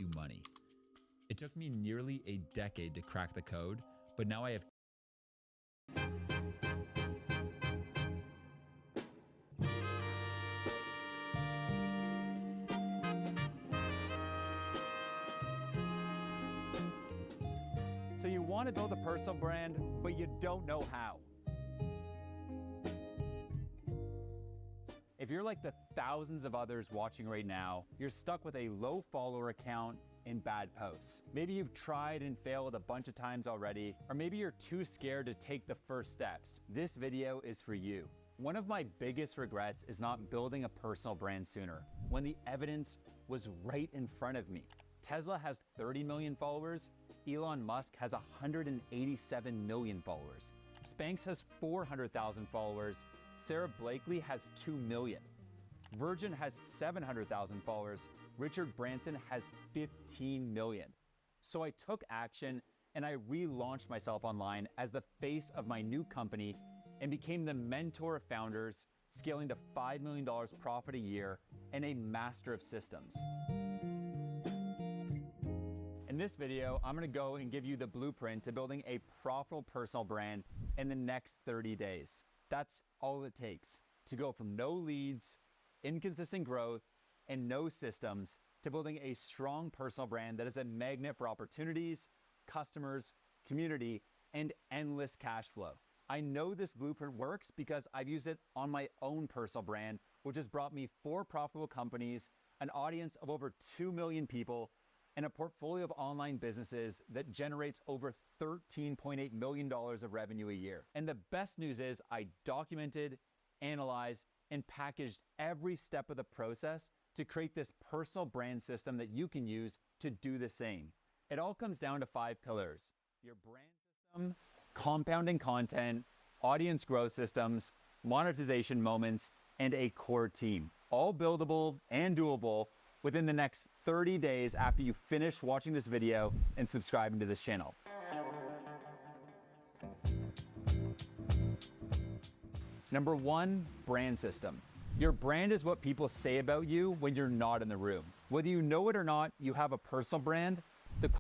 you money. It took me nearly a decade to crack the code, but now I have So you want to build a personal brand, but you don't know how. If you're like the thousands of others watching right now, you're stuck with a low follower account and bad posts. Maybe you've tried and failed a bunch of times already, or maybe you're too scared to take the first steps. This video is for you. One of my biggest regrets is not building a personal brand sooner, when the evidence was right in front of me. Tesla has 30 million followers, Elon Musk has 187 million followers. Spanx has 400,000 followers, Sarah Blakely has 2 million. Virgin has 700,000 followers, Richard Branson has 15 million. So I took action and I relaunched myself online as the face of my new company and became the mentor of founders, scaling to $5 million profit a year and a master of systems. In this video, I'm gonna go and give you the blueprint to building a profitable personal brand in the next 30 days. That's all it takes to go from no leads, inconsistent growth, and no systems to building a strong personal brand that is a magnet for opportunities, customers, community, and endless cash flow. I know this blueprint works because I've used it on my own personal brand, which has brought me 4 profitable companies, an audience of over 2 million people, and a portfolio of online businesses that generates over $13.8 million of revenue a year. And the best news is I documented, analyzed, and packaged every step of the process to create this personal brand system that you can use to do the same. It all comes down to 5 pillars: your brand system, compounding content, audience growth systems, monetization moments, and a core team. All buildable and doable within the next 30 days after you finish watching this video and subscribing to this channel. Number 1, brand system. Your brand is what people say about you when you're not in the room. Whether you know it or not, you have a personal brand. The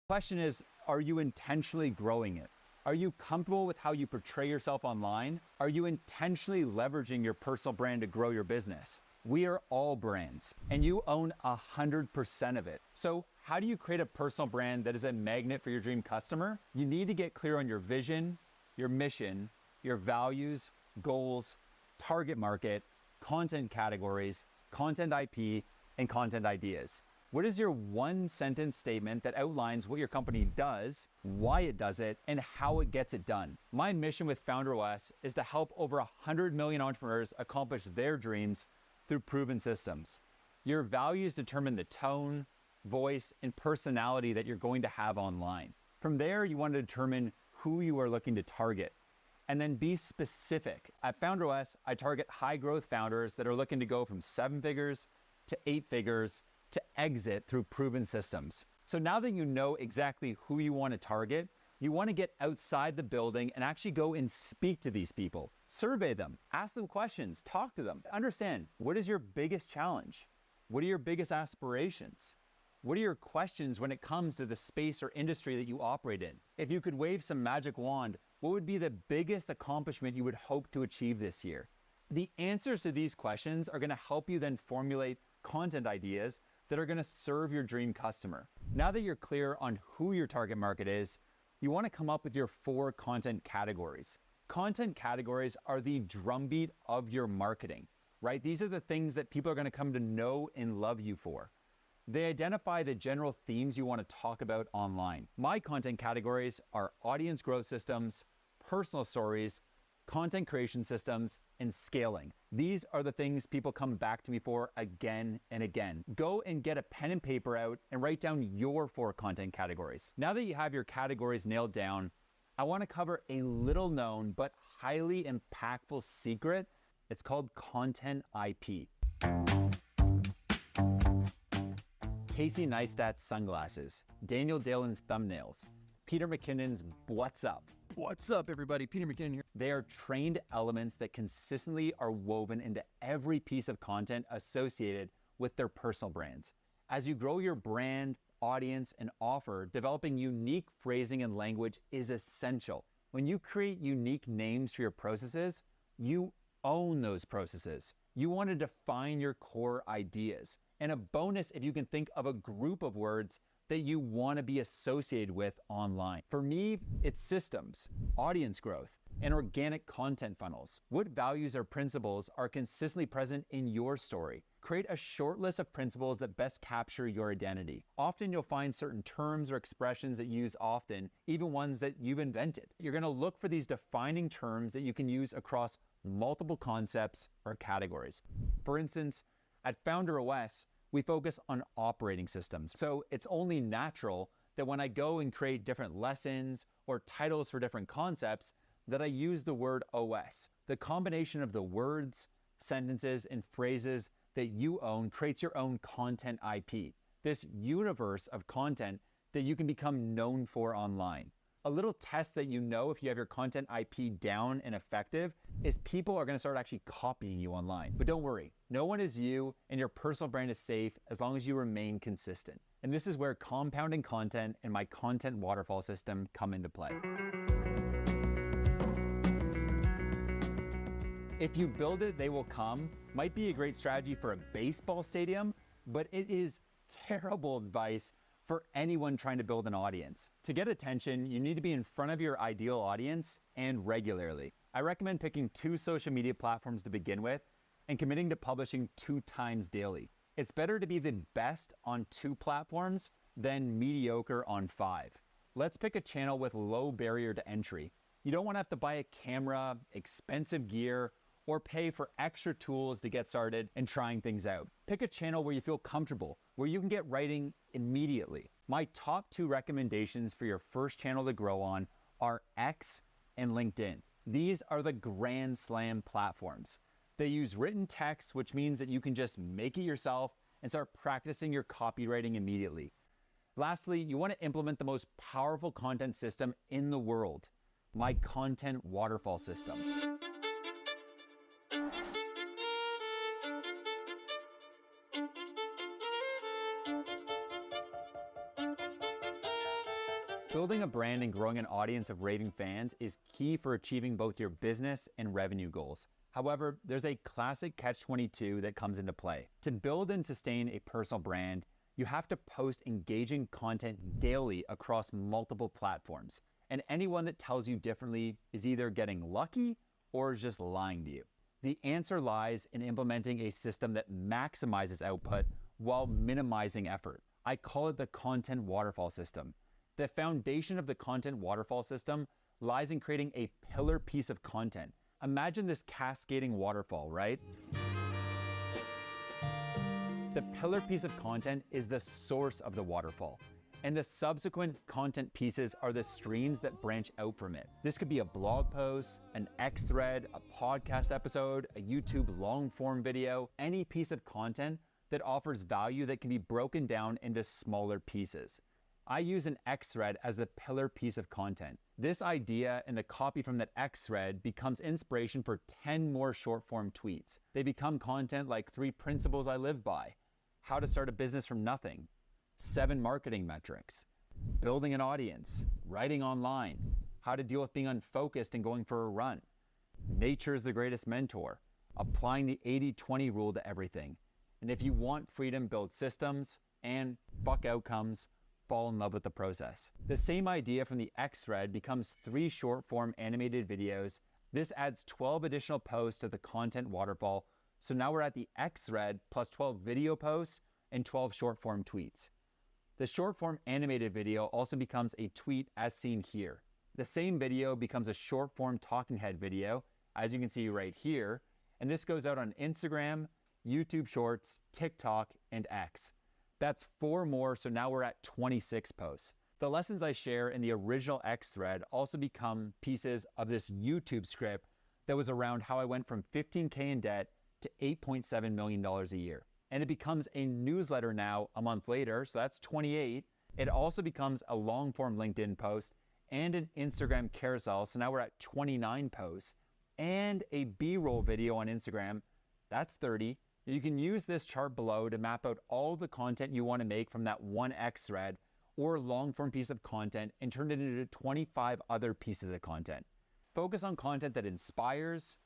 question is, are you intentionally growing it? Are you comfortable with how you portray yourself online? Are you intentionally leveraging your personal brand to grow your business? We are all brands, and you own 100% of it. So how do you create a personal brand that is a magnet for your dream customer? You need to get clear on your vision, your mission, your values, goals, target market, content categories, content IP, and content ideas. What is your 1-sentence statement that outlines what your company does, why it does it, and how it gets it done? My mission with FounderOS is to help over 100 million entrepreneurs accomplish their dreams through proven systems. Your values determine the tone, voice, and personality that you're going to have online. From there, you want to determine who you are looking to target, and then be specific. At FounderOS, I target high-growth founders that are looking to go from 7 figures to 8 figures to exit through proven systems. So now that you know exactly who you want to target, you want to get outside the building and actually go and speak to these people. Survey them, ask them questions, talk to them. Understand, what is your biggest challenge? What are your biggest aspirations? What are your questions when it comes to the space or industry that you operate in? If you could wave some magic wand, what would be the biggest accomplishment you would hope to achieve this year? The answers to these questions are going to help you then formulate content ideas that are going to serve your dream customer. Now that you're clear on who your target market is, you want to come up with your 4 content categories. Content categories are the drumbeat of your marketing, right? These are the things that people are going to come to know and love you for. They identify the general themes you want to talk about online. My content categories are audience growth systems, personal stories, content creation systems, and scaling. These are the things people come back to me for again and again. Go and get a pen and paper out and write down your 4 content categories. Now that you have your categories nailed down, I want to cover a little known but highly impactful secret. It's called content IP. Casey Neistat's sunglasses, Daniel Dalen's thumbnails, Peter McKinnon's What's Up. What's up, everybody? Peter McKinnon here. They are trained elements that consistently are woven into every piece of content associated with their personal brands. As you grow your brand, audience, and offer, developing unique phrasing and language is essential. When you create unique names for your processes, you own those processes. You want to define your core ideas. And a bonus if you can think of a group of words that you want to be associated with online. For me, it's systems, audience growth, and organic content funnels. What values or principles are consistently present in your story? Create a short list of principles that best capture your identity. Often you'll find certain terms or expressions that you use often, even ones that you've invented. You're gonna look for these defining terms that you can use across multiple concepts or categories. For instance, at Founder OS, we focus on operating systems. So it's only natural that when I go and create different lessons or titles for different concepts, that I use the word OS. The combination of the words, sentences, and phrases that you own creates your own content IP, this universe of content that you can become known for online. A little test that you know if you have your content IP down and effective is people are gonna start actually copying you online. But don't worry, no one is you and your personal brand is safe as long as you remain consistent. And this is where compounding content and my content waterfall system come into play. If you build it, they will come might be a great strategy for a baseball stadium, but it is terrible advice for anyone trying to build an audience. To get attention, you need to be in front of your ideal audience and regularly. I recommend picking 2 social media platforms to begin with and committing to publishing 2 times daily. It's better to be the best on 2 platforms than mediocre on 5. Let's pick a channel with low barrier to entry. You don't want to have to buy a camera, expensive gear, or pay for extra tools to get started and trying things out. Pick a channel where you feel comfortable, where you can get writing immediately. My top 2 recommendations for your first channel to grow on are X and LinkedIn. These are the grand slam platforms. They use written text, which means that you can just make it yourself and start practicing your copywriting immediately. Lastly, you want to implement the most powerful content system in the world, my content waterfall system. Building a brand and growing an audience of raving fans is key for achieving both your business and revenue goals. However, there's a classic catch-22 that comes into play. To build and sustain a personal brand, you have to post engaging content daily across multiple platforms. And anyone that tells you differently is either getting lucky or is just lying to you. The answer lies in implementing a system that maximizes output while minimizing effort. I call it the content waterfall system. The foundation of the content waterfall system lies in creating a pillar piece of content. Imagine this cascading waterfall, right? The pillar piece of content is the source of the waterfall, and the subsequent content pieces are the streams that branch out from it. This could be a blog post, an X thread, a podcast episode, a YouTube long-form video, any piece of content that offers value that can be broken down into smaller pieces. I use an X thread as the pillar piece of content. This idea and the copy from that X thread becomes inspiration for 10 more short form tweets. They become content like 3 principles I live by, how to start a business from nothing, 7 marketing metrics, building an audience, writing online, how to deal with being unfocused and going for a run, nature is the greatest mentor, applying the 80-20 rule to everything. And if you want freedom, build systems, and fuck outcomes, fall in love with the process. The same idea from the X thread becomes 3 short form animated videos. This adds 12 additional posts to the content waterfall. So now we're at the X thread plus 12 video posts and 12 short form tweets. The short form animated video also becomes a tweet as seen here. The same video becomes a short form talking head video, as you can see right here. And this goes out on Instagram, YouTube Shorts, TikTok, and X. That's 4 more, so now we're at 26 posts. The lessons I share in the original X thread also become pieces of this YouTube script that was around how I went from $15K in debt to $8.7 million a year. And it becomes a newsletter now a month later, so that's 28. It also becomes a long form LinkedIn post and an Instagram carousel, so now we're at 29 posts, and a B-roll video on Instagram, that's 30, You can use this chart below to map out all the content you want to make from that one X thread or long-form piece of content and turn it into 25 other pieces of content. Focus on content that inspires,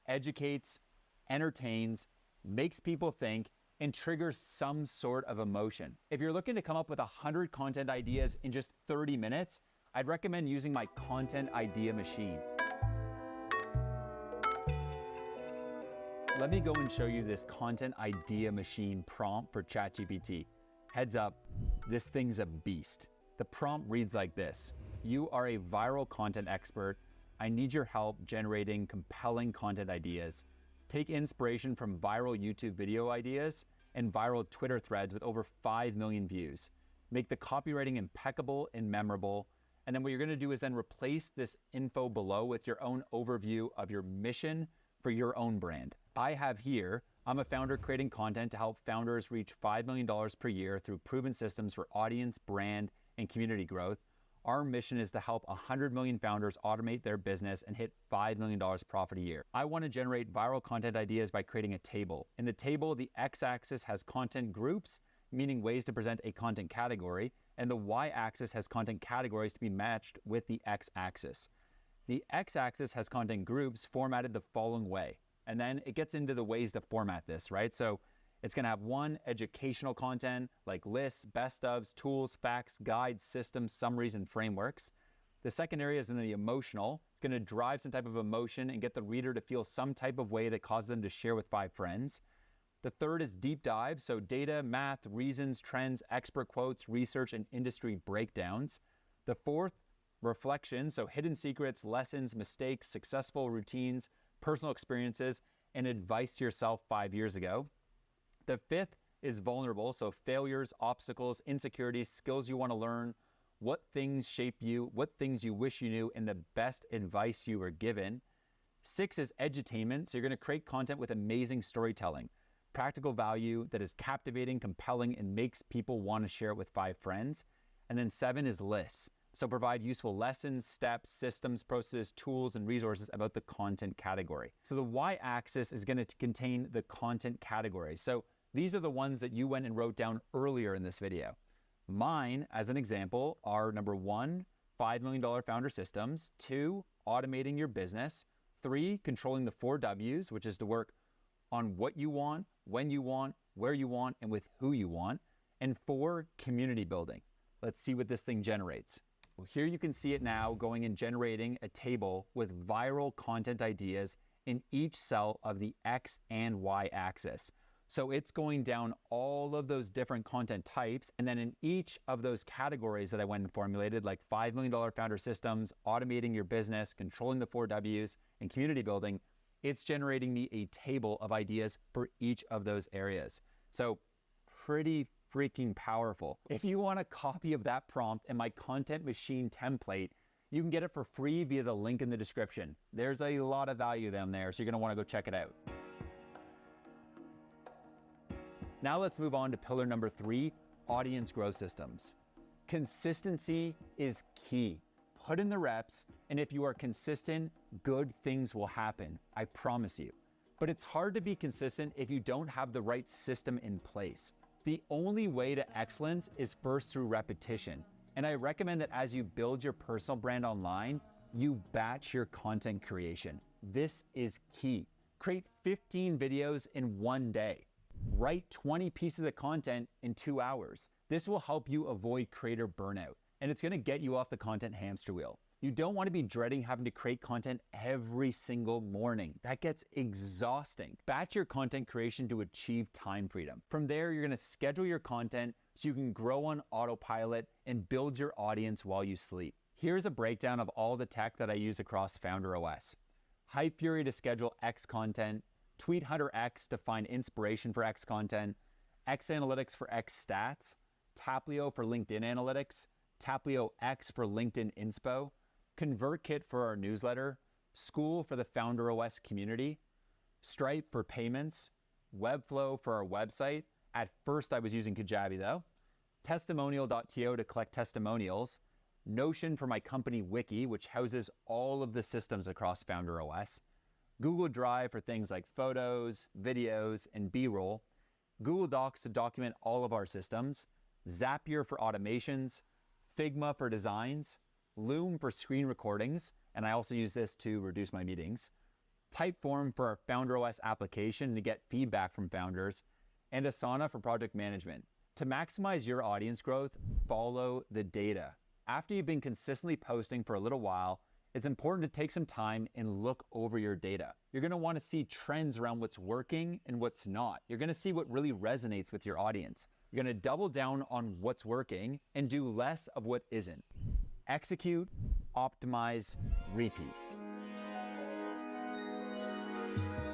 educates, entertains, makes people think, and triggers some sort of emotion. If you're looking to come up with 100 content ideas in just 30 minutes, I'd recommend using my content idea machine. Let me go and show you this content idea machine prompt for ChatGPT. Heads up, this thing's a beast. The prompt reads like this: you are a viral content expert. I need your help generating compelling content ideas. Take inspiration from viral YouTube video ideas and viral Twitter threads with over 5 million views. Make the copywriting impeccable and memorable. And then what you're gonna do is then replace this info below with your own overview of your mission for your own brand. I have here, I'm a founder creating content to help founders reach $5 million per year through proven systems for audience, brand, and community growth. Our mission is to help 100 million founders automate their business and hit $5 million profit a year. I want to generate viral content ideas by creating a table. In the table, the x-axis has content groups, meaning ways to present a content category, and the y-axis has content categories to be matched with the x-axis. The x-axis has content groups formatted the following way, and then it gets into the ways to format this, right? So it's gonna have one, educational content like lists, best ofs, tools, facts, guides, systems, summaries, and frameworks. The second area is in the emotional. It's gonna drive some type of emotion and get the reader to feel some type of way that causes them to share with 5 friends. The third is deep dive, so data, math, reasons, trends, expert quotes, research, and industry breakdowns. The fourth, reflection, so hidden secrets, lessons, mistakes, successful routines, personal experiences, and advice to yourself 5 years ago. The fifth is vulnerable, so failures, obstacles, insecurities, skills you want to learn, what things shape you, what things you wish you knew, and the best advice you were given. 6 is edutainment, so you're going to create content with amazing storytelling, practical value that is captivating, compelling, and makes people want to share it with 5 friends. And then 7 is lists. So provide useful lessons, steps, systems, processes, tools, and resources about the content category. So the y-axis is going to contain the content category. So these are the ones that you went and wrote down earlier in this video. Mine, as an example, are number 1, $5 million founder systems, 2, automating your business, 3, controlling the 4 W's, which is to work on what you want, when you want, where you want, and with who you want, and 4, community building. Let's see what this thing generates. Well, here you can see it now going and generating a table with viral content ideas in each cell of the X and Y axis. So it's going down all of those different content types, and then in each of those categories that I went and formulated, like $5 million founder systems, automating your business, controlling the 4 W's, and community building, it's generating me a table of ideas for each of those areas. So pretty freaking powerful. If you want a copy of that prompt and my content machine template, you can get it for free via the link in the description. There's a lot of value down there, so you're gonna wanna go check it out. Now let's move on to pillar number 3, audience growth systems. Consistency is key. Put in the reps, and if you are consistent, good things will happen, I promise you. But it's hard to be consistent if you don't have the right system in place. The only way to excellence is first through repetition. And I recommend that as you build your personal brand online, you batch your content creation. This is key. Create 15 videos in 1 day. Write 20 pieces of content in 2 hours. This will help you avoid creator burnout, and it's gonna get you off the content hamster wheel. You don't wanna be dreading having to create content every single morning. That gets exhausting. Batch your content creation to achieve time freedom. From there, you're gonna schedule your content so you can grow on autopilot and build your audience while you sleep. Here's a breakdown of all the tech that I use across Founder OS. Hype Fury to schedule X content, Tweet Hunter X to find inspiration for X content, X Analytics for X stats, Taplio for LinkedIn Analytics, Taplio X for LinkedIn Inspo, ConvertKit for our newsletter, School for the Founder OS community, Stripe for payments, Webflow for our website. At first I was using Kajabi though, Testimonial.to to collect testimonials, Notion for my company wiki, which houses all of the systems across Founder OS, Google Drive for things like photos, videos, and B-roll, Google Docs to document all of our systems, Zapier for automations, Figma for designs, Loom for screen recordings, and I also use this to reduce my meetings, Typeform for our FounderOS application to get feedback from founders, and Asana for project management. To maximize your audience growth, follow the data. After you've been consistently posting for a little while, it's important to take some time and look over your data. You're gonna wanna see trends around what's working and what's not. You're gonna see what really resonates with your audience. You're gonna double down on what's working and do less of what isn't. Execute, optimize, repeat.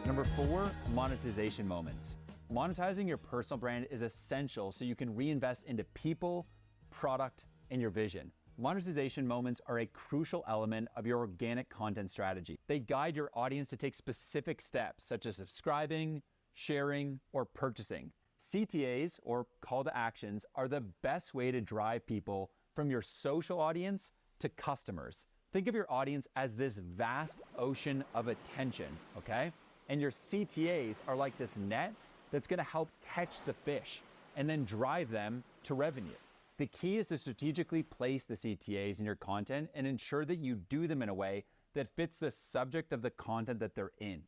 Number 4, monetization moments. Monetizing your personal brand is essential so you can reinvest into people, product, and your vision. Monetization moments are a crucial element of your organic content strategy. They guide your audience to take specific steps, such as subscribing, sharing, or purchasing. CTAs, or call to actions, are the best way to drive people from your social audience to customers. Think of your audience as this vast ocean of attention, okay? And your CTAs are like this net that's gonna help catch the fish and then drive them to revenue. The key is to strategically place the CTAs in your content and ensure that you do them in a way that fits the subject of the content that they're in.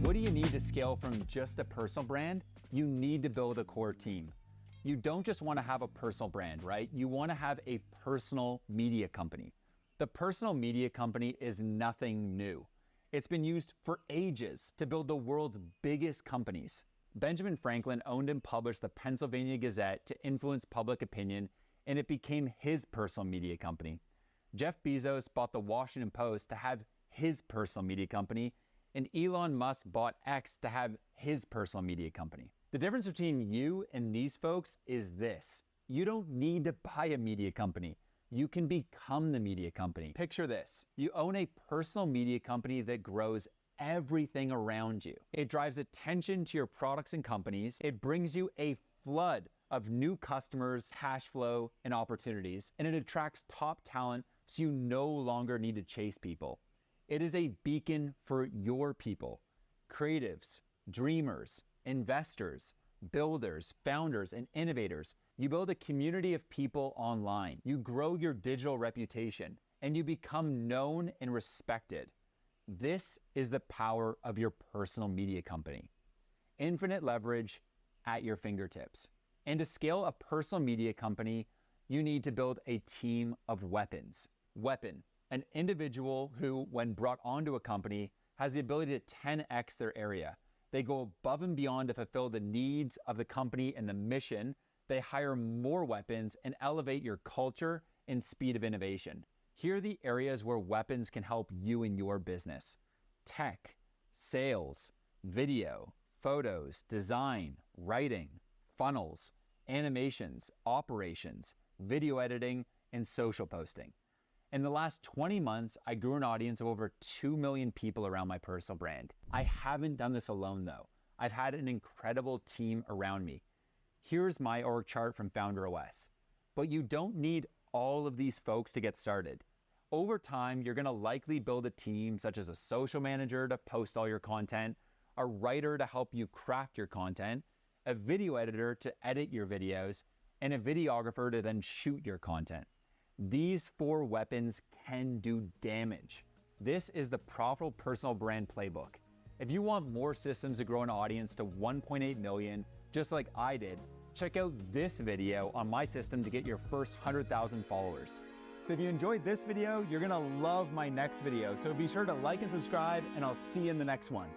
What do you need to scale from just a personal brand? You need to build a core team. You don't just want to have a personal brand, right? You want to have a personal media company. The personal media company is nothing new. It's been used for ages to build the world's biggest companies. Benjamin Franklin owned and published the Pennsylvania Gazette to influence public opinion, and it became his personal media company. Jeff Bezos bought the Washington Post to have his personal media company, and Elon Musk bought X to have his personal media company. The difference between you and these folks is this: you don't need to buy a media company. You can become the media company. Picture this: you own a personal media company that grows everything around you. It drives attention to your products and companies. It brings you a flood of new customers, cash flow, and opportunities, and it attracts top talent so you no longer need to chase people. It is a beacon for your people: creatives, dreamers, investors, builders, founders, and innovators. You build a community of people online. You grow your digital reputation, and you become known and respected. This is the power of your personal media company. Infinite leverage at your fingertips. And to scale a personal media company, you need to build a team of weapons. Weapon, an individual who, when brought onto a company, has the ability to 10x their area. They go above and beyond to fulfill the needs of the company and the mission. They hire more weapons and elevate your culture and speed of innovation. Here are the areas where weapons can help you in your business: tech, sales, video, photos, design, writing, funnels, animations, operations, video editing, and social posting. In the last 20 months, I grew an audience of over 2 million people around my personal brand. I haven't done this alone though. I've had an incredible team around me. Here's my org chart from FounderOS. But you don't need all of these folks to get started. Over time, you're gonna likely build a team such as a social manager to post all your content, a writer to help you craft your content, a video editor to edit your videos, and a videographer to then shoot your content. These 4 weapons can do damage. This is the profitable personal brand playbook. If you want more systems to grow an audience to 1.8 million, just like I did, check out this video on my system to get your first 100,000 followers. So if you enjoyed this video, you're gonna love my next video. So be sure to like and subscribe, and I'll see you in the next one.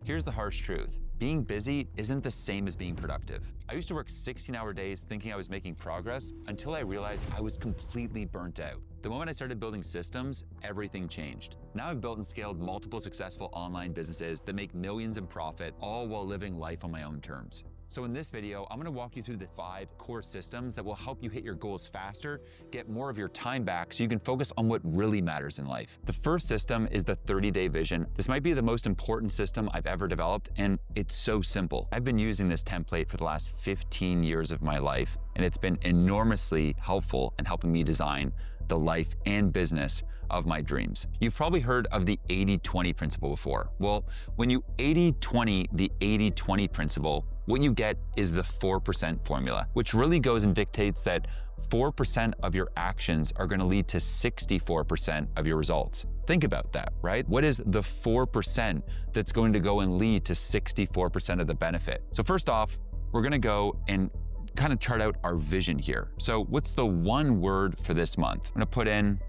Here's the harsh truth. Being busy isn't the same as being productive. I used to work 16-hour days thinking I was making progress until I realized I was completely burnt out. The moment I started building systems, everything changed. Now I've built and scaled multiple successful online businesses that make millions in profit, all while living life on my own terms. So in this video, I'm gonna walk you through the 5 core systems that will help you hit your goals faster, get more of your time back so you can focus on what really matters in life. The first system is the 30-day vision. This might be the most important system I've ever developed, and it's so simple. I've been using this template for the last 15 years of my life, and it's been enormously helpful in helping me design the life and business of my dreams. You've probably heard of the 80-20 principle before. Well, when you 80-20 the 80-20 principle, what you get is the 4% formula, which really goes and dictates that 4% of your actions are gonna lead to 64% of your results. Think about that, right? What is the 4% that's going to go and lead to 64% of the benefit? So first off, we're gonna go and kind of chart out our vision here. So what's the one word for this month? I'm gonna put in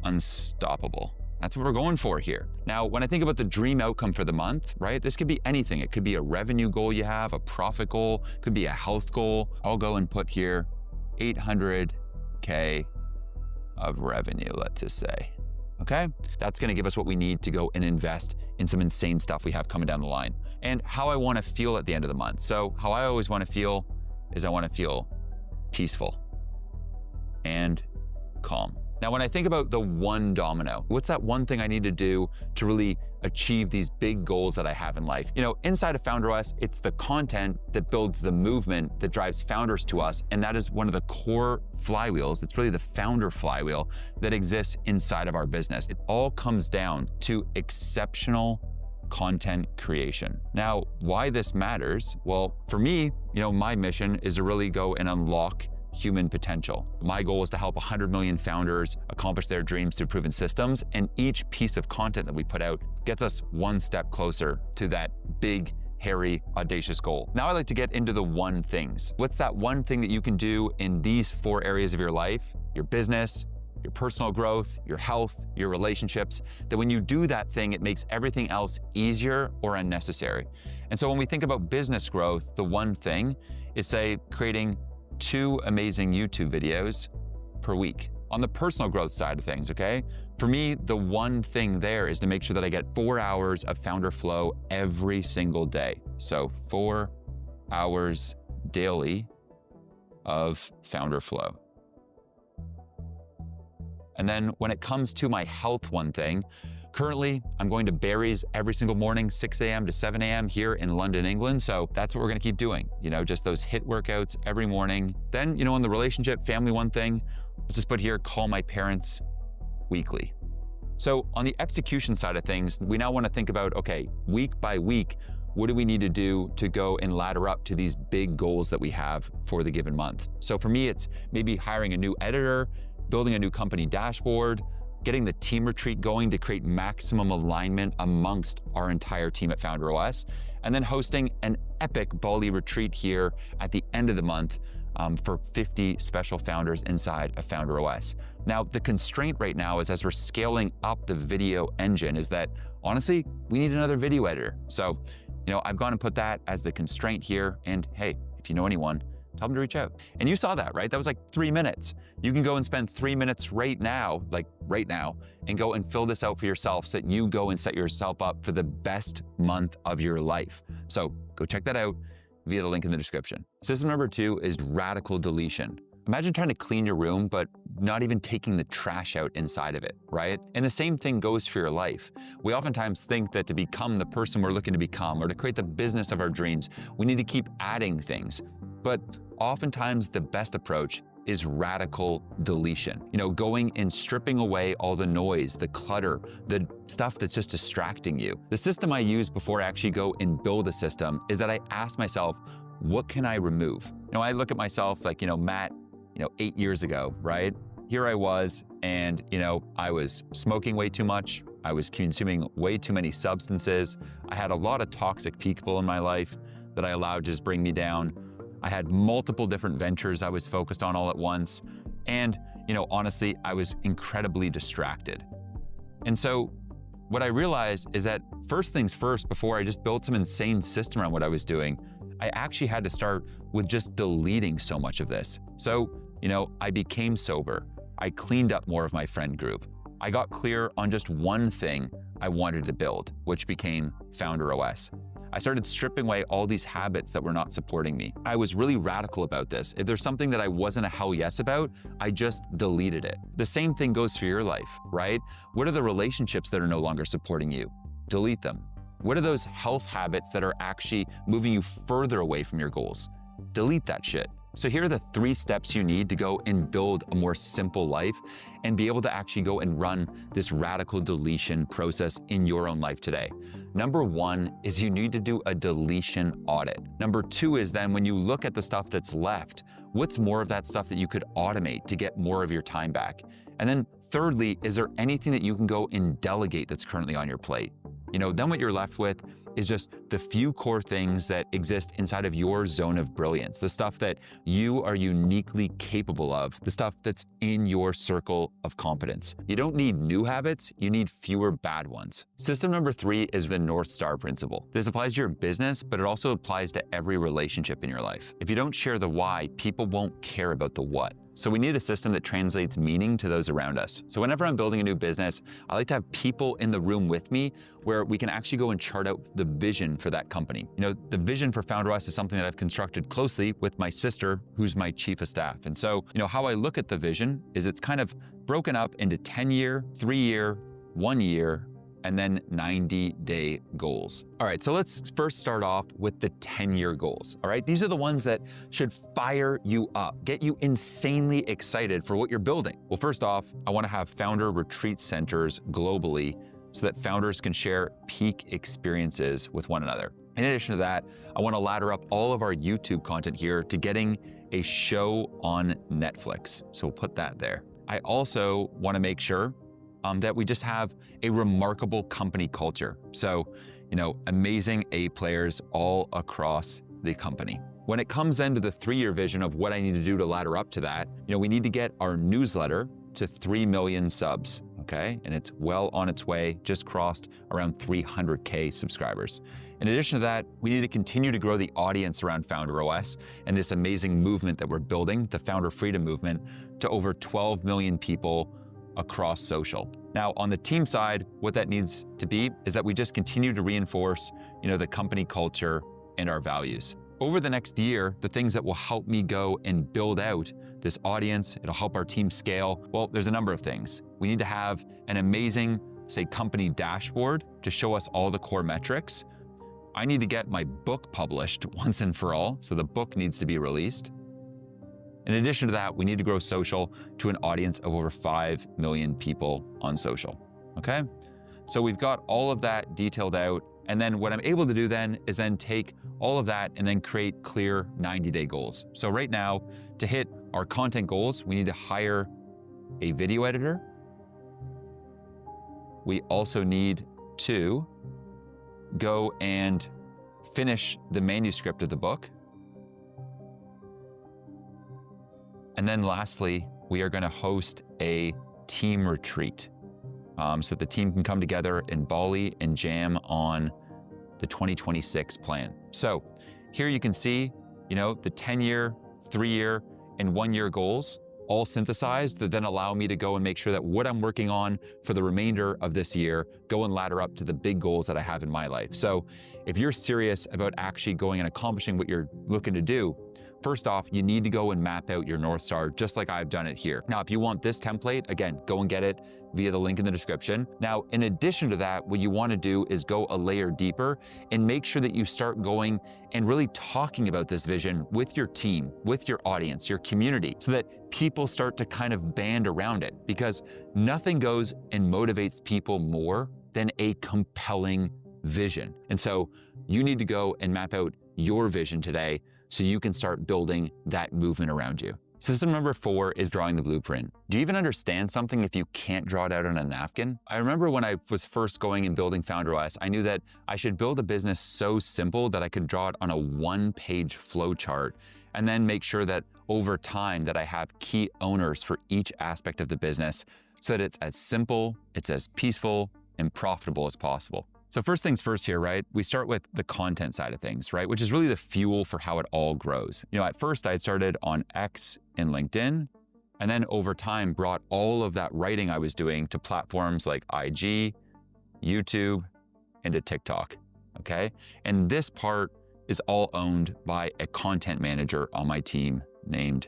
unstoppable. That's what we're going for here. Now, when I think about the dream outcome for the month, right? This could be anything. It could be a revenue goal you have, a profit goal, could be a health goal. I'll go and put here 800K of revenue, let's just say. Okay? That's gonna give us what we need to go and invest in some insane stuff we have coming down the line. And how I wanna feel at the end of the month. So how I always wanna feel is I wanna feel peaceful and calm. Now, when I think about the one domino, what's that one thing I need to do to really achieve these big goals that I have in life? You know, inside of FounderOS, it's the content that builds the movement that drives founders to us. And that is one of the core flywheels. It's really the founder flywheel that exists inside of our business. It all comes down to exceptional content creation. Now, why this matters? Well, for me, you know, my mission is to really go and unlock human potential. My goal is to help 100 million founders accomplish their dreams through proven systems, and each piece of content that we put out gets us one step closer to that big, hairy, audacious goal. Now I'd like to get into the one things. What's that one thing that you can do in these 4 areas of your life, your business, your personal growth, your health, your relationships, that when you do that thing, it makes everything else easier or unnecessary. And so when we think about business growth, the one thing is, say, creating 2 amazing YouTube videos per week. On the personal growth side of things, okay? For me, the one thing there is to make sure that I get 4 hours of founder flow every single day. So 4 hours daily of founder flow. And then when it comes to my health one thing, currently, I'm going to Barry's every single morning, 6 a.m. to 7 a.m. here in London, England. So that's what we're gonna keep doing. You know, just those HIIT workouts every morning. Then, you know, on the relationship, family one thing, let's just put here, call my parents weekly. So on the execution side of things, we now wanna think about, okay, week by week, what do we need to do to go and ladder up to these big goals that we have for the given month? So for me, it's maybe hiring a new editor, building a new company dashboard, getting the team retreat going to create maximum alignment amongst our entire team at FounderOS, and then hosting an epic Bali retreat here at the end of the month for 50 special founders inside of FounderOS. Now, the constraint right now is, as we're scaling up the video engine, is that honestly, we need another video editor. So, you know, I've gone and put that as the constraint here, and hey, if you know anyone, tell them to reach out. And you saw that, right? That was like 3 minutes. You can go and spend 3 minutes right now, and go and fill this out for yourself so that you go and set yourself up for the best month of your life. So go check that out via the link in the description. System number 2 is radical deletion. Imagine trying to clean your room, but not even taking the trash out inside of it, right? And the same thing goes for your life. We oftentimes think that to become the person we're looking to become, or to create the business of our dreams, we need to keep adding things. But oftentimes the best approach is radical deletion. You know, going and stripping away all the noise, the clutter, the stuff that's just distracting you. The system I use before I actually go and build a system is that I ask myself, what can I remove? You know, I look at myself like, you know, Matt, 8 years ago, right? Here I was, and, I was smoking way too much. I was consuming way too many substances. I had a lot of toxic people in my life that I allowed to just bring me down. I had multiple different ventures I was focused on all at once. And, honestly, I was incredibly distracted. And so what I realized is that first things first, before I just built some insane system around what I was doing, I actually had to start with just deleting so much of this. So, I became sober. I cleaned up more of my friend group. I got clear on just one thing I wanted to build, which became Founder OS. I started stripping away all these habits that were not supporting me. I was really radical about this. If there's something that I wasn't a hell yes about, I just deleted it. The same thing goes for your life, right? What are the relationships that are no longer supporting you? Delete them. What are those health habits that are actually moving you further away from your goals? Delete that shit. So here are the 3 steps you need to go and build a more simple life and be able to actually go and run this radical deletion process in your own life today. Number 1 is you need to do a deletion audit. Number 2 is then when you look at the stuff that's left, what's more of that stuff that you could automate to get more of your time back? And then thirdly, is there anything that you can go and delegate that's currently on your plate? Then what you're left with is just the few core things that exist inside of your zone of brilliance, the stuff that you are uniquely capable of, the stuff that's in your circle of competence. You don't need new habits, you need fewer bad ones. System number 3 is the North Star principle. This applies to your business, but it also applies to every relationship in your life. If you don't share the why, people won't care about the what. So we need a system that translates meaning to those around us. So whenever I'm building a new business, I like to have people in the room with me where we can actually go and chart out the vision for that company. The vision for Founder OS is something that I've constructed closely with my sister, who's my chief of staff. And so, how I look at the vision is it's kind of broken up into 10-year, 3-year, 1-year, and then 90-day goals. All right, so let's first start off with the 10-year goals, all right? These are the ones that should fire you up, get you insanely excited for what you're building. Well, first off, I wanna have founder retreat centers globally so that founders can share peak experiences with one another. In addition to that, I wanna ladder up all of our YouTube content here to getting a show on Netflix. So we'll put that there. I also wanna make sure that we just have a remarkable company culture. So, amazing A players all across the company. When it comes then to the 3-year vision of what I need to do to ladder up to that, we need to get our newsletter to 3 million subs, okay? And it's well on its way, just crossed around 300K subscribers. In addition to that, we need to continue to grow the audience around Founder OS and this amazing movement that we're building, the Founder Freedom Movement, to over 12 million people across social. Now, on the team side, what that needs to be is that we just continue to reinforce, the company culture and our values. Over the next year, the things that will help me go and build out this audience, it'll help our team scale. Well, there's a number of things. We need to have an amazing, say, company dashboard to show us all the core metrics. I need to get my book published once and for all, so the book needs to be released. In addition to that, we need to grow social to an audience of over 5 million people on social, okay? So we've got all of that detailed out, and then what I'm able to do then is then take all of that and then create clear 90-day goals. So right now, to hit our content goals, we need to hire a video editor. We also need to go and finish the manuscript of the book. And then lastly, we are gonna host a team retreat. So the team can come together in Bali and jam on the 2026 plan. So here you can see, the 10-year, 3-year, and 1-year goals all synthesized that then allow me to go and make sure that what I'm working on for the remainder of this year go and ladder up to the big goals that I have in my life. So if you're serious about actually going and accomplishing what you're looking to do, first off, you need to go and map out your North Star just like I've done it here. Now, if you want this template, again, go and get it via the link in the description. Now, in addition to that, what you want to do is go a layer deeper and make sure that you start going and really talking about this vision with your team, with your audience, your community, so that people start to kind of band around it, because nothing goes and motivates people more than a compelling vision. And so you need to go and map out your vision today so you can start building that movement around you. System number 4 is drawing the blueprint. Do you even understand something if you can't draw it out on a napkin? I remember when I was first going and building Founder OS, I knew that I should build a business so simple that I could draw it on a 1-page flow chart and then make sure that over time that I have key owners for each aspect of the business so that it's as simple, it's as peaceful, and profitable as possible. So first things first here, right? We start with the content side of things, right? Which is really the fuel for how it all grows. At first I had started on X and LinkedIn, and then over time brought all of that writing I was doing to platforms like IG, YouTube, and to TikTok, okay? And this part is all owned by a content manager on my team named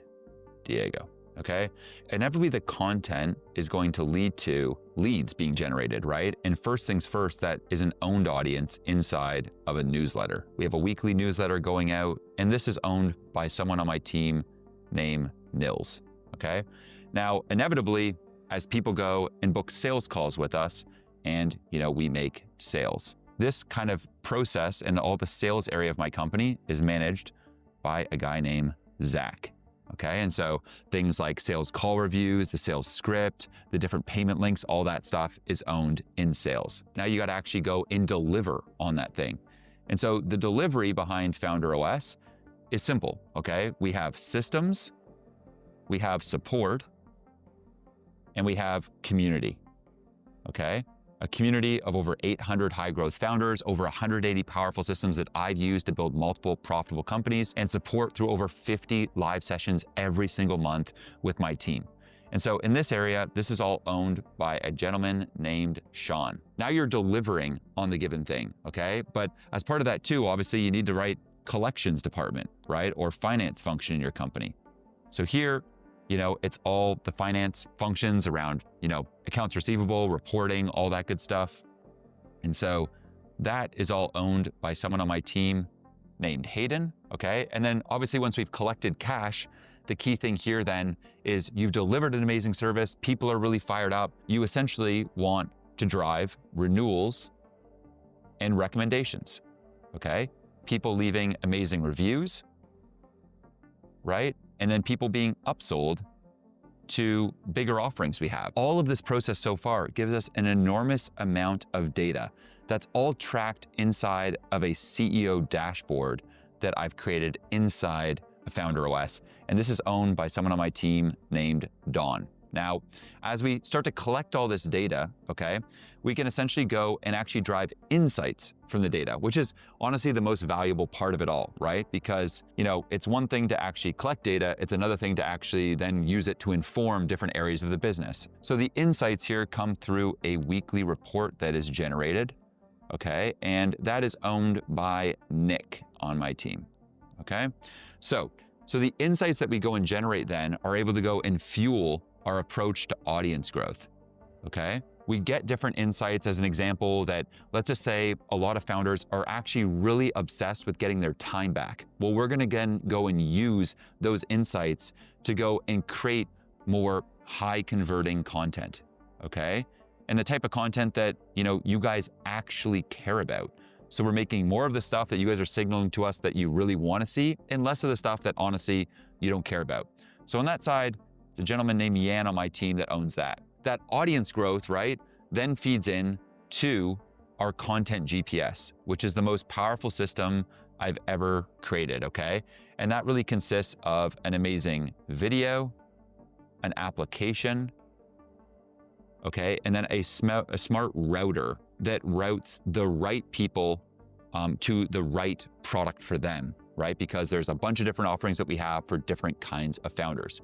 Diego, okay? Inevitably, the content is going to lead to leads being generated, right? And first things first, that is an owned audience inside of a newsletter. We have a weekly newsletter going out, and this is owned by someone on my team named Nils, okay? Now, inevitably, as people go and book sales calls with us, and we make sales. This kind of process and all the sales area of my company is managed by a guy named Zach. Okay, and so things like sales call reviews, the sales script, the different payment links, all that stuff is owned in sales. Now you got to actually go and deliver on that thing. And so the delivery behind Founder OS is simple, okay? We have systems, we have support, and we have community, okay? A community of over 800 high-growth founders, over 180 powerful systems that I've used to build multiple profitable companies, and support through over 50 live sessions every single month with my team. And so in this area, this is all owned by a gentleman named Sean. Now you're delivering on the given thing, okay? But as part of that too, obviously you need to write collections department, right? Or finance function in your company. So here, it's all the finance functions around, accounts receivable, reporting, all that good stuff. And so that is all owned by someone on my team named Hayden, okay? And then obviously once we've collected cash, the key thing here then is you've delivered an amazing service, people are really fired up. You essentially want to drive renewals and recommendations, okay? People leaving amazing reviews, right? And then people being upsold to bigger offerings we have. All of this process so far gives us an enormous amount of data that's all tracked inside of a CEO dashboard that I've created inside Founder OS. And this is owned by someone on my team named Dawn. Now, as we start to collect all this data, okay, we can essentially go and actually drive insights from the data, which is honestly the most valuable part of it all, right? Because, it's one thing to actually collect data, it's another thing to actually then use it to inform different areas of the business. So the insights here come through a weekly report that is generated, okay? And that is owned by Nick on my team, okay? So the insights that we go and generate then are able to go and fuel our approach to audience growth, okay? We get different insights. As an example, that let's just say a lot of founders are actually really obsessed with getting their time back. Well, we're gonna again go and use those insights to go and create more high converting content, okay? And the type of content that, you guys actually care about. So we're making more of the stuff that you guys are signaling to us that you really wanna see, and less of the stuff that honestly you don't care about. So on that side, it's a gentleman named Yan on my team that owns that. That audience growth, right, then feeds in to our content GPS, which is the most powerful system I've ever created, okay? And that really consists of an amazing video, an application, okay? And then a smart router that routes the right people to the right product for them, right? Because there's a bunch of different offerings that we have for different kinds of founders.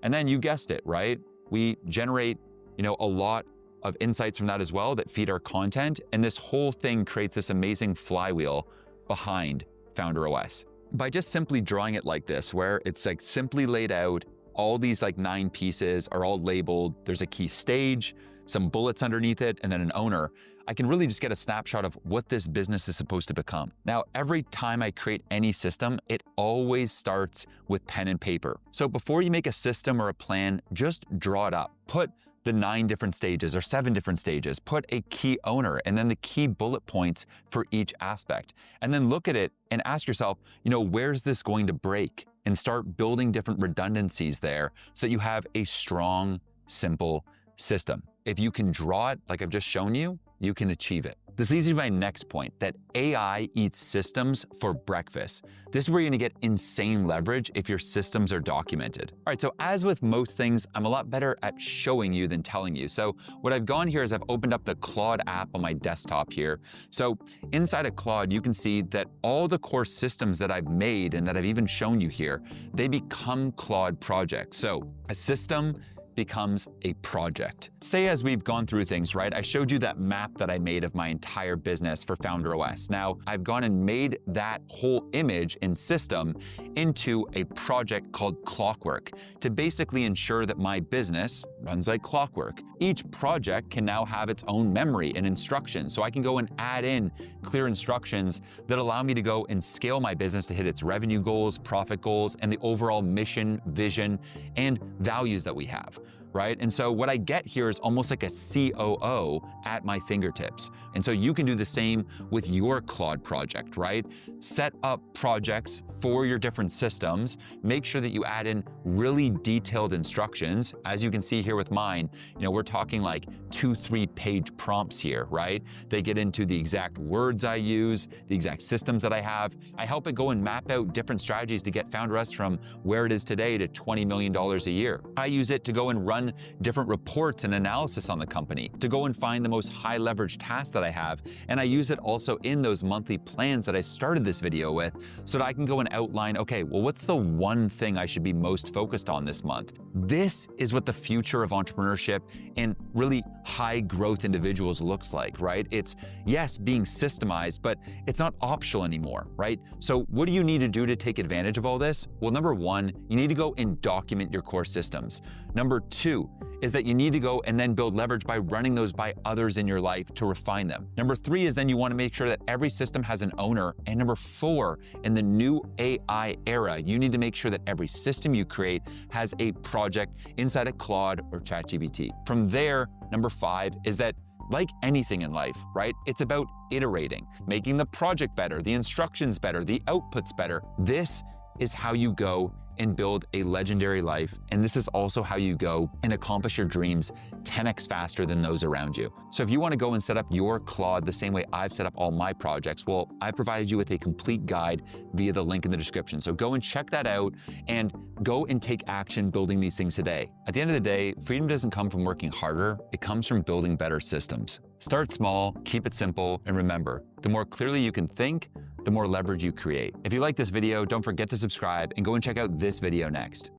And then you guessed it, right? We generate, a lot of insights from that as well that feed our content. And this whole thing creates this amazing flywheel behind Founder OS. By just simply drawing it like this, where it's like simply laid out, all these 9 pieces are all labeled. There's a key stage, some bullets underneath it, and then an owner. I can really just get a snapshot of what this business is supposed to become. Now, every time I create any system, it always starts with pen and paper. So before you make a system or a plan, just draw it up. Put the 9 different stages or 7 different stages. Put a key owner and then the key bullet points for each aspect. And then look at it and ask yourself, where's this going to break? And start building different redundancies there so that you have a strong, simple system. If you can draw it like I've just shown you, you can achieve it. This leads me to my next point, that AI eats systems for breakfast. This is where you're gonna get insane leverage if your systems are documented. All right, so as with most things, I'm a lot better at showing you than telling you. So what I've gone here is I've opened up the Claude app on my desktop here. So inside of Claude, you can see that all the core systems that I've made and that I've even shown you here, they become Claude projects. So a system becomes a project. Say as we've gone through things, right? I showed you that map that I made of my entire business for Founder OS. Now, I've gone and made that whole image and system into a project called Clockwork to basically ensure that my business runs like clockwork. Each project can now have its own memory and instructions, so I can go and add in clear instructions that allow me to go and scale my business to hit its revenue goals, profit goals, and the overall mission, vision, and values that we have. Right? And so what I get here is almost like a COO at my fingertips. And so you can do the same with your Claude project, right? Set up projects for your different systems. Make sure that you add in really detailed instructions. As you can see here with mine, we're talking like 2-3 page prompts here, right? They get into the exact words I use, the exact systems that I have. I help it go and map out different strategies to get Founder OS from where it is today to $20 million a year. I use it to go and run different reports and analysis on the company, to go and find the most high leverage tasks that I have. And I use it also in those monthly plans that I started this video with so that I can go and outline, okay, well, what's the one thing I should be most focused on this month? This is what the future of entrepreneurship and really high growth individuals looks like, right? It's, yes, being systemized, but it's not optional anymore, right? So what do you need to do to take advantage of all this? Well, number one, you need to go and document your core systems. Number two is that you need to go and then build leverage by running those by others in your life to refine them. Number three is then you want to make sure that every system has an owner. And number four, in the new AI era, you need to make sure that every system you create has a project inside of Claude or ChatGPT. From there, number five is that, like anything in life, right? It's about iterating, making the project better, the instructions better, the outputs better. This is how you go and build a legendary life. And this is also how you go and accomplish your dreams 10x faster than those around you. So if you want to go and set up your Claude the same way I've set up all my projects, well, I provided you with a complete guide via the link in the description. So go and check that out and go and take action building these things today. At the end of the day, freedom doesn't come from working harder. It comes from building better systems. Start small, keep it simple, and remember, the more clearly you can think, the more leverage you create. If you like this video, don't forget to subscribe and go and check out this video next.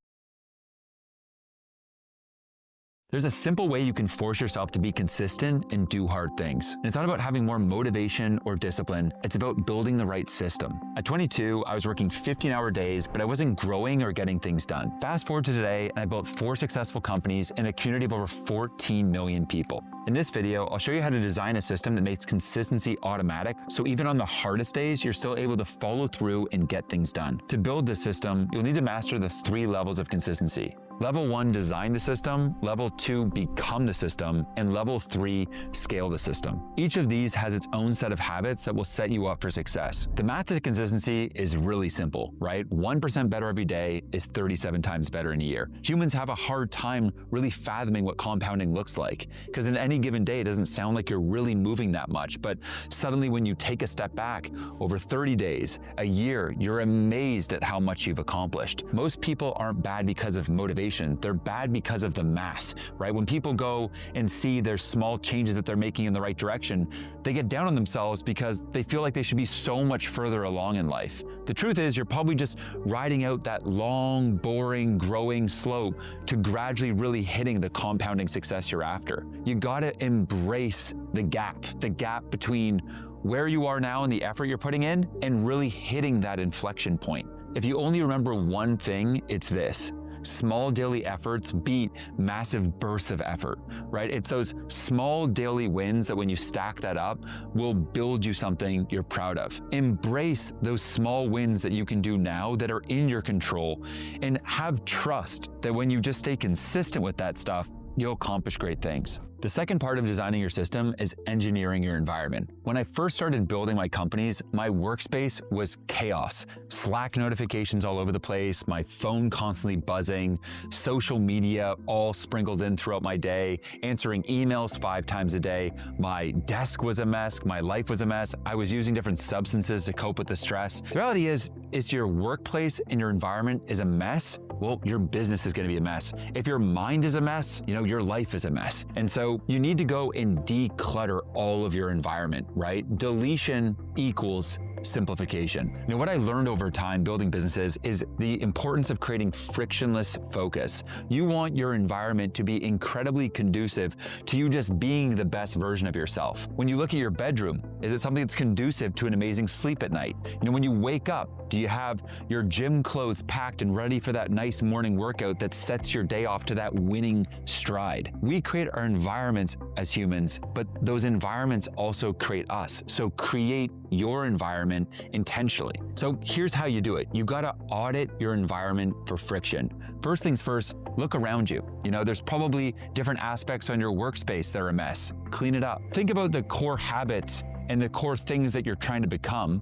There's a simple way you can force yourself to be consistent and do hard things. And it's not about having more motivation or discipline, it's about building the right system. At 22, I was working 15-hour days, but I wasn't growing or getting things done. Fast forward to today, and I built 4 successful companies and a community of over 14 million people. In this video, I'll show you how to design a system that makes consistency automatic, so even on the hardest days, you're still able to follow through and get things done. To build this system, you'll need to master the 3 levels of consistency. Level 1, design the system. Level 2, become the system. And level 3, scale the system. Each of these has its own set of habits that will set you up for success. The math to consistency is really simple, right? 1% better every day is 37 times better in a year. Humans have a hard time really fathoming what compounding looks like, because in any given day, it doesn't sound like you're really moving that much, but suddenly when you take a step back, over 30 days, a year, you're amazed at how much you've accomplished. Most people aren't bad because of motivation. They're bad because of the math, right? When people go and see there's small changes that they're making in the right direction, they get down on themselves because they feel like they should be so much further along in life. The truth is, you're probably just riding out that long, boring, growing slope to gradually really hitting the compounding success you're after. You gotta embrace the gap between where you are now and the effort you're putting in and really hitting that inflection point. If you only remember one thing, it's this: small daily efforts beat massive bursts of effort, right? It's those small daily wins that when you stack that up will build you something you're proud of. Embrace those small wins that you can do now that are in your control, and have trust that when you just stay consistent with that stuff, you'll accomplish great things. The second part of designing your system is engineering your environment. When I first started building my companies, my workspace was chaos. Slack notifications all over the place, my phone constantly buzzing, social media all sprinkled in throughout my day, answering emails 5 times a day. My desk was a mess, my life was a mess. I was using different substances to cope with the stress. The reality is your workplace and your environment is a mess, well, your business is gonna be a mess. If your mind is a mess, your life is a mess. And so you need to go and declutter all of your environment, right? Deletion equals simplification. What I learned over time building businesses is the importance of creating frictionless focus. You want your environment to be incredibly conducive to you just being the best version of yourself. When you look at your bedroom, is it something that's conducive to an amazing sleep at night? When you wake up, do you have your gym clothes packed and ready for that nice morning workout that sets your day off to that winning stride? We create our environments as humans, but those environments also create us. So create your environment intentionally. So here's how you do it. You gotta audit your environment for friction. First things first, look around you. There's probably different aspects on your workspace that are a mess. Clean it up. Think about the core habits and the core things that you're trying to become.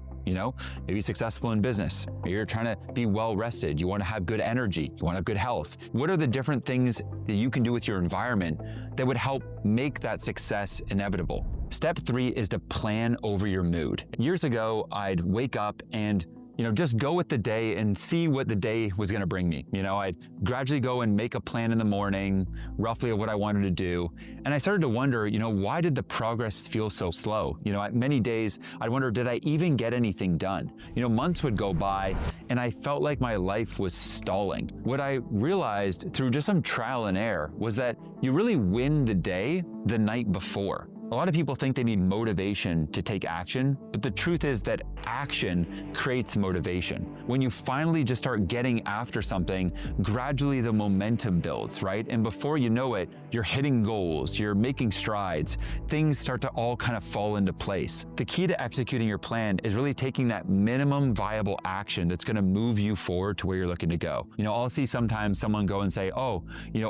Maybe successful in business. Maybe you're trying to be well rested. You want to have good energy. You want to have good health. What are the different things that you can do with your environment that would help make that success inevitable? Step 3 is to plan over your mood. Years ago, I'd wake up and just go with the day and see what the day was gonna bring me. I'd gradually go and make a plan in the morning, roughly of what I wanted to do. And I started to wonder, why did the progress feel so slow? Many days, I'd wonder, did I even get anything done? Months would go by and I felt like my life was stalling. What I realized through just some trial and error was that you really win the day the night before. A lot of people think they need motivation to take action, but the truth is that action creates motivation. When you finally just start getting after something, gradually the momentum builds, right? And before you know it, you're hitting goals, you're making strides, things start to all kind of fall into place. The key to executing your plan is really taking that minimum viable action that's gonna move you forward to where you're looking to go. I'll see sometimes someone go and say, oh,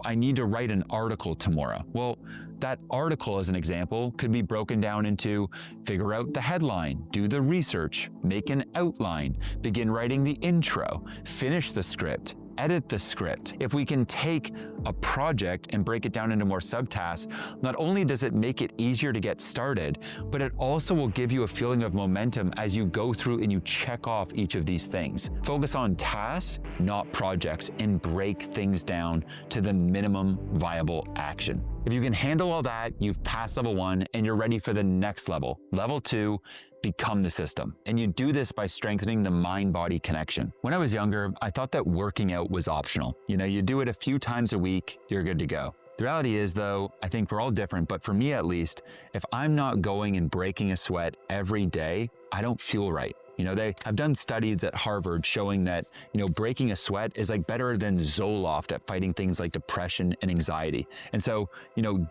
I need to write an article tomorrow. Well, that article, as an example, could be broken down into figure out the headline, do the research, make an outline, begin writing the intro, finish the script, edit the script. If we can take a project and break it down into more subtasks, not only does it make it easier to get started, but it also will give you a feeling of momentum as you go through and you check off each of these things. Focus on tasks, not projects, and break things down to the minimum viable action. If you can handle all that, you've passed level 1 and you're ready for the next level. Level 2, become the system. And you do this by strengthening the mind-body connection. When I was younger, I thought that working out was optional. You do it a few times a week, you're good to go. The reality is though, I think we're all different, but for me at least, if I'm not going and breaking a sweat every day, I don't feel right. They have done studies at Harvard showing that, breaking a sweat is like better than Zoloft at fighting things like depression and anxiety. And so,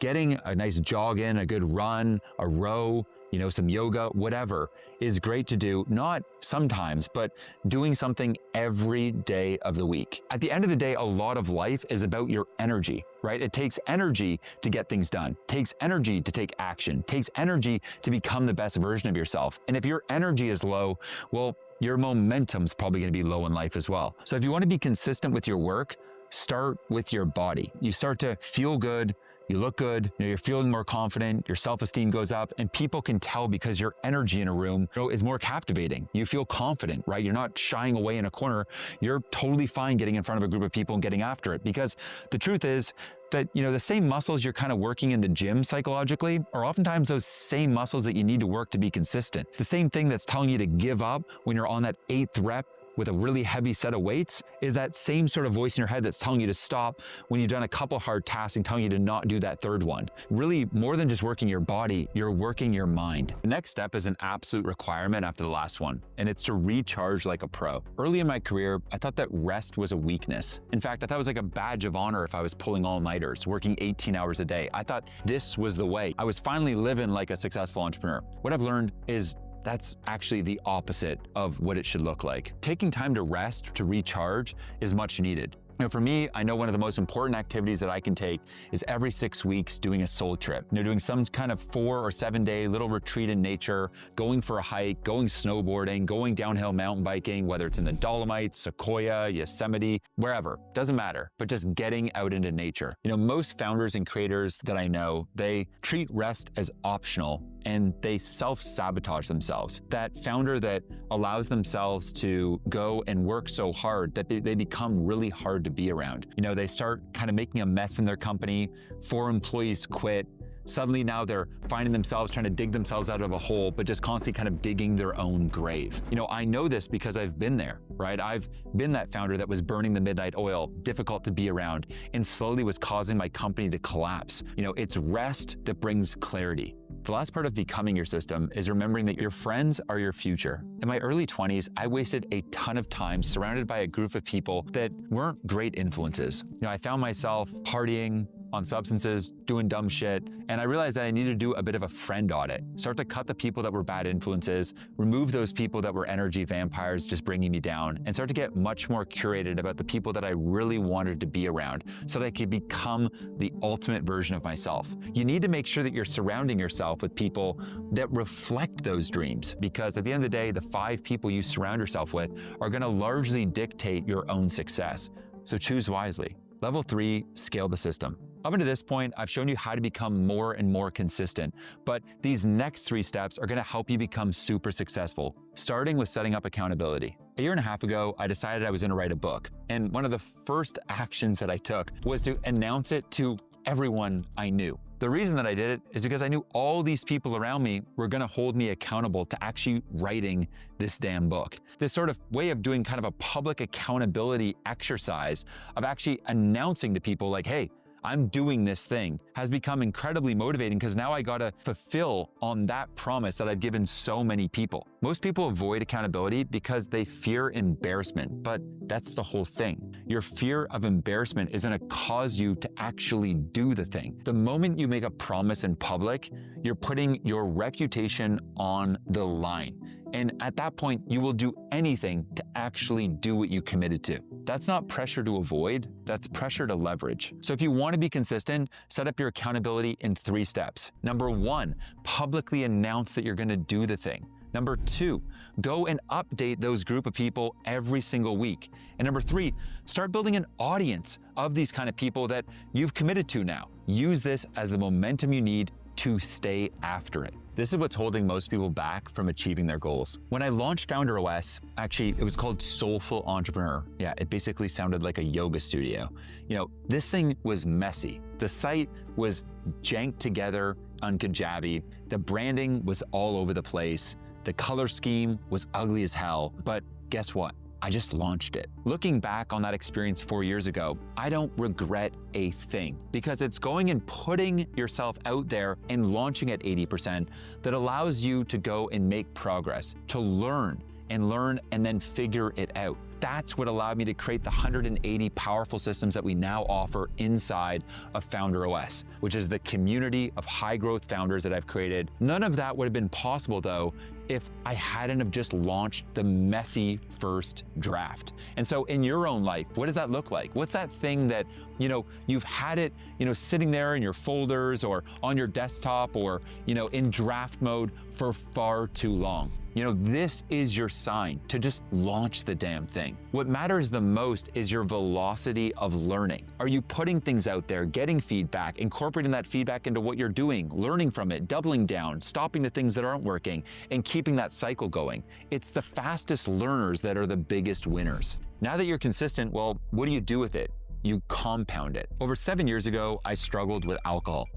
getting a nice jog in, a good run, a row, some yoga, whatever, is great to do, not sometimes, but doing something every day of the week. At the end of the day, a lot of life is about your energy, right? It takes energy to get things done, takes energy to take action, takes energy to become the best version of yourself. And if your energy is low, well, your momentum's probably gonna be low in life as well. So if you wanna be consistent with your work, start with your body. You start to feel good, you look good, you're feeling more confident, your self-esteem goes up, and people can tell because your energy in a room is more captivating. You feel confident, right? You're not shying away in a corner. You're totally fine getting in front of a group of people and getting after it, because the truth is that, the same muscles you're kind of working in the gym psychologically are oftentimes those same muscles that you need to work to be consistent. The same thing that's telling you to give up when you're on that 8th rep with a really heavy set of weights is that same sort of voice in your head that's telling you to stop when you've done a couple hard tasks and telling you to not do that 3rd one. Really, more than just working your body, you're working your mind. The next step is an absolute requirement after the last one, and it's to recharge like a pro. Early in my career, I thought that rest was a weakness. In fact, I thought it was like a badge of honor if I was pulling all-nighters, working 18 hours a day. I thought this was the way. I was finally living like a successful entrepreneur. What I've learned is that's actually the opposite of what it should look like. Taking time to rest, to recharge, is much needed. For me, I know one of the most important activities that I can take is every 6 weeks doing a soul trip. Doing some kind of 4 or 7 day little retreat in nature, going for a hike, going snowboarding, going downhill mountain biking, whether it's in the Dolomites, Sequoia, Yosemite, wherever, doesn't matter, but just getting out into nature. Most founders and creators that I know, they treat rest as optional and they self-sabotage themselves. That founder that allows themselves to go and work so hard that they become really hard to be around. They start kind of making a mess in their company, 4 employees quit, suddenly now they're finding themselves trying to dig themselves out of a hole, but just constantly kind of digging their own grave. I know this because I've been there, right? I've been that founder that was burning the midnight oil, difficult to be around, and slowly was causing my company to collapse. It's rest that brings clarity. The last part of becoming your system is remembering that your friends are your future. In my early 20s, I wasted a ton of time surrounded by a group of people that weren't great influences. I found myself partying, on substances, doing dumb shit, and I realized that I needed to do a bit of a friend audit. Start to cut the people that were bad influences, remove those people that were energy vampires just bringing me down, and start to get much more curated about the people that I really wanted to be around so that I could become the ultimate version of myself. You need to make sure that you're surrounding yourself with people that reflect those dreams, because at the end of the day, the 5 people you surround yourself with are gonna largely dictate your own success. So choose wisely. Level 3, scale the system. Up until this point, I've shown you how to become more and more consistent, but these next 3 steps are gonna help you become super successful, starting with setting up accountability. A year and a half ago, I decided I was gonna write a book, and one of the first actions that I took was to announce it to everyone I knew. The reason that I did it is because I knew all these people around me were gonna hold me accountable to actually writing this damn book. This sort of way of doing kind of a public accountability exercise of actually announcing to people like, hey, I'm doing this thing, has become incredibly motivating because now I gotta fulfill on that promise that I've given so many people. Most people avoid accountability because they fear embarrassment, but that's the whole thing. Your fear of embarrassment is gonna cause you to actually do the thing. The moment you make a promise in public, you're putting your reputation on the line. And at that point, you will do anything to actually do what you committed to. That's not pressure to avoid, that's pressure to leverage. So if you want to be consistent, set up your accountability in 3 steps. Number 1, publicly announce that you're going to do the thing. Number 2, go and update those group of people every single week. And number 3, start building an audience of these kind of people that you've committed to now. Use this as the momentum you need to stay after it. This is what's holding most people back from achieving their goals. When I launched Founder OS, actually, it was called Soulful Entrepreneur. Yeah, it basically sounded like a yoga studio. This thing was messy. The site was janked together on Kajabi. The branding was all over the place. The color scheme was ugly as hell. But guess what? I just launched it. Looking back on that experience 4 years ago, I don't regret a thing because it's going and putting yourself out there and launching at 80% that allows you to go and make progress, to learn and then figure it out. That's what allowed me to create the 180 powerful systems that we now offer inside of Founder OS, which is the community of high growth founders that I've created. None of that would have been possible though if I hadn't have just launched the messy first draft. And so in your own life, what does that look like? What's that thing that, you've had it, sitting there in your folders or on your desktop or, in draft mode for far too long? This is your sign to just launch the damn thing. What matters the most is your velocity of learning. Are you putting things out there, getting feedback, incorporating that feedback into what you're doing, learning from it, doubling down, stopping the things that aren't working, and keeping that cycle going? It's the fastest learners that are the biggest winners. Now that you're consistent, well, what do you do with it? You compound it. Over 7 years ago, I struggled with alcohol,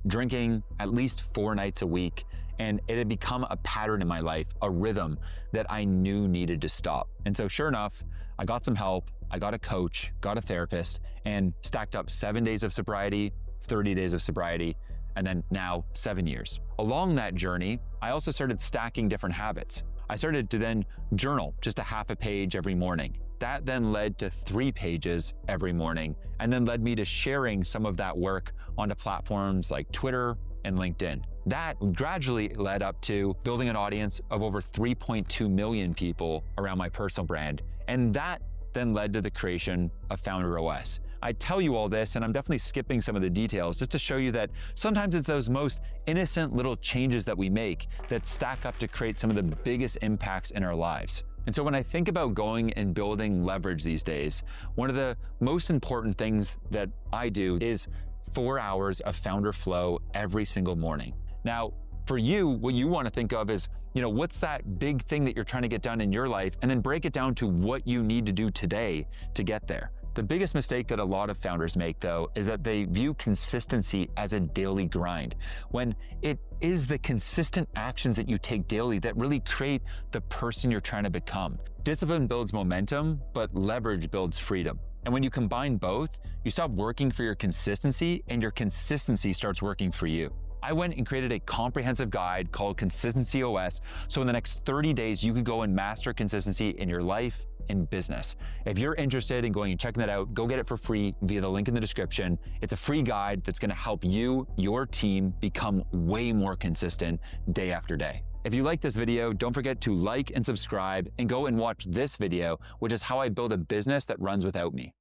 drinking at least 4 nights a week. And it had become a pattern in my life, a rhythm that I knew needed to stop. And so sure enough, I got some help, I got a coach, got a therapist, and stacked up 7 days of sobriety, 30 days of sobriety, and then now 7 years. Along that journey, I also started stacking different habits. I started to then journal just a half a page every morning. That then led to 3 pages every morning, and then led me to sharing some of that work onto platforms like Twitter and LinkedIn. That gradually led up to building an audience of over 3.2 million people around my personal brand. And that then led to the creation of Founder OS. I tell you all this, and I'm definitely skipping some of the details just to show you that sometimes it's those most innocent little changes that we make that stack up to create some of the biggest impacts in our lives. And so when I think about going and building leverage these days, one of the most important things that I do is 4 hours of founder flow every single morning. Now, for you, what you want to think of is, what's that big thing that you're trying to get done in your life, and then break it down to what you need to do today to get there. The biggest mistake that a lot of founders make, though, is that they view consistency as a daily grind, when it is the consistent actions that you take daily that really create the person you're trying to become. Discipline builds momentum, but leverage builds freedom. And when you combine both, you stop working for your consistency, and your consistency starts working for you. I went and created a comprehensive guide called Consistency OS, so in the next 30 days, you could go and master consistency in your life and business. If you're interested in going and checking that out, go get it for free via the link in the description. It's a free guide that's gonna help you, your team, become way more consistent day after day. If you like this video, don't forget to like and subscribe, and go and watch this video, which is how I build a business that runs without me.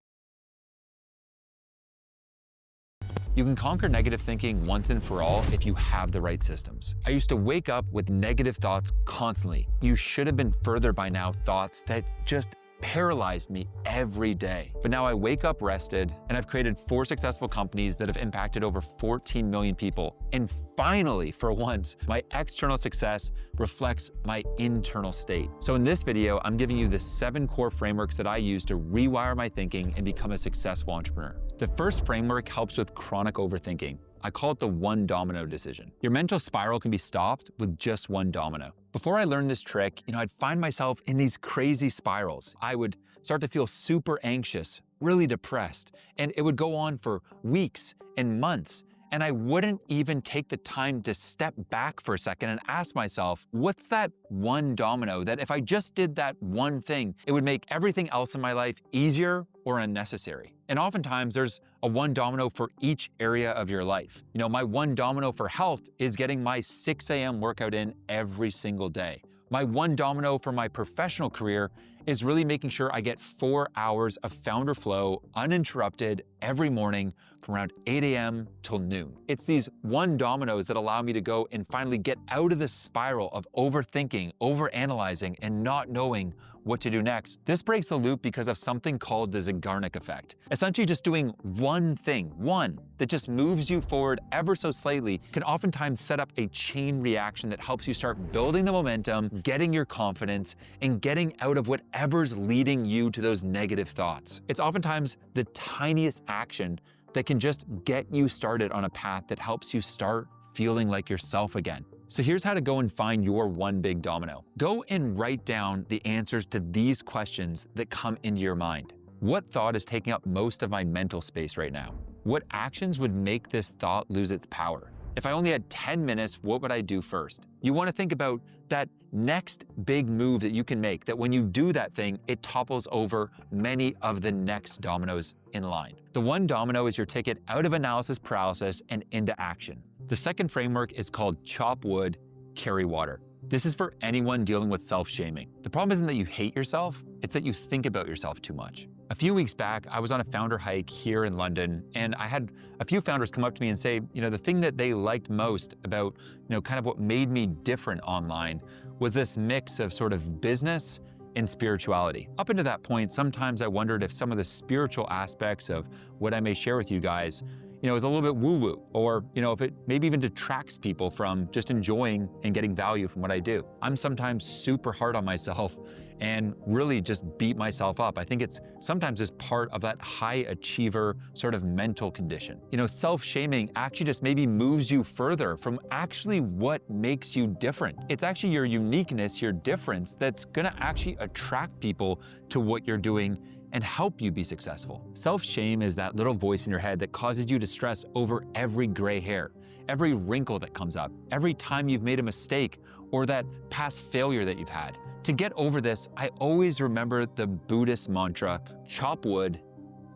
You can conquer negative thinking once and for all if you have the right systems. I used to wake up with negative thoughts constantly. You should have been further by now thoughts that just paralyzed me every day. But now I wake up rested, and I've created 4 successful companies that have impacted over 14 million people. And finally, for once, my external success reflects my internal state. So in this video, I'm giving you the 7 core frameworks that I use to rewire my thinking and become a successful entrepreneur. The first framework helps with chronic overthinking. I call it the 1 domino decision. Your mental spiral can be stopped with just 1 domino. Before I learned this trick, I'd find myself in these crazy spirals. I would start to feel super anxious, really depressed, and it would go on for weeks and months. And I wouldn't even take the time to step back for a second and ask myself, what's that 1 domino that if I just did that one thing, it would make everything else in my life easier or unnecessary? And oftentimes there's a 1 domino for each area of your life. My 1 domino for health is getting my 6 a.m. workout in every single day. My 1 domino for my professional career is really making sure I get 4 hours of founder flow uninterrupted every morning from around 8 a.m. till noon. It's these 1 dominoes that allow me to go and finally get out of the spiral of overthinking, overanalyzing, and not knowing what to do next. This breaks the loop because of something called the Zeigarnik effect. Essentially just doing one thing, one, that just moves you forward ever so slightly can oftentimes set up a chain reaction that helps you start building the momentum, getting your confidence, and getting out of whatever's leading you to those negative thoughts. It's oftentimes the tiniest action that can just get you started on a path that helps you start feeling like yourself again. So here's how to go and find your 1 big domino. Go and write down the answers to these questions that come into your mind. What thought is taking up most of my mental space right now? What actions would make this thought lose its power? If I only had 10 minutes, what would I do first? You want to think about that next big move that you can make, that when you do that thing, it topples over many of the next dominoes in line. The 1 domino is your ticket out of analysis paralysis and into action. The second framework is called chop wood, carry water. This is for anyone dealing with self-shaming. The problem isn't that you hate yourself, it's that you think about yourself too much. A few weeks back, I was on a founder hike here in London, and I had a few founders come up to me and say, the thing that they liked most about, kind of what made me different online was this mix of sort of business and spirituality. Up until that point, sometimes I wondered if some of the spiritual aspects of what I may share with you guys is a little bit woo-woo, or, if it maybe even detracts people from just enjoying and getting value from what I do. I'm sometimes super hard on myself and really just beat myself up. I think it's sometimes just part of that high achiever sort of mental condition. Self-shaming actually just maybe moves you further from actually what makes you different. It's actually your uniqueness, your difference that's gonna actually attract people to what you're doing and help you be successful. Self-shame is that little voice in your head that causes you to stress over every gray hair, every wrinkle that comes up, every time you've made a mistake, or that past failure that you've had. To get over this, I always remember the Buddhist mantra, chop wood,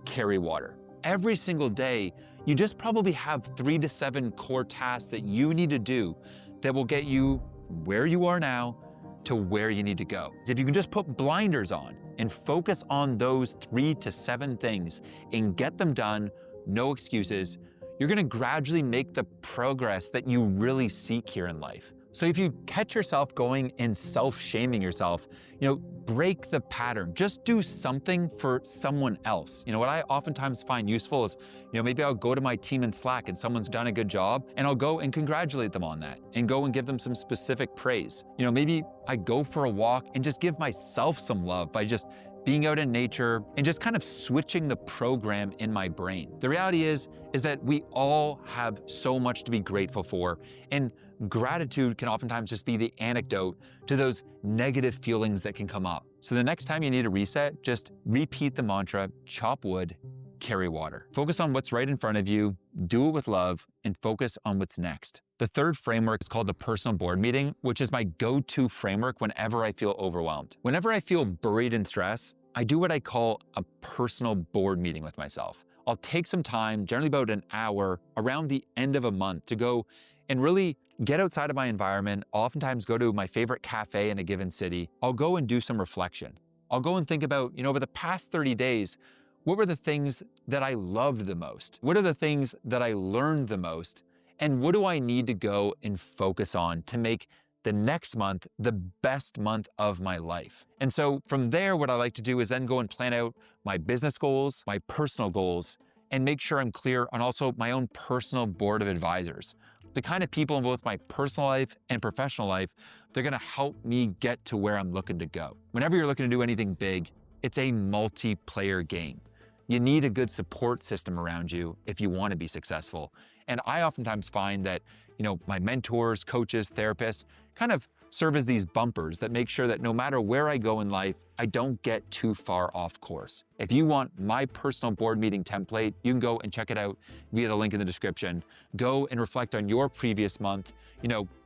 carry water. Every single day, you just probably have 3 to 7 core tasks that you need to do that will get you where you are now to where you need to go. If you can just put blinders on and focus on those 3 to 7 things and get them done, no excuses, you're gonna gradually make the progress that you really seek here in life. So if you catch yourself going and self-shaming yourself, break the pattern. Just do something for someone else. What I oftentimes find useful is, maybe I'll go to my team in Slack and someone's done a good job, and I'll go and congratulate them on that and go and give them some specific praise. Maybe I go for a walk and just give myself some love by just being out in nature and just kind of switching the program in my brain. The reality is that we all have so much to be grateful for, and gratitude can oftentimes just be the antidote to those negative feelings that can come up. So the next time you need a reset, just repeat the mantra, chop wood, carry water. Focus on what's right in front of you, do it with love, and focus on what's next. The third framework is called the personal board meeting, which is my go-to framework whenever I feel overwhelmed. Whenever I feel buried in stress, I do what I call a personal board meeting with myself. I'll take some time, generally about an hour, around the end of a month to go and really get outside of my environment. I'll oftentimes go to my favorite cafe in a given city. I'll go and do some reflection. I'll go and think about, over the past 30 days, what were the things that I loved the most? What are the things that I learned the most? And what do I need to go and focus on to make the next month the best month of my life? And so from there, what I like to do is then go and plan out my business goals, my personal goals, and make sure I'm clear on also my own personal board of advisors. The kind of people in both my personal life and professional life, they're gonna help me get to where I'm looking to go. Whenever you're looking to do anything big, it's a multiplayer game. You need a good support system around you if you want to be successful. And I oftentimes find that, my mentors, coaches, therapists kind of serve as these bumpers that make sure that no matter where I go in life, I don't get too far off course. If you want my personal board meeting template, you can go and check it out via the link in the description. Go and reflect on your previous month,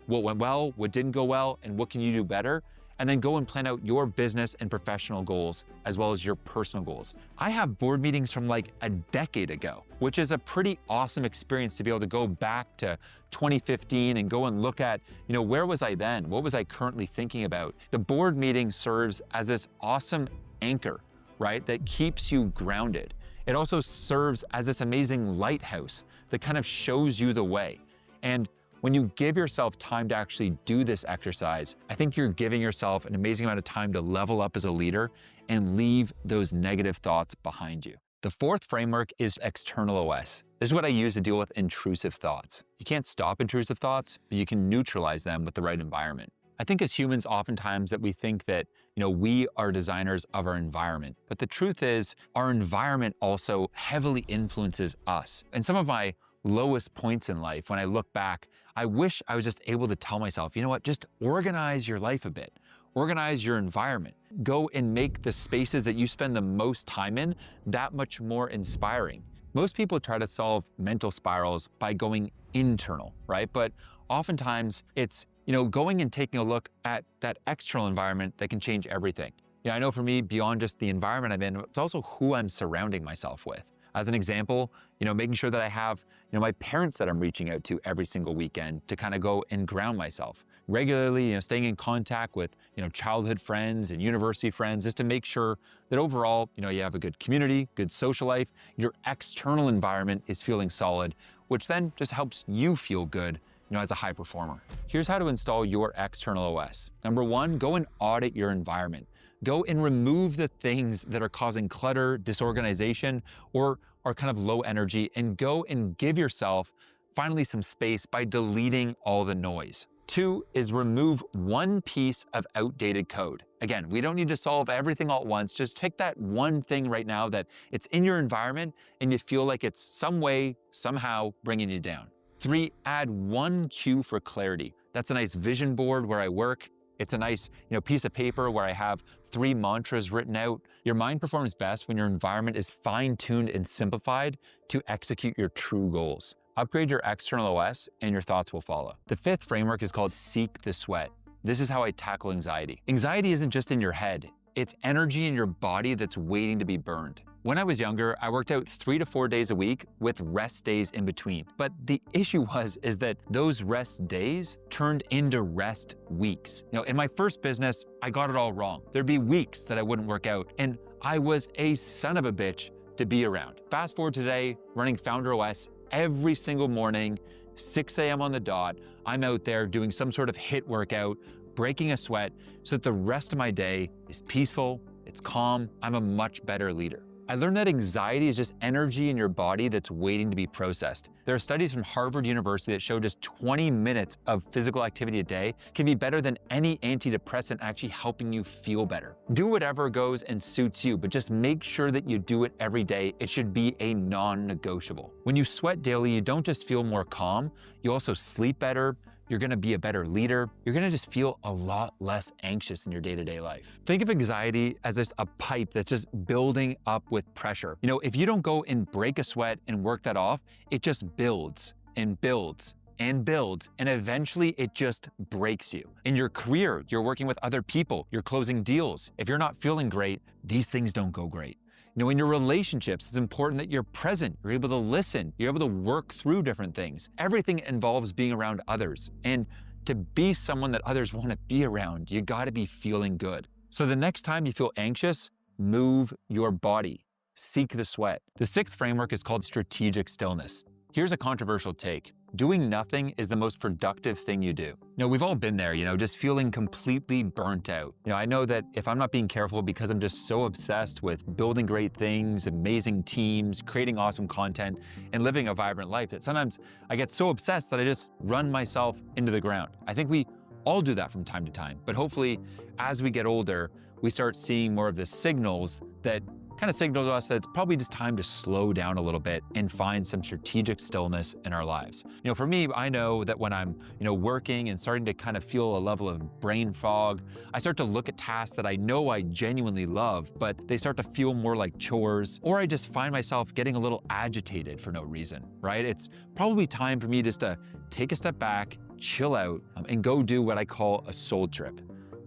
what went well, what didn't go well, and what can you do better? And then go and plan out your business and professional goals, as well as your personal goals. I have board meetings from like a decade ago, which is a pretty awesome experience to be able to go back to 2015 and go and look at, where was I then? What was I currently thinking about? The board meeting serves as this awesome anchor, right? That keeps you grounded. It also serves as this amazing lighthouse that kind of shows you the way. And when you give yourself time to actually do this exercise, I think you're giving yourself an amazing amount of time to level up as a leader and leave those negative thoughts behind you. The fourth framework is external OS. This is what I use to deal with intrusive thoughts. You can't stop intrusive thoughts, but you can neutralize them with the right environment. I think as humans, oftentimes that we think that, we are designers of our environment. But the truth is, our environment also heavily influences us. And some of my lowest points in life, when I look back, I wish I was just able to tell myself, just organize your life a bit, organize your environment, go and make the spaces that you spend the most time in that much more inspiring. Most people try to solve mental spirals by going internal, right? But oftentimes it's, going and taking a look at that external environment that can change everything. I know for me, beyond just the environment I'm in, it's also who I'm surrounding myself with. As an example, making sure that I have, my parents that I'm reaching out to every single weekend to kind of go and ground myself. Regularly, staying in contact with, childhood friends and university friends, just to make sure that overall, you have a good community, good social life, your external environment is feeling solid, which then just helps you feel good, as a high performer. Here's how to install your external OS. Number one, go and audit your environment. Go and remove the things that are causing clutter, disorganization, or are kind of low energy, and go and give yourself finally some space by deleting all the noise. 2 is remove one piece of outdated code. Again, we don't need to solve everything all at once. Just pick that one thing right now that it's in your environment and you feel like it's some way, somehow bringing you down. 3, add one cue for clarity. That's a nice vision board where I work. It's a nice, piece of paper where I have 3 mantras written out. Your mind performs best when your environment is fine-tuned and simplified to execute your true goals. Upgrade your external OS and your thoughts will follow. The 5th framework is called Seek the Sweat. This is how I tackle anxiety. Anxiety isn't just in your head. It's energy in your body that's waiting to be burned. When I was younger, I worked out 3 to 4 days a week with rest days in between. But the issue is that those rest days turned into rest weeks. In my first business, I got it all wrong. There'd be weeks that I wouldn't work out, and I was a son of a bitch to be around. Fast forward today, running Founder OS every single morning, 6 a.m. on the dot. I'm out there doing some sort of HIIT workout, breaking a sweat, so that the rest of my day is peaceful, it's calm, I'm a much better leader. I learned that anxiety is just energy in your body that's waiting to be processed. There are studies from Harvard University that show just 20 minutes of physical activity a day can be better than any antidepressant actually helping you feel better. Do whatever goes and suits you, but just make sure that you do it every day. It should be a non-negotiable. When you sweat daily, you don't just feel more calm, you also sleep better, you're gonna be a better leader. You're gonna just feel a lot less anxious in your day-to-day life. Think of anxiety as a pipe that's just building up with pressure. If you don't go and break a sweat and work that off, it just builds and builds and builds, and eventually it just breaks you. In your career, you're working with other people, you're closing deals. If you're not feeling great, these things don't go great. In your relationships, it's important that you're present, you're able to listen, you're able to work through different things. Everything involves being around others. And to be someone that others want to be around, you gotta be feeling good. So the next time you feel anxious, move your body, seek the sweat. The sixth framework is called strategic stillness. Here's a controversial take. Doing nothing is the most productive thing you do. We've all been there, just feeling completely burnt out. I know that if I'm not being careful because I'm just so obsessed with building great things, amazing teams, creating awesome content, and living a vibrant life, that sometimes I get so obsessed that I just run myself into the ground. I think we all do that from time to time, but hopefully as we get older, we start seeing more of the signals that kind of signal to us that it's probably just time to slow down a little bit and find some strategic stillness in our lives. For me, I know that when I'm, working and starting to kind of feel a level of brain fog, I start to look at tasks that I know I genuinely love, but they start to feel more like chores, or I just find myself getting a little agitated for no reason, right? It's probably time for me just to take a step back, chill out, and go do what I call a soul trip.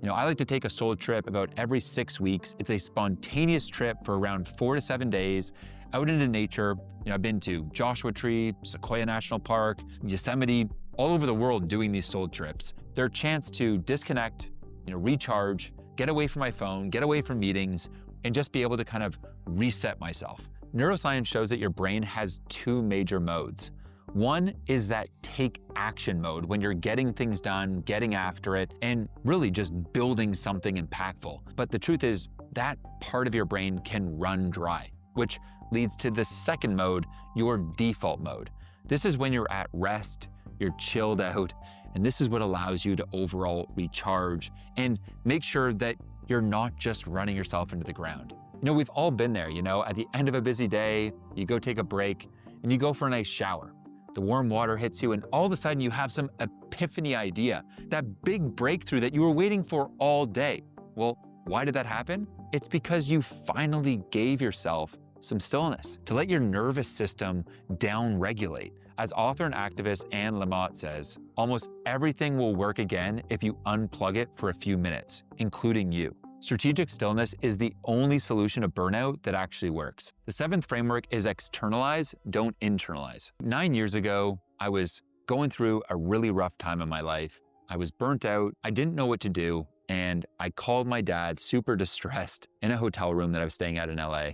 I like to take a soul trip about every 6 weeks. It's a spontaneous trip for around 4 to 7 days out into nature. I've been to Joshua Tree, Sequoia National Park, Yosemite, all over the world doing these soul trips. They're a chance to disconnect, recharge, get away from my phone, get away from meetings, and just be able to kind of reset myself. Neuroscience shows that your brain has 2 major modes. One is that take action mode, when you're getting things done, getting after it, and really just building something impactful. But the truth is that part of your brain can run dry, which leads to the second mode, your default mode. This is when you're at rest, you're chilled out, and this is what allows you to overall recharge and make sure that you're not just running yourself into the ground. We've all been there, at the end of a busy day, you go take a break and you go for a nice shower. The warm water hits you and all of a sudden you have some epiphany idea, that big breakthrough that you were waiting for all day. Well, why did that happen? It's because you finally gave yourself some stillness to let your nervous system down-regulate. As author and activist Anne Lamott says, almost everything will work again if you unplug it for a few minutes, including you. Strategic stillness is the only solution to burnout that actually works. The seventh framework is externalize, don't internalize. 9 years ago, I was going through a really rough time in my life. I was burnt out, I didn't know what to do, and I called my dad super distressed in a hotel room that I was staying at in LA,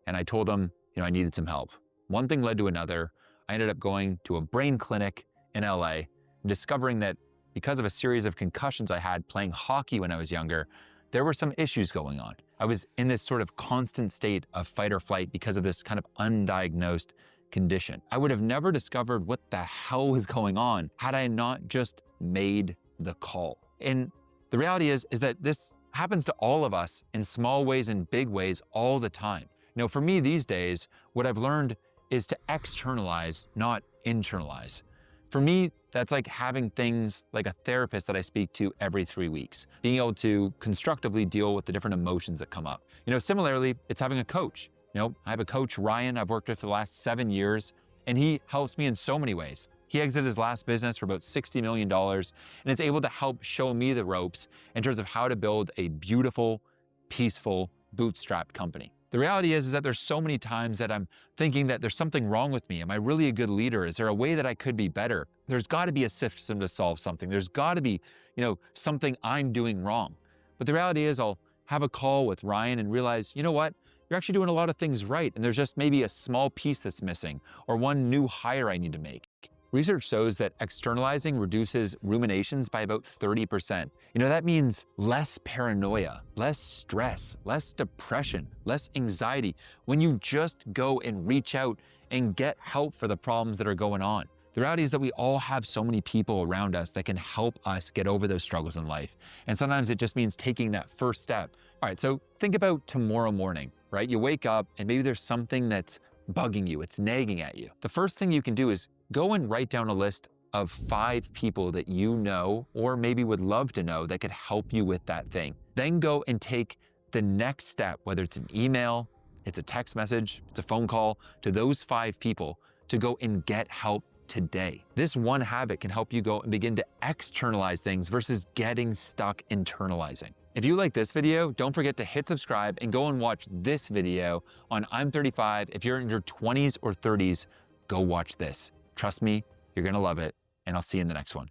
and I told him, I needed some help. One thing led to another. I ended up going to a brain clinic in LA, and discovering that because of a series of concussions I had playing hockey when I was younger, there were some issues going on. I was in this sort of constant state of fight or flight because of this kind of undiagnosed condition. I would have never discovered what the hell was going on had I not just made the call. And the reality is that this happens to all of us in small ways and big ways all the time. For me these days, what I've learned is to externalize, not internalize. For me, that's like having things like a therapist that I speak to every 3 weeks, being able to constructively deal with the different emotions that come up. Similarly, it's having a coach. I have a coach, Ryan, I've worked with for the last 7 years, and he helps me in so many ways. He exited his last business for about $60 million and is able to help show me the ropes in terms of how to build a beautiful, peaceful, bootstrapped company. The reality is that there's so many times that I'm thinking that there's something wrong with me. Am I really a good leader? Is there a way that I could be better? There's got to be a system to solve something. There's got to be, something I'm doing wrong. But the reality is I'll have a call with Ryan and realize, you know what? You're actually doing a lot of things right. And there's just maybe a small piece that's missing or one new hire I need to make. Research shows that externalizing reduces ruminations by about 30%. That means less paranoia, less stress, less depression, less anxiety when you just go and reach out and get help for the problems that are going on. The reality is that we all have so many people around us that can help us get over those struggles in life. And sometimes it just means taking that first step. All right, so think about tomorrow morning, right? You wake up and maybe there's something that's bugging you, it's nagging at you. The first thing you can do is go and write down a list of 5 people that you know or maybe would love to know that could help you with that thing. Then go and take the next step, whether it's an email, it's a text message, it's a phone call, to those 5 people to go and get help today. This one habit can help you go and begin to externalize things versus getting stuck internalizing. If you like this video, don't forget to hit subscribe and go and watch this video on I'm 35. If you're in your 20s or 30s, go watch this. Trust me, you're gonna love it, and I'll see you in the next one.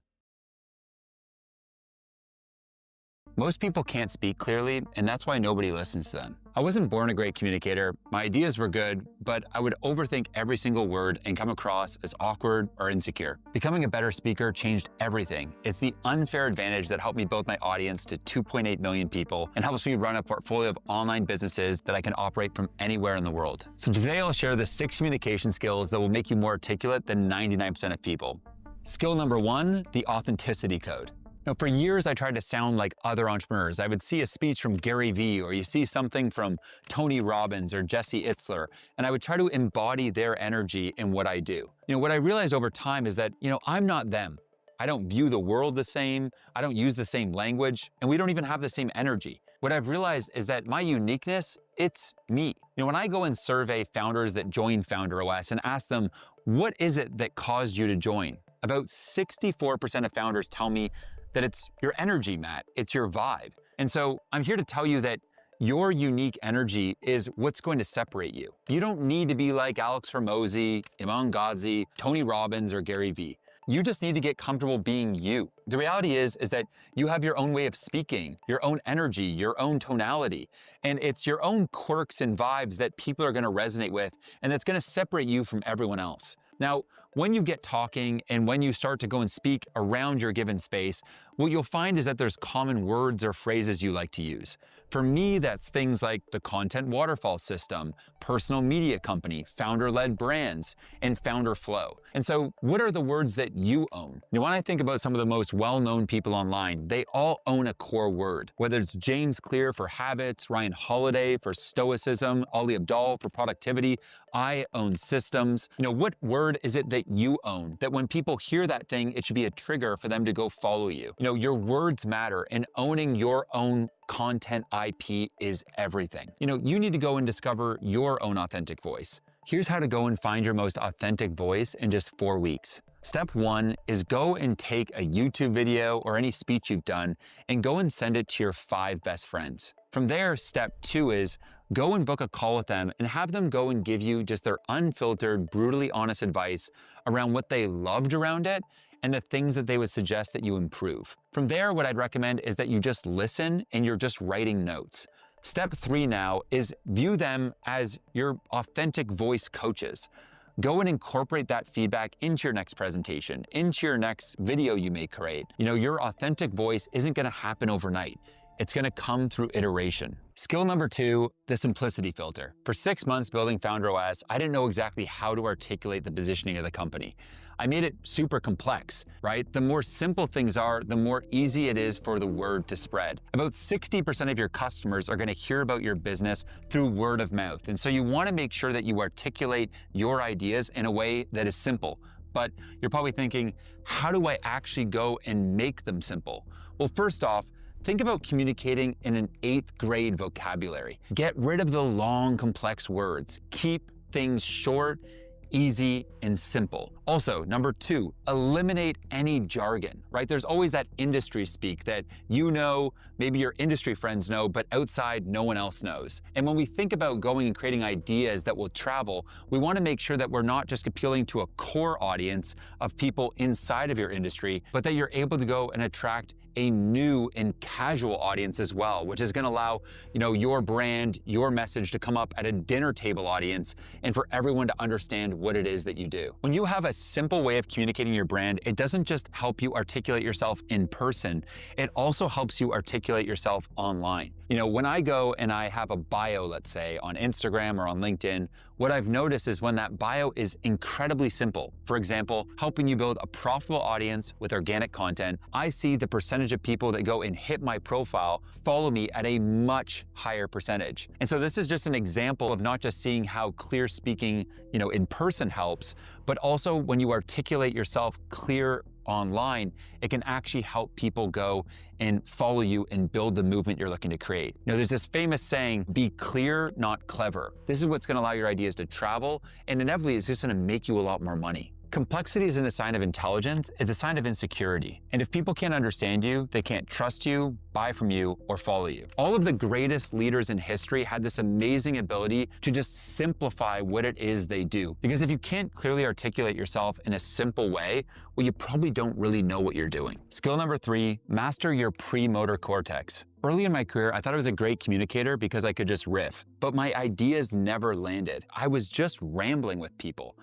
Most people can't speak clearly, and that's why nobody listens to them. I wasn't born a great communicator. My ideas were good, but I would overthink every single word and come across as awkward or insecure. Becoming a better speaker changed everything. It's the unfair advantage that helped me build my audience to 2.8 million people and helps me run a portfolio of online businesses that I can operate from anywhere in the world. So today I'll share the 6 communication skills that will make you more articulate than 99% of people. Skill number 1, the authenticity code. Now, for years, I tried to sound like other entrepreneurs. I would see a speech from Gary Vee, or you see something from Tony Robbins or Jesse Itzler, and I would try to embody their energy in what I do. What I realized over time is that, I'm not them. I don't view the world the same. I don't use the same language, and we don't even have the same energy. What I've realized is that my uniqueness, it's me. When I go and survey founders that join Founder OS and ask them, what is it that caused you to join? About 64% of founders tell me that it's your energy, Matt. It's your vibe. And so I'm here to tell you that your unique energy is what's going to separate you. You don't need to be like Alex Hormozi, Iman Ghazi, Tony Robbins, or Gary Vee. You just need to get comfortable being you. The reality is that you have your own way of speaking, your own energy, your own tonality, and it's your own quirks and vibes that people are gonna resonate with, and that's gonna separate you from everyone else. Now, when you get talking and when you start to go and speak around your given space, what you'll find is that there's common words or phrases you like to use. For me, that's things like the content waterfall system, personal media company, founder-led brands, and founder flow. And so what are the words that you own? When I think about some of the most well-known people online, they all own a core word. Whether it's James Clear for habits, Ryan Holiday for stoicism, Ali Abdaal for productivity, I own systems. What word is it that you own? That when people hear that thing, it should be a trigger for them to go follow you. Your words matter, and owning your own content IP is everything. You need to go and discover your own authentic voice. Here's how to go and find your most authentic voice in just 4 weeks. Step 1 is go and take a YouTube video or any speech you've done and go and send it to your 5 best friends. From there, step 2 is go and book a call with them and have them go and give you just their unfiltered, brutally honest advice around what they loved around it and the things that they would suggest that you improve. From there, what I'd recommend is that you just listen and you're just writing notes. Step 3 now is view them as your authentic voice coaches. Go and incorporate that feedback into your next presentation, into your next video you may create. Your authentic voice isn't gonna happen overnight. It's gonna come through iteration. Skill number 2, the simplicity filter. For 6 months building Founder OS, I didn't know exactly how to articulate the positioning of the company. I made it super complex, right? The more simple things are, the more easy it is for the word to spread. About 60% of your customers are gonna hear about your business through word of mouth. And so you wanna make sure that you articulate your ideas in a way that is simple. But you're probably thinking, how do I actually go and make them simple? Well, first off, think about communicating in an 8th grade vocabulary. Get rid of the long, complex words. Keep things short, easy, and simple. Also, number 2, eliminate any jargon, right? There's always that industry speak that you know, maybe your industry friends know, but outside no one else knows. And when we think about going and creating ideas that will travel, we want to make sure that we're not just appealing to a core audience of people inside of your industry, but that you're able to go and attract a new and casual audience as well, which is going to allow, your brand, your message to come up at a dinner table audience and for everyone to understand what it is that you do. When you have a simple way of communicating your brand, it doesn't just help you articulate yourself in person, it also helps you articulate yourself online. When I go and I have a bio, let's say, on Instagram or on LinkedIn, what I've noticed is when that bio is incredibly simple, for example, helping you build a profitable audience with organic content, I see the percentage of people that go and hit my profile follow me at a much higher percentage. And so this is just an example of not just seeing how clear speaking, in person helps, but also when you articulate yourself clear online, it can actually help people go and follow you and build the movement you're looking to create. There's this famous saying, be clear, not clever. This is what's going to allow your ideas to travel, and inevitably it's just going to make you a lot more money. Complexity isn't a sign of intelligence, it's a sign of insecurity. And if people can't understand you, they can't trust you, buy from you, or follow you. All of the greatest leaders in history had this amazing ability to just simplify what it is they do. Because if you can't clearly articulate yourself in a simple way, well, you probably don't really know what you're doing. Skill number 3, master your premotor cortex. Early in my career, I thought I was a great communicator because I could just riff, but my ideas never landed. I was just rambling with people.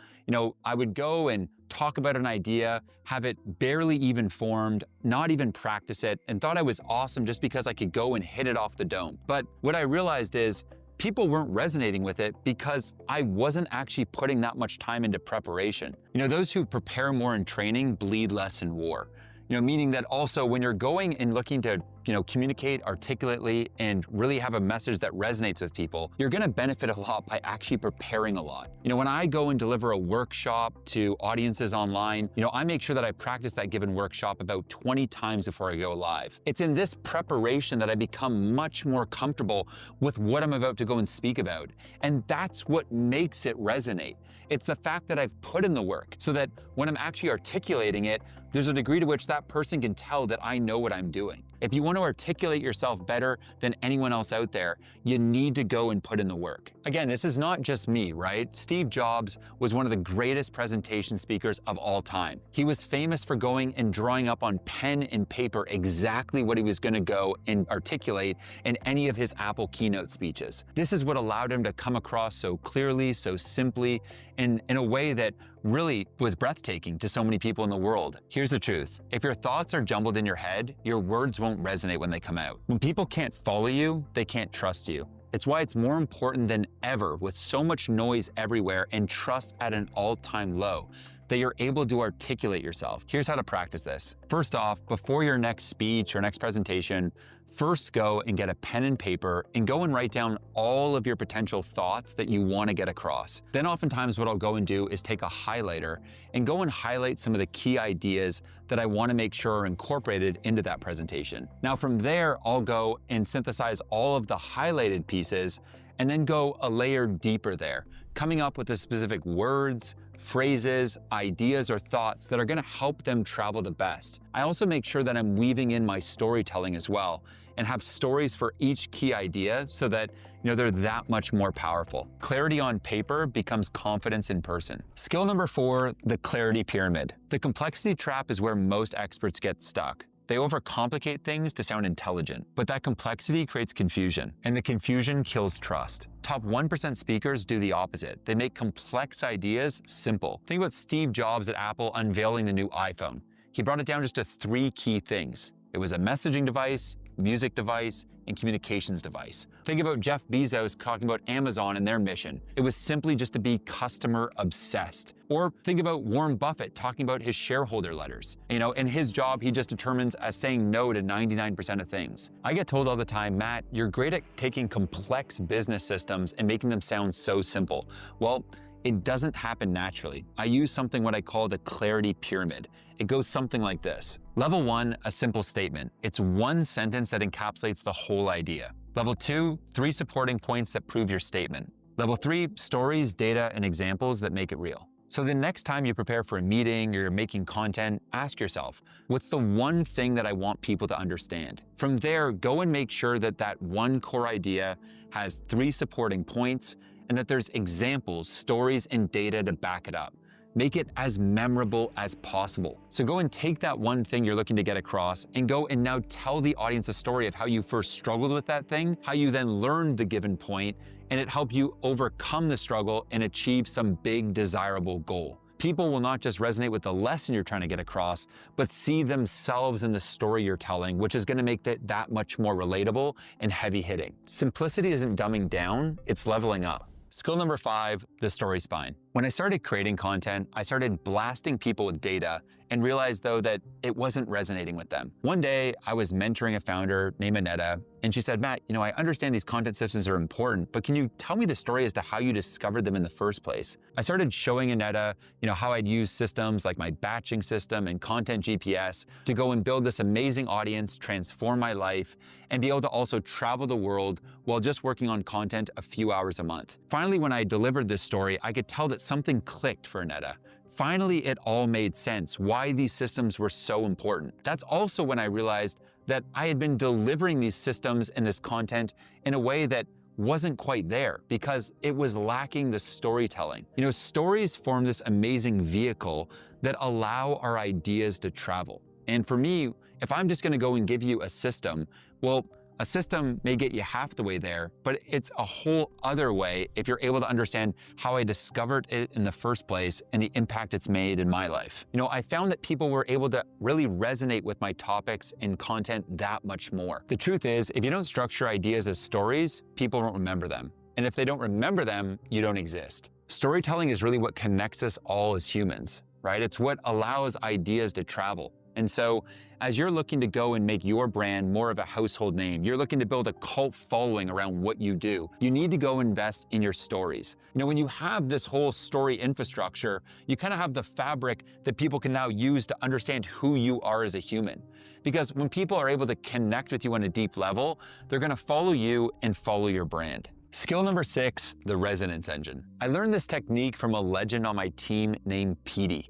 I would go and talk about an idea, have it barely even formed, not even practice it, and thought I was awesome just because I could go and hit it off the dome. But what I realized is people weren't resonating with it because I wasn't actually putting that much time into preparation. Those who prepare more in training bleed less in war. Meaning that also when you're going and looking to, communicate articulately and really have a message that resonates with people, you're gonna benefit a lot by actually preparing a lot. When I go and deliver a workshop to audiences online, I make sure that I practice that given workshop about 20 times before I go live. It's in this preparation that I become much more comfortable with what I'm about to go and speak about. And that's what makes it resonate. It's the fact that I've put in the work so that when I'm actually articulating it, there's a degree to which that person can tell that I know what I'm doing. If you want to articulate yourself better than anyone else out there, you need to go and put in the work. Again, this is not just me, right? Steve Jobs was one of the greatest presentation speakers of all time. He was famous for going and drawing up on pen and paper exactly what he was going to go and articulate in any of his Apple keynote speeches. This is what allowed him to come across so clearly, so simply, and in a way that really was breathtaking to so many people in the world. Here's the truth. If your thoughts are jumbled in your head, your words won't resonate when they come out. When people can't follow you, they can't trust you. It's why it's more important than ever, with so much noise everywhere and trust at an all-time low, that you're able to articulate yourself. Here's how to practice this. First off, before your next speech or next presentation, first go and get a pen and paper and go and write down all of your potential thoughts that you want to get across. Then oftentimes what I'll go and do is take a highlighter and go and highlight some of the key ideas that I want to make sure are incorporated into that presentation. Now from there, I'll go and synthesize all of the highlighted pieces and then go a layer deeper there, coming up with the specific words, phrases, ideas, or thoughts that are going to help them travel the best. I also make sure that I'm weaving in my storytelling as well and have stories for each key idea so that they're that much more powerful. Clarity on paper becomes confidence in person. Skill number 4, the clarity pyramid. The complexity trap is where most experts get stuck. They overcomplicate things to sound intelligent, but that complexity creates confusion, and the confusion kills trust. Top 1% speakers do the opposite. They make complex ideas simple. Think about Steve Jobs at Apple unveiling the new iPhone. He brought it down just to 3 key things. It was a messaging device, music device, and communications device. Think about Jeff Bezos talking about Amazon and their mission. It was simply just to be customer obsessed. Or think about Warren Buffett talking about his shareholder letters. In his job, he just determines as saying no to 99% of things. I get told all the time, Matt, you're great at taking complex business systems and making them sound so simple. Well, it doesn't happen naturally. I use something what I call the clarity pyramid. It goes something like this. Level 1, a simple statement. It's one sentence that encapsulates the whole idea. Level 2, 3 supporting points that prove your statement. Level 3, stories, data, and examples that make it real. So the next time you prepare for a meeting or you're making content, ask yourself, what's the one thing that I want people to understand? From there, go and make sure that that one core idea has 3 supporting points and that there's examples, stories, and data to back it up. Make it as memorable as possible. So go and take that one thing you're looking to get across and go and now tell the audience a story of how you first struggled with that thing, how you then learned the given point, and it helped you overcome the struggle and achieve some big desirable goal. People will not just resonate with the lesson you're trying to get across, but see themselves in the story you're telling, which is going to make it that much more relatable and heavy hitting. Simplicity isn't dumbing down, it's leveling up. Skill number 5, the story spine. When I started creating content, I started blasting people with data and realized though that it wasn't resonating with them. One day I was mentoring a founder named Aneta, and she said, Matt, I understand these content systems are important, but can you tell me the story as to how you discovered them in the first place? I started showing Aneta, how I'd use systems like my batching system and content GPS to go and build this amazing audience, transform my life, and be able to also travel the world while just working on content a few hours a month. Finally, when I delivered this story, I could tell that something clicked for Aneta. Finally, it all made sense why these systems were so important. That's also when I realized that I had been delivering these systems and this content in a way that wasn't quite there because it was lacking the storytelling. Stories form this amazing vehicle that allow our ideas to travel. And for me, if I'm just gonna go and give you a system, well, a system may get you half the way there, but it's a whole other way if you're able to understand how I discovered it in the first place and the impact it's made in my life. I found that people were able to really resonate with my topics and content that much more. The truth is, if you don't structure ideas as stories, people won't remember them. And if they don't remember them, you don't exist. Storytelling is really what connects us all as humans, right? It's what allows ideas to travel. And so as you're looking to go and make your brand more of a household name, you're looking to build a cult following around what you do, you need to go invest in your stories. When you have this whole story infrastructure, you kind of have the fabric that people can now use to understand who you are as a human. Because when people are able to connect with you on a deep level, they're going to follow you and follow your brand. Skill number 6, the resonance engine. I learned this technique from a legend on my team named Petey.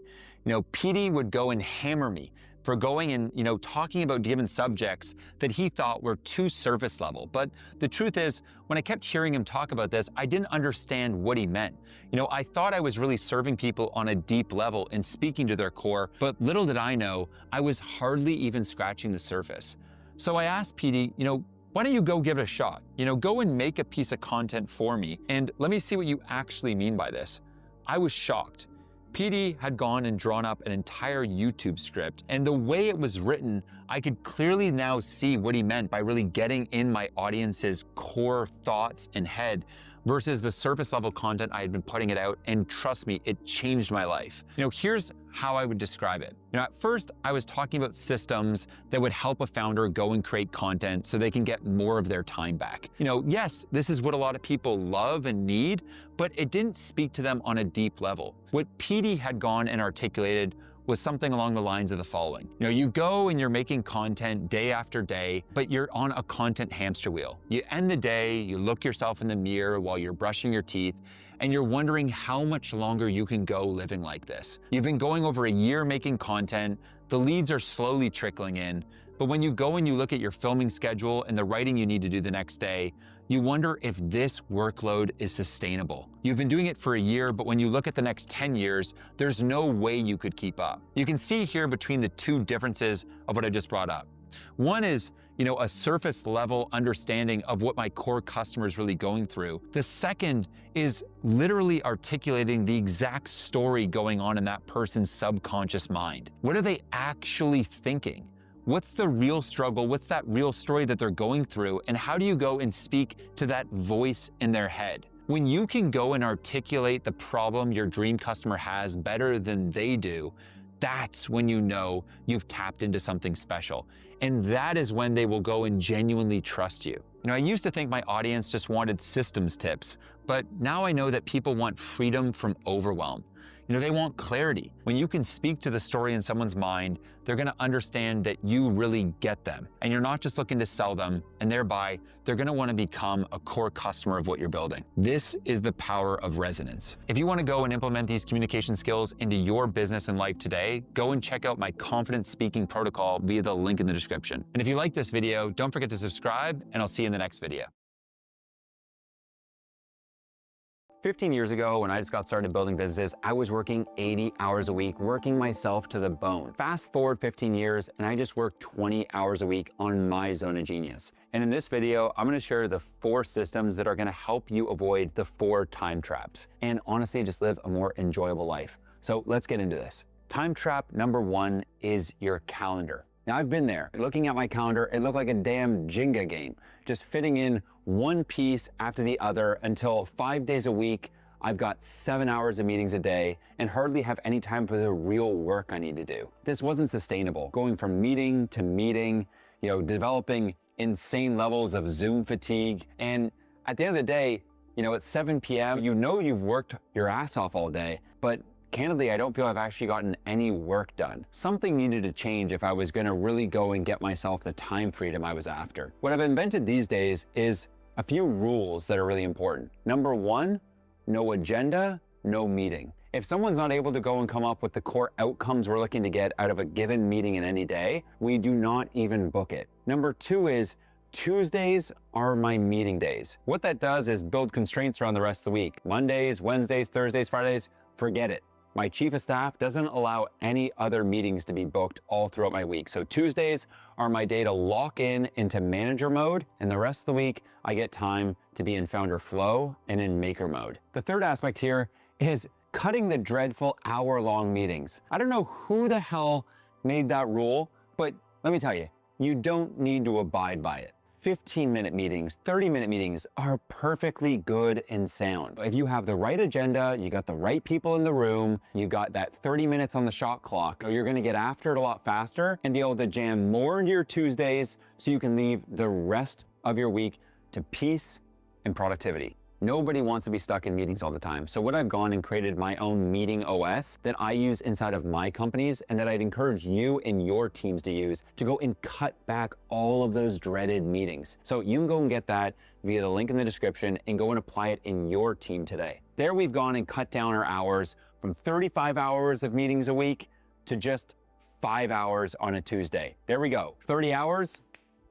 Petey would go and hammer me for going and, talking about given subjects that he thought were too surface level. But the truth is, when I kept hearing him talk about this, I didn't understand what he meant. I thought I was really serving people on a deep level and speaking to their core, but little did I know, I was hardly even scratching the surface. So I asked Petey, why don't you go give it a shot? Go and make a piece of content for me, and let me see what you actually mean by this. I was shocked. Petey had gone and drawn up an entire YouTube script, and the way it was written, I could clearly now see what he meant by really getting in my audience's core thoughts and head versus the surface level content I had been putting it out, and trust me, it changed my life. Here's how I would describe it. At first, I was talking about systems that would help a founder go and create content so they can get more of their time back. Yes, this is what a lot of people love and need, but it didn't speak to them on a deep level. What Petey had gone and articulated was something along the lines of the following. You go and you're making content day after day, but you're on a content hamster wheel. You end the day, you look yourself in the mirror while you're brushing your teeth, and you're wondering how much longer you can go living like this. You've been going over a year making content, the leads are slowly trickling in, but when you go and you look at your filming schedule and the writing you need to do the next day, you wonder if this workload is sustainable. You've been doing it for a year, but when you look at the next 10 years, there's no way you could keep up. You can see here between the two differences of what I just brought up. One is, a surface level understanding of what my core customer is really going through. The second is literally articulating the exact story going on in that person's subconscious mind. What are they actually thinking? What's the real struggle? What's that real story that they're going through? And how do you go and speak to that voice in their head? When you can go and articulate the problem your dream customer has better than they do, that's when you know you've tapped into something special. And that is when they will go and genuinely trust you. I used to think my audience just wanted systems tips, but now I know that people want freedom from overwhelm. You know, they want clarity. When you can speak to the story in someone's mind, they're gonna understand that you really get them. And you're not just looking to sell them, and thereby, they're gonna wanna become a core customer of what you're building. This is the power of resonance. If you wanna go and implement these communication skills into your business and life today, go and check out my confident speaking protocol via the link in the description. And if you like this video, don't forget to subscribe, and I'll see you in the next video. 15 years ago, when I just got started building businesses, I was working 80 hours a week, working myself to the bone. Fast forward 15 years, and I just work 20 hours a week on my zone of genius. And in this video, I'm gonna share the 4 systems that are gonna help you avoid the 4 time traps, and honestly, just live a more enjoyable life. So let's get into this. Time trap number 1 is your calendar. Now, I've been there. Looking at my calendar, it looked like a damn Jenga game, just fitting in one piece after the other until 5 days a week, I've got 7 hours of meetings a day and hardly have any time for the real work I need to do. This wasn't sustainable. Going from meeting to meeting, developing insane levels of Zoom fatigue. And at the end of the day, at 7 p.m., you've worked your ass off all day, but candidly, I don't feel I've actually gotten any work done. Something needed to change if I was gonna really go and get myself the time freedom I was after. What I've invented these days is a few rules that are really important. Number 1, no agenda, no meeting. If someone's not able to go and come up with the core outcomes we're looking to get out of a given meeting in any day, we do not even book it. Number 2 is Tuesdays are my meeting days. What that does is build constraints around the rest of the week. Mondays, Wednesdays, Thursdays, Fridays, forget it. My chief of staff doesn't allow any other meetings to be booked all throughout my week. So Tuesdays are my day to lock in into manager mode, and the rest of the week, I get time to be in founder flow and in maker mode. The third aspect here is cutting the dreadful hour-long meetings. I don't know who the hell made that rule, but let me tell you, you don't need to abide by it. 15-minute meetings, 30-minute meetings are perfectly good and sound. If you have the right agenda, you got the right people in the room, you got that 30 minutes on the shot clock, you're gonna get after it a lot faster and be able to jam more into your Tuesdays so you can leave the rest of your week to peace and productivity. Nobody wants to be stuck in meetings all the time. So what I've gone and created my own meeting OS that I use inside of my companies and that I'd encourage you and your teams to use to go and cut back all of those dreaded meetings. So you can go and get that via the link in the description and go and apply it in your team today. There we've gone and cut down our hours from 35 hours of meetings a week to just 5 hours on a Tuesday. There we go, 30 hours,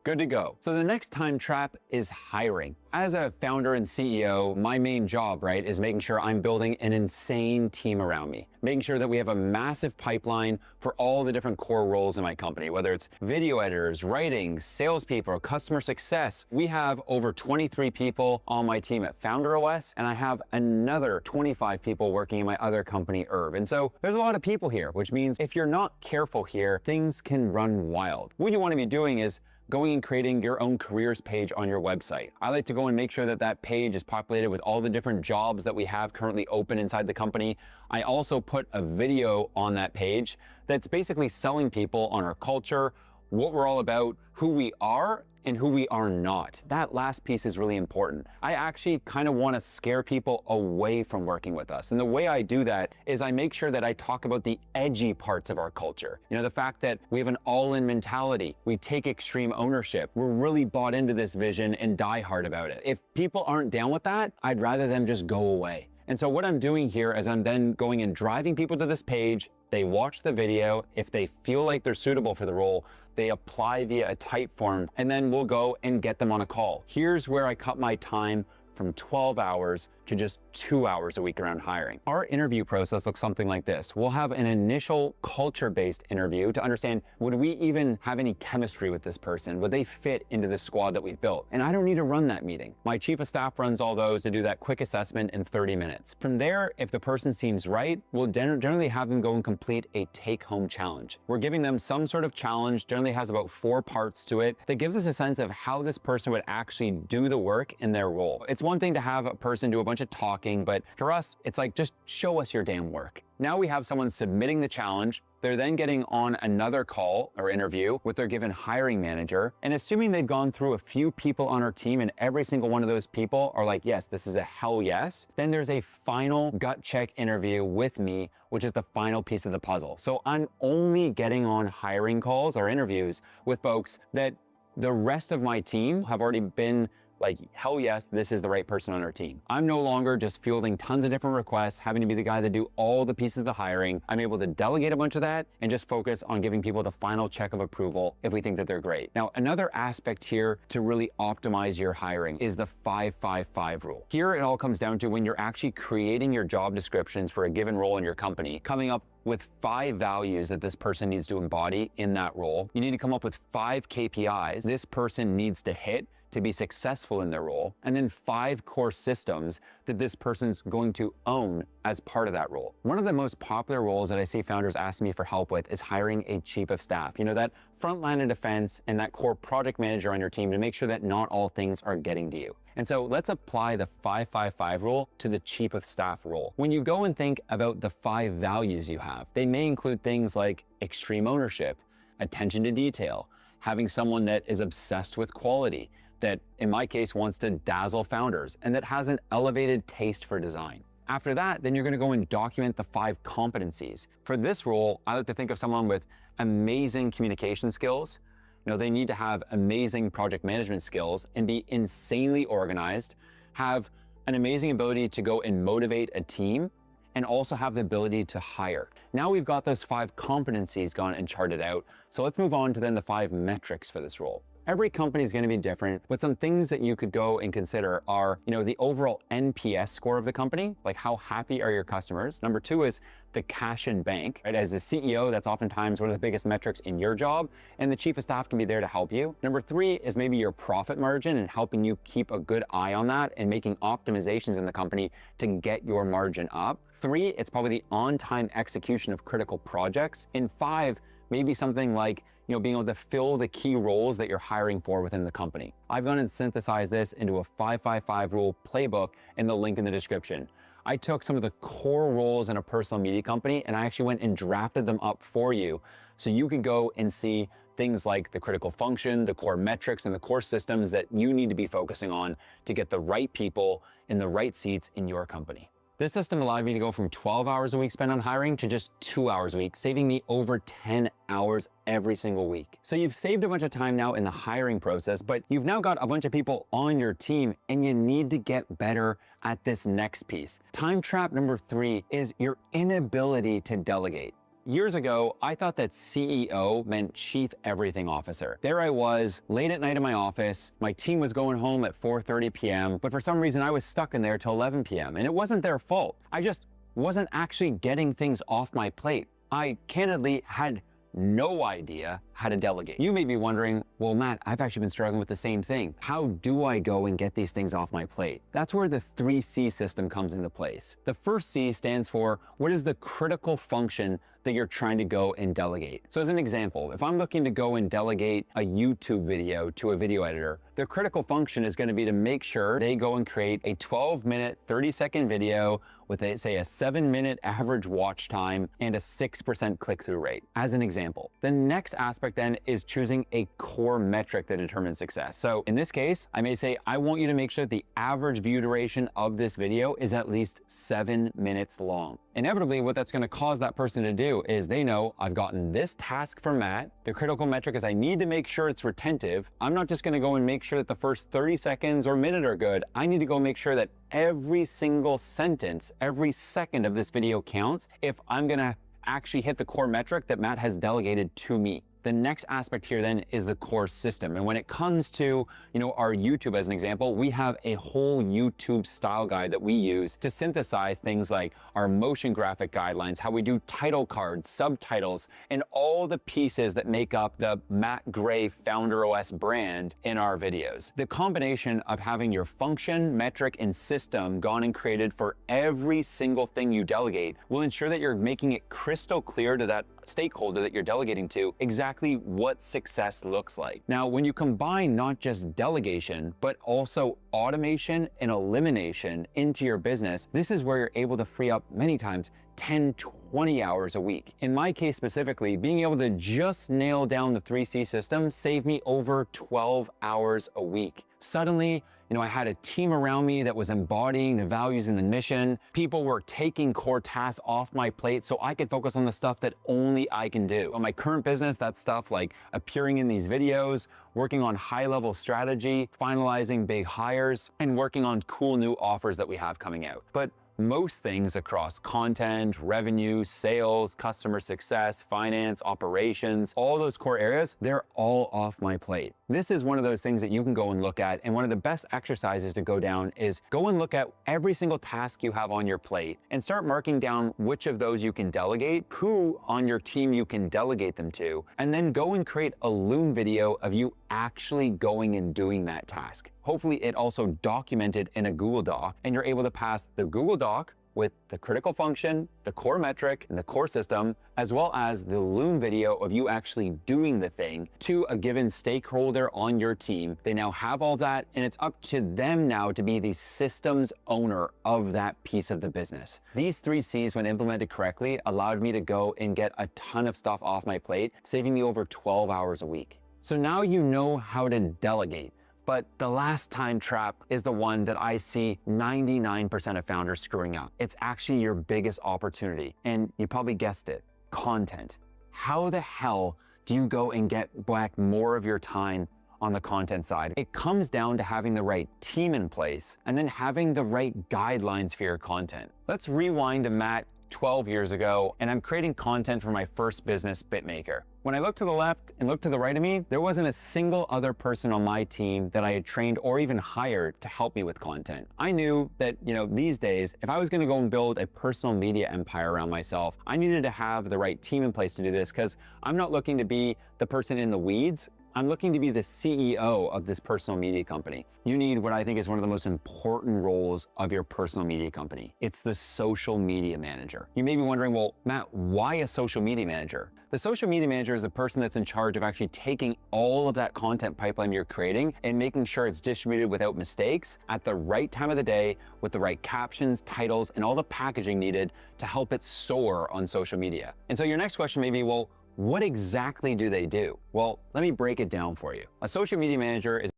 good to go. So the next time trap is hiring. As a founder and CEO, my main job, right, is making sure I'm building an insane team around me, making sure that we have a massive pipeline for all the different core roles in my company, whether it's video editors, writing, salespeople, customer success. We have over 23 people on my team at Founder OS, and I have another 25 people working in my other company, Herb. And so there's a lot of people here, which means if you're not careful here, things can run wild. What you want to be doing is going and creating your own careers page on your website. I like to go and make sure that that page is populated with all the different jobs that we have currently open inside the company. I also put a video on that page that's basically selling people on our culture, what we're all about, who we are, and who we are not. That last piece is really important. I actually kind of want to scare people away from working with us. And the way I do that is I make sure that I talk about the edgy parts of our culture. The fact that we have an all-in mentality. We take extreme ownership. We're really bought into this vision and die hard about it. If people aren't down with that, I'd rather them just go away. And so what I'm doing here is I'm then going and driving people to this page. They watch the video. If they feel like they're suitable for the role, they apply via a type form, and then we'll go and get them on a call. Here's where I cut my time from 12 hours to just 2 hours a week around hiring. Our interview process looks something like this. We'll have an initial culture-based interview to understand, would we even have any chemistry with this person? Would they fit into the squad that we've built? And I don't need to run that meeting. My chief of staff runs all those to do that quick assessment in 30 minutes. From there, if the person seems right, we'll generally have them go and complete a take-home challenge. We're giving them some sort of challenge, generally has about 4 parts to it, that gives us a sense of how this person would actually do the work in their role. It's one thing to have a person do a bunch bunch of talking, but for us, it's like, just show us your damn work. Now we have someone submitting the challenge. They're then getting on another call or interview with their given hiring manager. And assuming they've gone through a few people on our team and every single one of those people are like, yes, this is a hell yes, then there's a final gut check interview with me, which is the final piece of the puzzle. So I'm only getting on hiring calls or interviews with folks that the rest of my team have already been like, hell yes, this is the right person on our team. I'm no longer just fielding tons of different requests, having to be the guy that do all the pieces of the hiring. I'm able to delegate a bunch of that and just focus on giving people the final check of approval if we think that they're great. Now, another aspect here to really optimize your hiring is the 5-5-5 rule. Here, it all comes down to when you're actually creating your job descriptions for a given role in your company, coming up with 5 values that this person needs to embody in that role. You need to come up with 5 KPIs this person needs to hit to be successful in their role, and then 5 core systems that this person's going to own as part of that role. One of the most popular roles that I see founders ask me for help with is hiring a chief of staff. You know, that front line of defense and that core project manager on your team to make sure that not all things are getting to you. And so let's apply the 5-5-5 rule to the chief of staff role. When you go and think about the 5 values you have, they may include things like extreme ownership, attention to detail, having someone that is obsessed with quality, that in my case wants to dazzle founders, and that has an elevated taste for design. After that, then you're gonna go and document the 5 competencies. For this role, I like to think of someone with amazing communication skills. You know, they need to have amazing project management skills and be insanely organized, have an amazing ability to go and motivate a team, and also have the ability to hire. Now we've got those 5 competencies gone and charted out. So let's move on to then the 5 metrics for this role. Every company is going to be different, but some things that you could go and consider are, you know, the overall NPS score of the company, like how happy are your customers? Number 2 is the cash in bank, right? As the CEO, that's oftentimes one of the biggest metrics in your job, and the chief of staff can be there to help you. Number 3 is maybe your profit margin and helping you keep a good eye on that and making optimizations in the company to get your margin up. 3, it's probably the on-time execution of critical projects. And 5, maybe something like, you know, being able to fill the key roles that you're hiring for within the company. I've gone and synthesized this into a 5-5-5 rule playbook in the link in the description. I took some of the core roles in a personal media company and I actually went and drafted them up for you so you could go and see things like the critical function, the core metrics, and the core systems that you need to be focusing on to get the right people in the right seats in your company. This system allowed me to go from 12 hours a week spent on hiring to just 2 hours a week, saving me over 10 hours every single week. So you've saved a bunch of time now in the hiring process, but you've now got a bunch of people on your team and you need to get better at this next piece. Time trap number 3 is your inability to delegate. Years ago, I thought that CEO meant Chief Everything Officer. There I was, late at night in my office, my team was going home at 4:30 p.m., but for some reason I was stuck in there till 11 p.m., and it wasn't their fault. I just wasn't actually getting things off my plate. I candidly had no idea how to delegate. You may be wondering, well, Matt, I've actually been struggling with the same thing. How do I go and get these things off my plate? That's where the 3C system comes into place. The first C stands for what is the critical function that you're trying to go and delegate. So as an example, if I'm looking to go and delegate a YouTube video to a video editor, their critical function is going to be to make sure they go and create a 12-minute, 30-second video with a, say, a 7-minute average watch time and a 6% click-through rate, as an example. The next aspect then is choosing a core metric that determines success. So in this case, I may say, I want you to make sure that the average view duration of this video is at least 7 minutes long. Inevitably, what that's going to cause that person to do is they know I've gotten this task from Matt. The critical metric is I need to make sure it's retentive. I'm not just going to go and make sure that the first 30 seconds or minute are good. I need to go make sure that every single sentence, every second of this video counts if I'm going to actually hit the core metric that Matt has delegated to me. The next aspect here then is the core system. And when it comes to, you know, our YouTube as an example, we have a whole YouTube style guide that we use to synthesize things like our motion graphic guidelines, how we do title cards, subtitles, and all the pieces that make up the Matt Gray Founder OS brand in our videos. The combination of having your function, metric, and system gone and created for every single thing you delegate will ensure that you're making it crystal clear to that stakeholder that you're delegating to exactly what success looks like. Now, when you combine not just delegation, but also automation and elimination into your business, this is where you're able to free up many times 10, 20 hours a week. In my case specifically, being able to just nail down the 3C system saved me over 12 hours a week. Suddenly, I had a team around me that was embodying the values and the mission. People were taking core tasks off my plate so I could focus on the stuff that only I can do. On my current business, that's stuff like appearing in these videos, working on high-level strategy, finalizing big hires, and working on cool new offers that we have coming out. But most things across content, revenue, sales, customer success, finance, operations, all those core areas, they're all off my plate. This is one of those things that you can go and look at, and one of the best exercises to go down is go and look at every single task you have on your plate and start marking down which of those you can delegate, who on your team you can delegate them to, and then go and create a Loom video of you actually going and doing that task. Hopefully it also documented in a Google Doc, and you're able to pass the Google Doc with the critical function, the core metric, and the core system, as well as the Loom video of you actually doing the thing to a given stakeholder on your team. They now have all that, and it's up to them now to be the systems owner of that piece of the business. These 3 C's, when implemented correctly, allowed me to go and get a ton of stuff off my plate, saving me over 12 hours a week. So now you know how to delegate. But the last time trap is the one that I see 99% of founders screwing up. It's actually your biggest opportunity. And you probably guessed it, content. How the hell do you go and get back more of your time on the content side? It comes down to having the right team in place and then having the right guidelines for your content. Let's rewind to Matt 12 years ago, and I'm creating content for my first business, BitMaker. When I looked to the left and looked to the right of me, there wasn't a single other person on my team that I had trained or even hired to help me with content. I knew that, these days, if I was gonna go and build a personal media empire around myself, I needed to have the right team in place to do this, because I'm not looking to be the person in the weeds. I'm looking to be the CEO of this personal media company. You need what I think is one of the most important roles of your personal media company. It's the social media manager. You may be wondering, well, Matt, why a social media manager? The social media manager is the person that's in charge of actually taking all of that content pipeline you're creating and making sure it's distributed without mistakes at the right time of the day with the right captions, titles, and all the packaging needed to help it soar on social media. And so your next question may be, well, what exactly do they do? Well, let me break it down for you. A social media manager is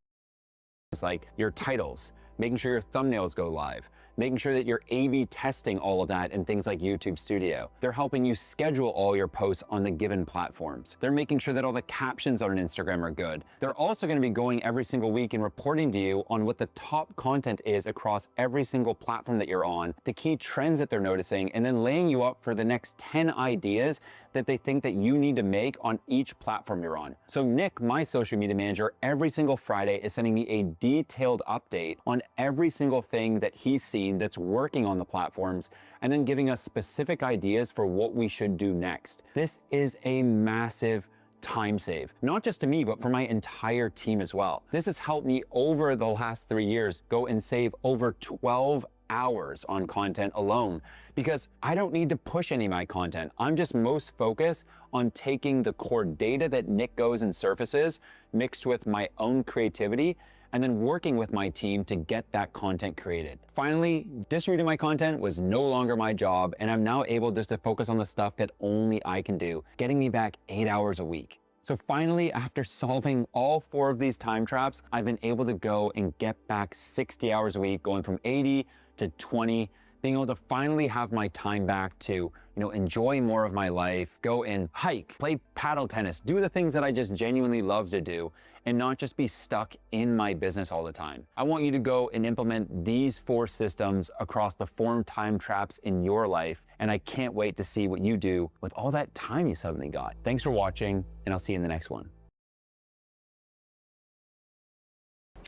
like your titles, making sure your thumbnails go live, making sure that you're A/B testing all of that in things like YouTube Studio. They're helping you schedule all your posts on the given platforms. They're making sure that all the captions on Instagram are good. They're also going to be going every single week and reporting to you on what the top content is across every single platform that you're on, the key trends that they're noticing, and then laying you up for the next 10 ideas that they think that you need to make on each platform you're on. So Nick, my social media manager, every single Friday is sending me a detailed update on every single thing that he's seen that's working on the platforms, and then giving us specific ideas for what we should do next. This is a massive time save, not just to me, but for my entire team as well. This has helped me over the last 3 years go and save over 12 hours on content alone, because I don't need to push any of my content. I'm just most focused on taking the core data that Nick goes and surfaces, mixed with my own creativity, and then working with my team to get that content created. Finally, distributing my content was no longer my job, and I'm now able just to focus on the stuff that only I can do, getting me back 8 hours a week. So finally, after solving all 4 of these time traps, I've been able to go and get back 60 hours a week, going from 80 to 20, being able to finally have my time back to, enjoy more of my life, go and hike, play paddle tennis, do the things that I just genuinely love to do, and not just be stuck in my business all the time. I want you to go and implement these 4 systems across the 4 time traps in your life, and I can't wait to see what you do with all that time you suddenly got. Thanks for watching, and I'll see you in the next one.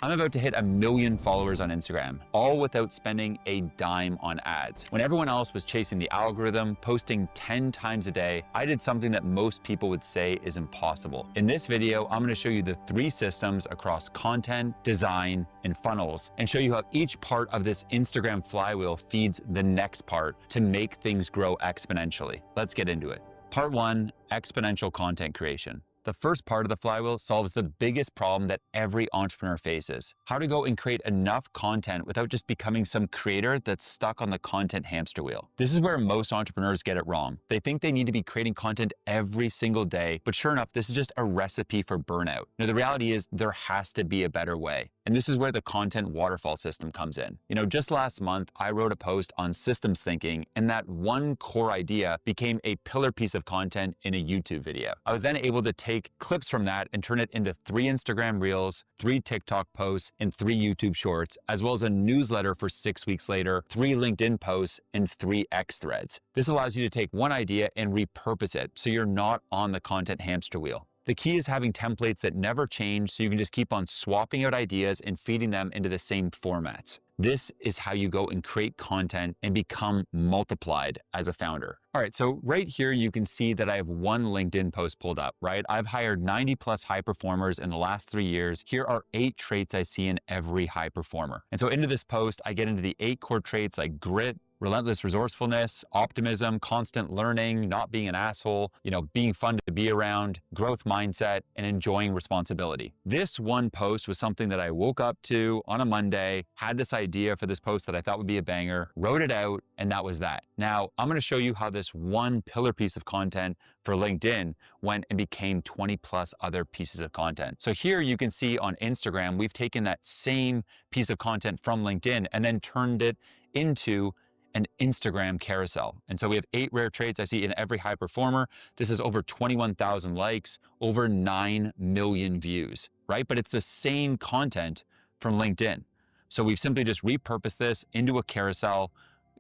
I'm about to hit 1 million followers on Instagram, all without spending a dime on ads. When everyone else was chasing the algorithm, posting 10 times a day, I did something that most people would say is impossible. In this video, I'm gonna show you the 3 systems across content, design, and funnels, and show you how each part of this Instagram flywheel feeds the next part to make things grow exponentially. Let's get into it. Part 1, exponential content creation. The first part of the flywheel solves the biggest problem that every entrepreneur faces: how to go and create enough content without just becoming some creator that's stuck on the content hamster wheel. This is where most entrepreneurs get it wrong. They think they need to be creating content every single day, but sure enough, this is just a recipe for burnout. Now, the reality is there has to be a better way. And this is where the content waterfall system comes in. Just last month, I wrote a post on systems thinking, and that one core idea became a pillar piece of content in a YouTube video. I was then able to take clips from that and turn it into 3 Instagram Reels, 3 TikTok posts, and 3 YouTube Shorts, as well as a newsletter for 6 weeks later, 3 LinkedIn posts, and 3 X threads. This allows you to take one idea and repurpose it so you're not on the content hamster wheel. The key is having templates that never change, so you can just keep on swapping out ideas and feeding them into the same formats. This is how you go and create content and become multiplied as a founder. All right, so right here, you can see that I have 1 LinkedIn post pulled up, right? I've hired 90 plus high performers in the last 3 years. Here are 8 traits I see in every high performer. And so into this post, I get into the 8 core traits like grit, relentless resourcefulness, optimism, constant learning, not being an asshole, being fun to be around, growth mindset, and enjoying responsibility. This one post was something that I woke up to on a Monday, had this idea for this post that I thought would be a banger, wrote it out, and that was that. Now, I'm gonna show you how this one pillar piece of content for LinkedIn went and became 20 plus other pieces of content. So here you can see on Instagram, we've taken that same piece of content from LinkedIn and then turned it into an Instagram carousel. And so we have 8 rare traits I see in every high performer. This is over 21,000 likes, over 9 million views, right? But it's the same content from LinkedIn. So we've simply just repurposed this into a carousel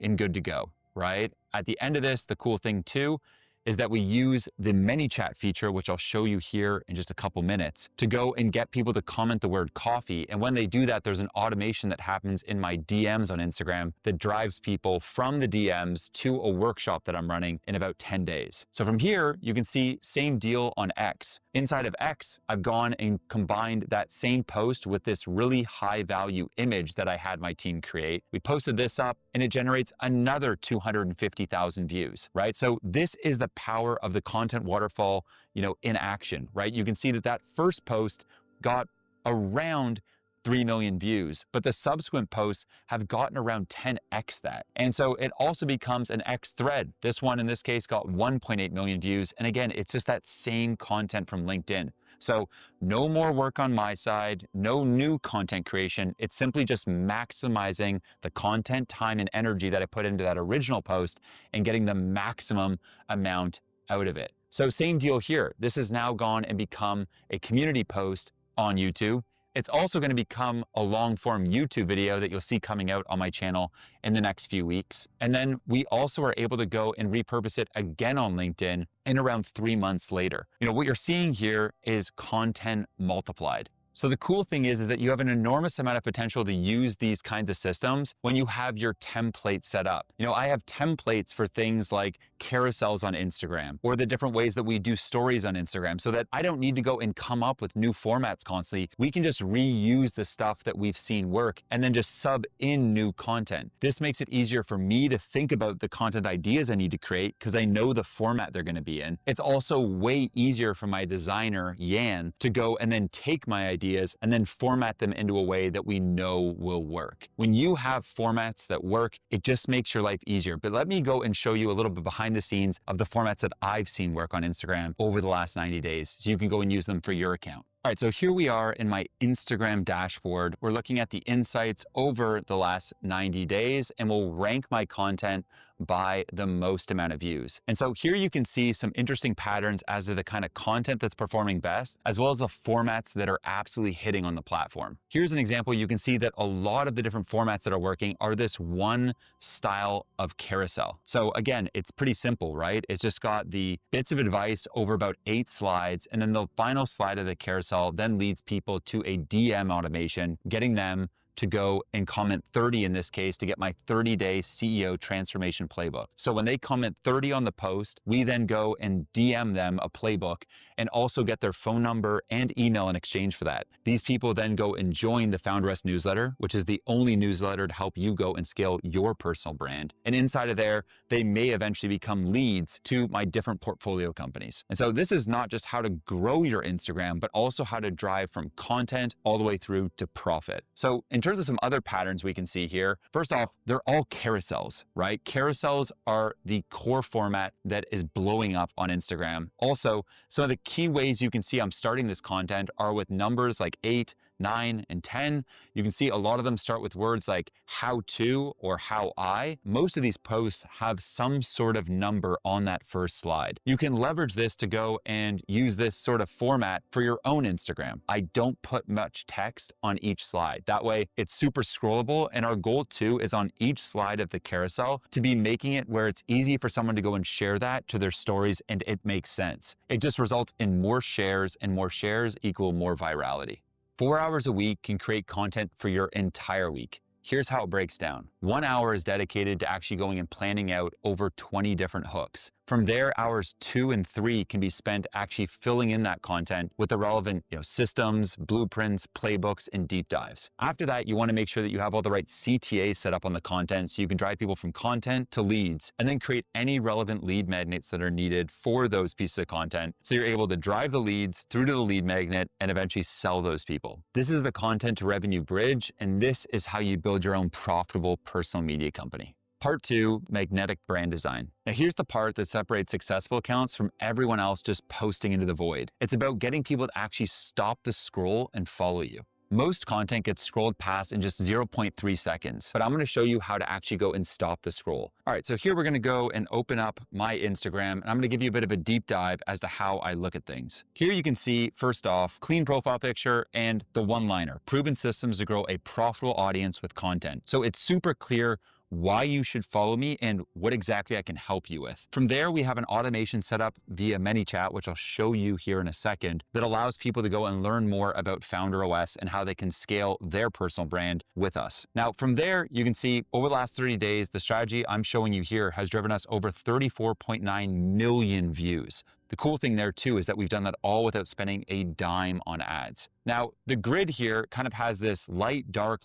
and good to go, right? At the end of this, the cool thing too is that we use the ManyChat feature, which I'll show you here in just a couple minutes, to go and get people to comment the word coffee. And when they do that, there's an automation that happens in my DMs on Instagram that drives people from the DMs to a workshop that I'm running in about 10 days. So from here, you can see same deal on X. Inside of X, I've gone and combined that same post with this really high value image that I had my team create. We posted this up and it generates another 250,000 views, right? So this is the power of the content waterfall, in action, right? You can see that that first post got around 3 million views, but the subsequent posts have gotten around 10x that. And so it also becomes an X thread. This one in this case got 1.8 million views. And again, it's just that same content from LinkedIn. So no more work on my side, no new content creation. It's simply just maximizing the content, time, and energy that I put into that original post and getting the maximum amount out of it. So same deal here. This has now gone and become a community post on YouTube. It's also going to become a long form YouTube video that you'll see coming out on my channel in the next few weeks. And then we also are able to go and repurpose it again on LinkedIn in around 3 months later. What you're seeing here is content multiplied. So the cool thing is that you have an enormous amount of potential to use these kinds of systems when you have your template set up. I have templates for things like carousels on Instagram or the different ways that we do stories on Instagram so that I don't need to go and come up with new formats constantly. We can just reuse the stuff that we've seen work and then just sub in new content. This makes it easier for me to think about the content ideas I need to create because I know the format they're going to be in. It's also way easier for my designer, Yan, to go and then take my ideas and then format them into a way that we know will work. When you have formats that work, it just makes your life easier. But let me go and show you a little bit behind the scenes of the formats that I've seen work on Instagram over the last 90 days, so you can go and use them for your account. All right, so here we are in my Instagram dashboard. We're looking at the insights over the last 90 days, and we'll rank my content by the most amount of views. And so here you can see some interesting patterns as to the kind of content that's performing best, as well as the formats that are absolutely hitting on the platform. Here's an example. You can see that a lot of the different formats that are working are this one style of carousel. So again, it's pretty simple, right? It's just got the bits of advice over about 8 slides, and then the final slide of the carousel then leads people to a DM automation, getting them to go and comment 30 in this case to get my 30-day CEO transformation playbook. So when they comment 30 on the post, we then go and DM them a playbook and also get their phone number and email in exchange for that. These people then go and join the Founder Us newsletter, which is the only newsletter to help you go and scale your personal brand. And inside of there, they may eventually become leads to my different portfolio companies. And so this is not just how to grow your Instagram, but also how to drive from content all the way through to profit. So in terms of some other patterns we can see here, first off, they're all carousels, right? Carousels are the core format that is blowing up on Instagram. Also, some of the key ways you can see I'm starting this content are with numbers like 8, 9, and 10. You can see a lot of them start with words like how to or how I. Most of these posts have some sort of number on that first slide. You can leverage this to go and use this sort of format for your own Instagram. I don't put much text on each slide. That way it's super scrollable, and our goal too is on each slide of the carousel to be making it where it's easy for someone to go and share that to their stories and it makes sense. It just results in more shares, and more shares equal more virality. 4 hours a week can create content for your entire week. Here's how it breaks down. 1 hour is dedicated to actually going and planning out over 20 different hooks. From there, hours 2 and 3 can be spent actually filling in that content with the relevant systems, blueprints, playbooks, and deep dives. After that, you want to make sure that you have all the right CTAs set up on the content so you can drive people from content to leads, and then create any relevant lead magnets that are needed for those pieces of content so you're able to drive the leads through to the lead magnet and eventually sell those people. This is the content to revenue bridge, and this is how you build your own profitable personal media company. Part 2, magnetic brand design. Now here's the part that separates successful accounts from everyone else just posting into the void. It's about getting people to actually stop the scroll and follow you. Most content gets scrolled past in just 0.3 seconds, but I'm going to show you how to actually go and stop the scroll. All right, so here we're going to go and open up my Instagram, and I'm going to give you a bit of a deep dive as to how I look at things. Here you can see, first off, clean profile picture and the one-liner, proven systems to grow a profitable audience with content. So it's super clear why you should follow me and what exactly I can help you with. From there, we have an automation set up via ManyChat, which I'll show you here in a second, that allows people to go and learn more about Founder OS and how they can scale their personal brand with us. Now, from there, you can see over the last 30 days, the strategy I'm showing you here has driven us over 34.9 million views. The cool thing there too is that we've done that all without spending a dime on ads. Now, the grid here kind of has this light, dark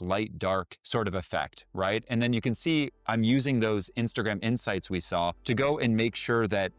sort of effect, right? And then you can see I'm using those Instagram insights we saw to go and make sure that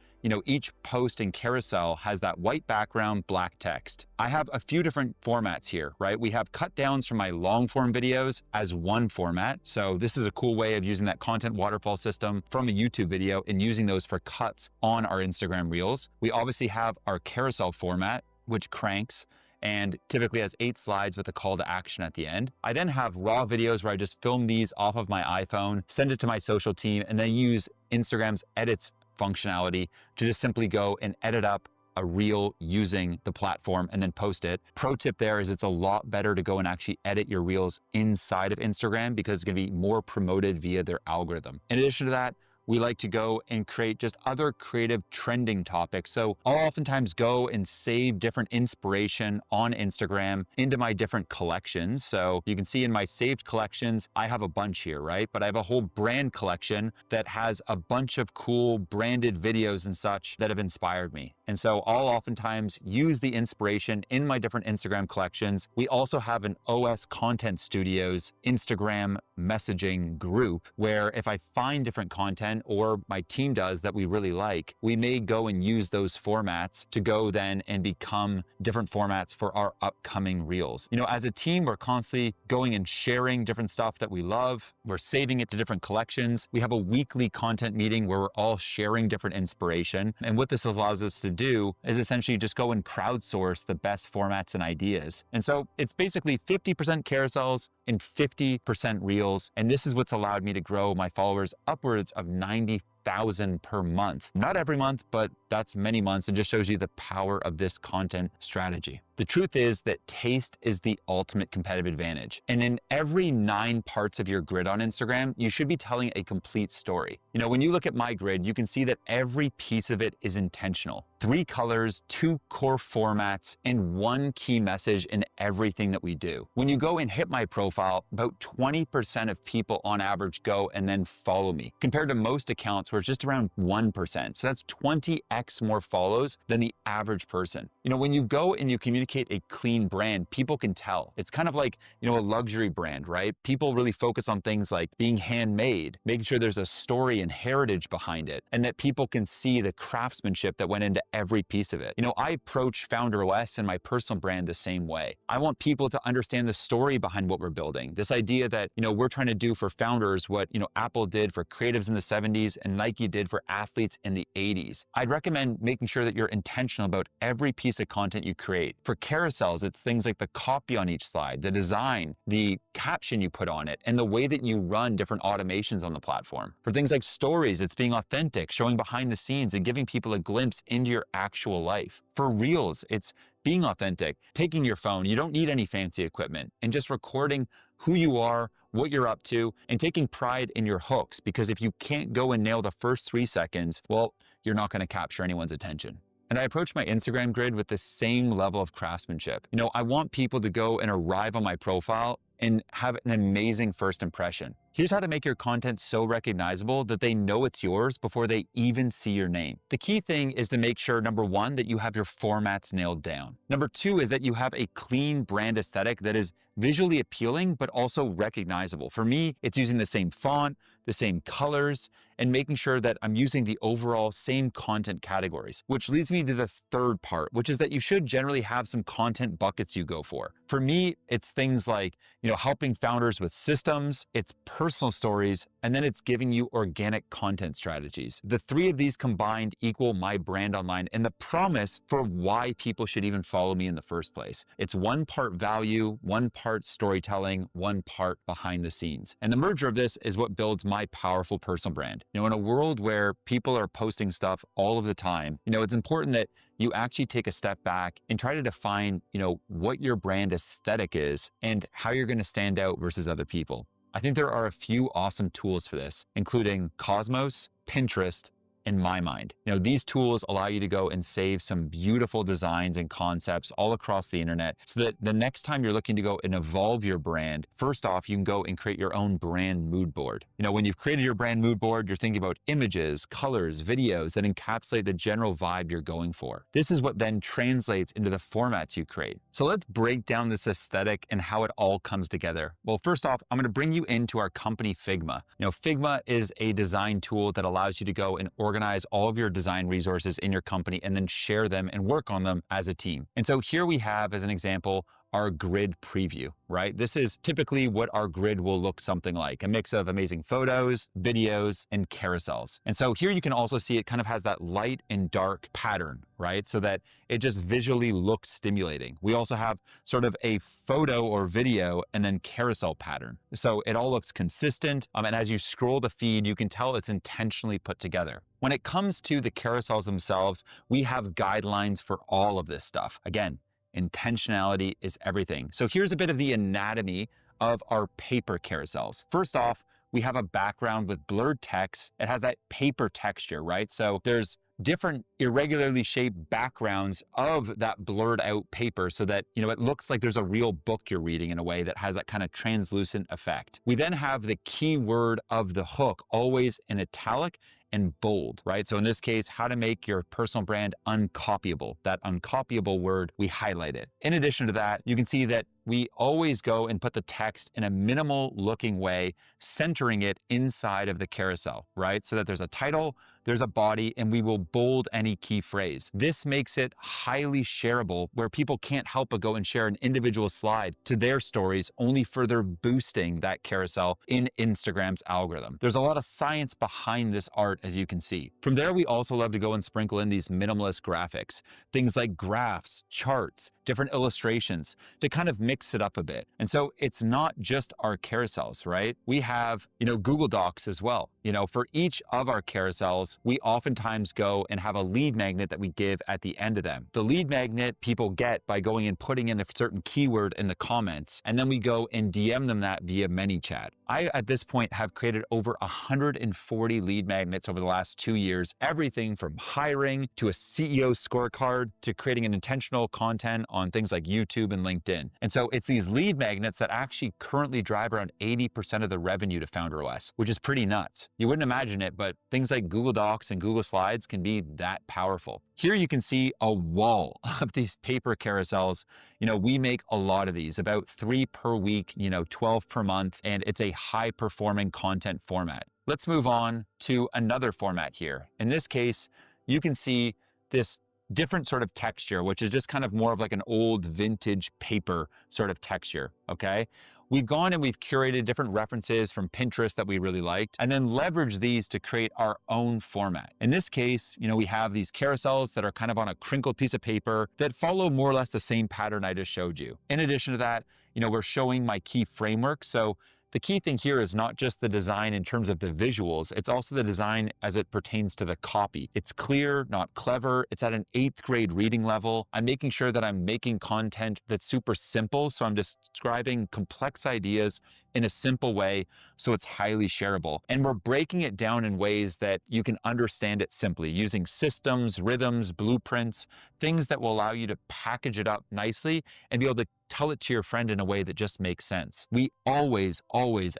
each post and carousel has that white background, black text. I have a few different formats here, right? We have cut downs from my long form videos as one format. So this is a cool way of using that content waterfall system from a YouTube video and using those for cuts on our Instagram Reels. We obviously have our carousel format, which cranks and typically has 8 slides with a call to action at the end. I then have raw videos where I just film these off of my iPhone, send it to my social team, and then use Instagram's edits functionality to just simply go and edit up a reel using the platform and then post it. Pro tip there is it's a lot better to go and actually edit your reels inside of Instagram because it's gonna be more promoted via their algorithm. In addition to that, we like to go and create just other creative trending topics. So I'll oftentimes go and save different inspiration on Instagram into my different collections. So you can see in my saved collections, I have a bunch here, right? But I have a whole brand collection that has a bunch of cool branded videos and such that have inspired me. And so I'll oftentimes use the inspiration in my different Instagram collections. We also have an OS Content Studios Instagram messaging group where if I find different content or my team does that we really like, we may go and use those formats to go then and become different formats for our upcoming reels. As a team, we're constantly going and sharing different stuff that we love. We're saving it to different collections. We have a weekly content meeting where we're all sharing different inspiration. And what this allows us to do is essentially just go and crowdsource the best formats and ideas. And so it's basically 50% carousels and 50% reels. And this is what's allowed me to grow my followers upwards of 90,000 per month. Not every month, but That's many months, and just shows you the power of this content strategy. The truth is that taste is the ultimate competitive advantage. And in every 9 parts of your grid on Instagram, you should be telling a complete story. You know, when you look at my grid, you can see that every piece of it is intentional. 3 colors, 2 core formats, and 1 key message in everything that we do. When you go and hit my profile, about 20% of people on average go and then follow me, compared to most accounts where it's just around 1%. So that's 20x more follows than the average person. You know, when you go and you communicate a clean brand, people can tell. It's kind of like, you know, a luxury brand, right? People really focus on things like being handmade, making sure there's a story and heritage behind it, and that people can see the craftsmanship that went into every piece of it. You know, I approach Founder OS and my personal brand the same way. I want people to understand the story behind what we're building. This idea that, you know, we're trying to do for founders what, you know, Apple did for creatives in the 70s and Nike did for athletes in the 80s. I'd recommend making sure that you're intentional about every piece of content you create. For carousels, it's things like the copy on each slide, the design, the caption you put on it, and the way that you run different automations on the platform. For things like stories, it's being authentic, showing behind the scenes and giving people a glimpse into your actual life. For reels, it's being authentic, taking your phone, you don't need any fancy equipment, and just recording who you are, what you're up to, and taking pride in your hooks, because if you can't go and nail the first 3 seconds, well, you're not going to capture anyone's attention. And I approach my Instagram grid with the same level of craftsmanship. You know, I want people to go and arrive on my profile and have an amazing first impression. Here's how to make your content so recognizable that they know it's yours before they even see your name. The key thing is to make sure, number 1, that you have your formats nailed down. Number 2 is that you have a clean brand aesthetic that is visually appealing, but also recognizable. For me, it's using the same font, the same colors, and making sure that I'm using the overall same content categories, which leads me to the third part, which is that you should generally have some content buckets you go for. For me, it's things like, you know, helping founders with systems, it's personal stories, and then it's giving you organic content strategies. The 3 of these combined equal my brand online and the promise for why people should even follow me in the first place. It's 1 part value, 1 part storytelling, 1 part behind the scenes. And the merger of this is what builds my powerful personal brand. You know, in a world where people are posting stuff all of the time, you know, it's important that you actually take a step back and try to define, you know, what your brand aesthetic is and how you're going to stand out versus other people. I think there are a few awesome tools for this, including Cosmos, Pinterest, in my mind. You know, these tools allow you to go and save some beautiful designs and concepts all across the internet so that the next time you're looking to go and evolve your brand, first off, you can go and create your own brand mood board. You know, when you've created your brand mood board, you're thinking about images, colors, videos that encapsulate the general vibe you're going for. This is what then translates into the formats you create. So let's break down this aesthetic and how it all comes together. Well, first off, I'm going to bring you into our company Figma. You know, Figma is a design tool that allows you to go and organize all of your design resources in your company and then share them and work on them as a team. And so here we have, as an example, our grid preview, right? This is typically what our grid will look something like, a mix of amazing photos, videos, and carousels. And so here you can also see it kind of has that light and dark pattern, right? So that it just visually looks stimulating. We also have sort of a photo or video and then carousel pattern. So it all looks consistent. And as you scroll the feed, you can tell it's intentionally put together. When it comes to the carousels themselves, we have guidelines for all of this stuff. Again, intentionality is everything. So here's a bit of the anatomy of our paper carousels. First off, we have a background with blurred text. It has that paper texture, right? So there's different irregularly shaped backgrounds of that blurred out paper so that, you know, it looks like there's a real book you're reading in a way that has that kind of translucent effect. We then have the key word of the hook always in italic and bold, right? So in this case, how to make your personal brand uncopyable. That uncopyable word, we highlight it. In addition to that, you can see that we always go and put the text in a minimal looking way, centering it inside of the carousel, right? So that there's a title, there's a body, and we will bold any key phrase. This makes it highly shareable, where people can't help but go and share an individual slide to their stories, only further boosting that carousel in Instagram's algorithm. There's a lot of science behind this art, as you can see. From there, we also love to go and sprinkle in these minimalist graphics, things like graphs, charts, different illustrations to kind of mix it up a bit. And so it's not just our carousels, right? We have, you know, Google Docs as well. You know, for each of our carousels, carousels, we oftentimes go and have a lead magnet that we give at the end of them. The lead magnet people get by going and putting in a certain keyword in the comments, and then we go and DM them that via ManyChat. I, at this point, have created over 140 lead magnets over the last 2 years, everything from hiring to a CEO scorecard to creating an intentional content on things like YouTube and LinkedIn. And so it's these lead magnets that actually currently drive around 80% of the revenue to FounderOS, which is pretty nuts. You wouldn't imagine it, but things like Google Docs and Google Slides can be that powerful. Here you can see a wall of these paper carousels. You know, we make a lot of these, about 3 per week, 12 per month, and it's a high performing content format. Let's move on to another format here. In this case, you can see this different sort of texture, which is just kind of more of like an old vintage paper sort of texture, okay? We've gone and we've curated different references from Pinterest that we really liked, and then leveraged these to create our own format. In this case, we have these carousels that are kind of on a crinkled piece of paper that follow more or less the same pattern I just showed you. In addition to that, we're showing my key framework. So the key thing here is not just the design in terms of the visuals, it's also the design as it pertains to the copy. It's clear, not clever. It's at an 8th grade reading level. I'm making sure that I'm making content that's super simple. So I'm describing complex ideas in a simple way, so it's highly shareable. And we're breaking it down in ways that you can understand it simply, using systems, rhythms, blueprints, things that will allow you to package it up nicely and be able to tell it to your friend in a way that just makes sense. We always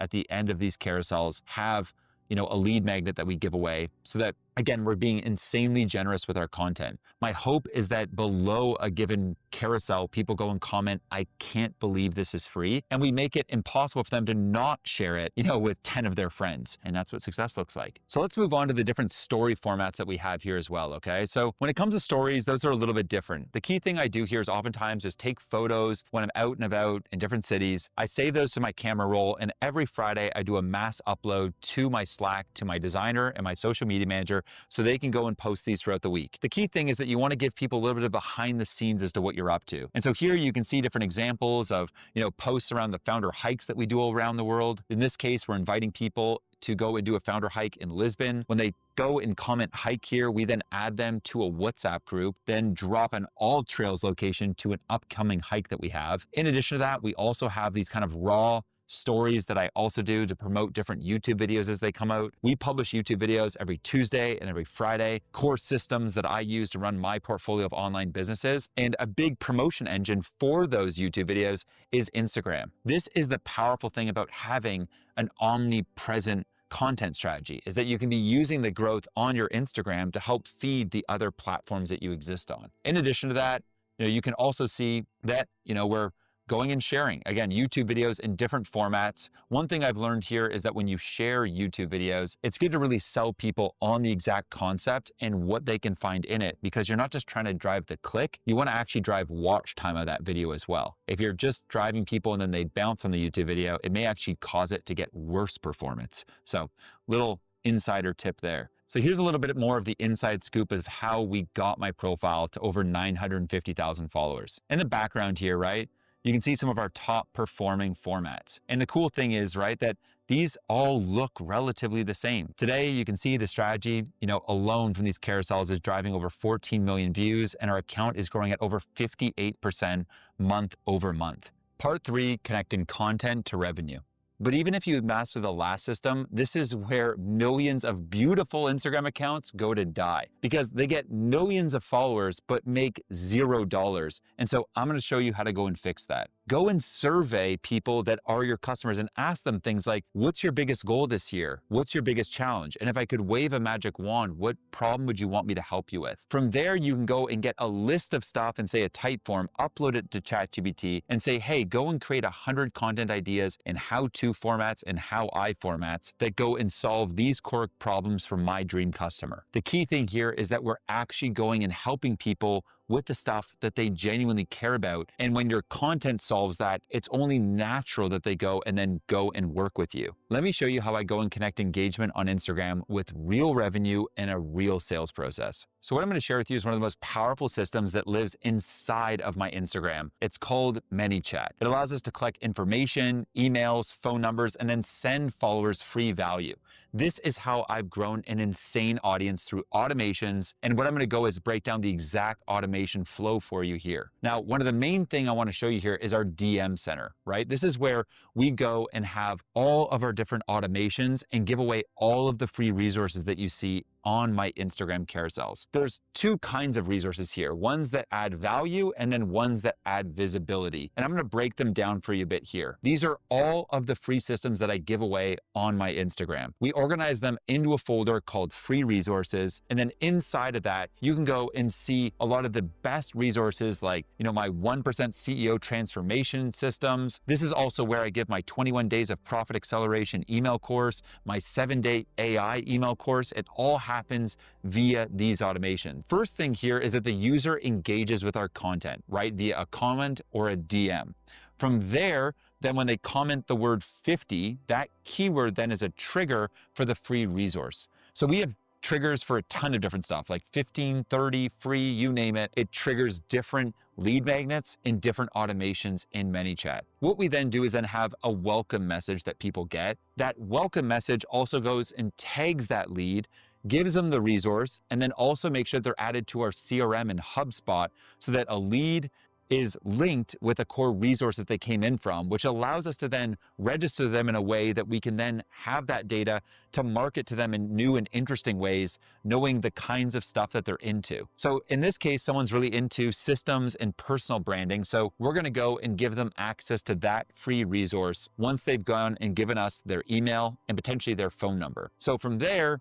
at the end of these carousels have a lead magnet that we give away so that, again, we're being insanely generous with our content. My hope is that below a given carousel, people go and comment, "I can't believe this is free." And we make it impossible for them to not share it, with 10 of their friends. And that's what success looks like. So let's move on to the different story formats that we have here as well, okay? So when it comes to stories, those are a little bit different. The key thing I do here is oftentimes just take photos when I'm out and about in different cities. I save those to my camera roll, and every Friday I do a mass upload to my Slack, to my designer and my social media manager, so they can go and post these throughout the week. The key thing is that you want to give people a little bit of behind the scenes as to what you're up to. And so here you can see different examples of, posts around the founder hikes that we do all around the world. In this case, we're inviting people to go and do a founder hike in Lisbon. When they go and comment hike here, we then add them to a WhatsApp group, then drop an all trails location to an upcoming hike that we have. In addition to that, we also have these kind of raw stories that I also do to promote different YouTube videos as they come out. We publish YouTube videos every Tuesday and every Friday, core systems that I use to run my portfolio of online businesses. And a big promotion engine for those YouTube videos is Instagram. This is the powerful thing about having an omnipresent content strategy, is that you can be using the growth on your Instagram to help feed the other platforms that you exist on. In addition to that, you can also see that, we're going and sharing, again, YouTube videos in different formats. One thing I've learned here is that when you share YouTube videos, it's good to really sell people on the exact concept and what they can find in it, because you're not just trying to drive the click, you want to actually drive watch time of that video as well. If you're just driving people and then they bounce on the YouTube video, it may actually cause it to get worse performance. So little insider tip there. So here's a little bit more of the inside scoop of how we got my profile to over 950,000 followers. In the background here, right, you can see some of our top performing formats. And the cool thing is, right, that these all look relatively the same. Today, you can see the strategy, alone from these carousels is driving over 14 million views, and our account is growing at over 58% month over month. Part 3, connecting content to revenue. But even if you master the last system, this is where millions of beautiful Instagram accounts go to die, because they get millions of followers but make $0. And so I'm going to show you how to go and fix that. Go and survey people that are your customers and ask them things like, what's your biggest goal this year? What's your biggest challenge? And if I could wave a magic wand, what problem would you want me to help you with? From there, you can go and get a list of stuff and say a type form, upload it to ChatGPT and say, hey, go and create 100 content ideas in how-to formats and how-I formats that go and solve these core problems for my dream customer. The key thing here is that we're actually going and helping people with the stuff that they genuinely care about. And when your content solves that, it's only natural that they go and work with you. Let me show you how I go and connect engagement on Instagram with real revenue and a real sales process. So what I'm going to share with you is one of the most powerful systems that lives inside of my Instagram. It's called ManyChat. It allows us to collect information, emails, phone numbers, and then send followers free value. This is how I've grown an insane audience through automations. And what I'm gonna go is break down the exact automation flow for you here. Now, one of the main thing I wanna show you here is our DM center, right? This is where we go and have all of our different automations and give away all of the free resources that you see on my Instagram carousels. There's two kinds of resources here, ones that add value and then ones that add visibility. And I'm gonna break them down for you a bit here. These are all of the free systems that I give away on my Instagram. We organize them into a folder called free resources. And then inside of that, you can go and see a lot of the best resources like, my 1% CEO transformation systems. This is also where I give my 21 days of profit acceleration email course, my 7-day AI email course. It all happens via these automations. First thing here is that the user engages with our content, right? Via a comment or a DM. From there, then when they comment the word 50, that keyword then is a trigger for the free resource. So we have triggers for a ton of different stuff, like 15, 30, free, you name it. It triggers different lead magnets and different automations in ManyChat. What we then do is then have a welcome message that people get. That welcome message also goes and tags that lead, gives them the resource, and then also make sure they're added to our CRM and HubSpot so that a lead is linked with a core resource that they came in from, which allows us to then register them in a way that we can then have that data to market to them in new and interesting ways, knowing the kinds of stuff that they're into. So in this case, someone's really into systems and personal branding. So we're gonna go and give them access to that free resource once they've gone and given us their email and potentially their phone number. So from there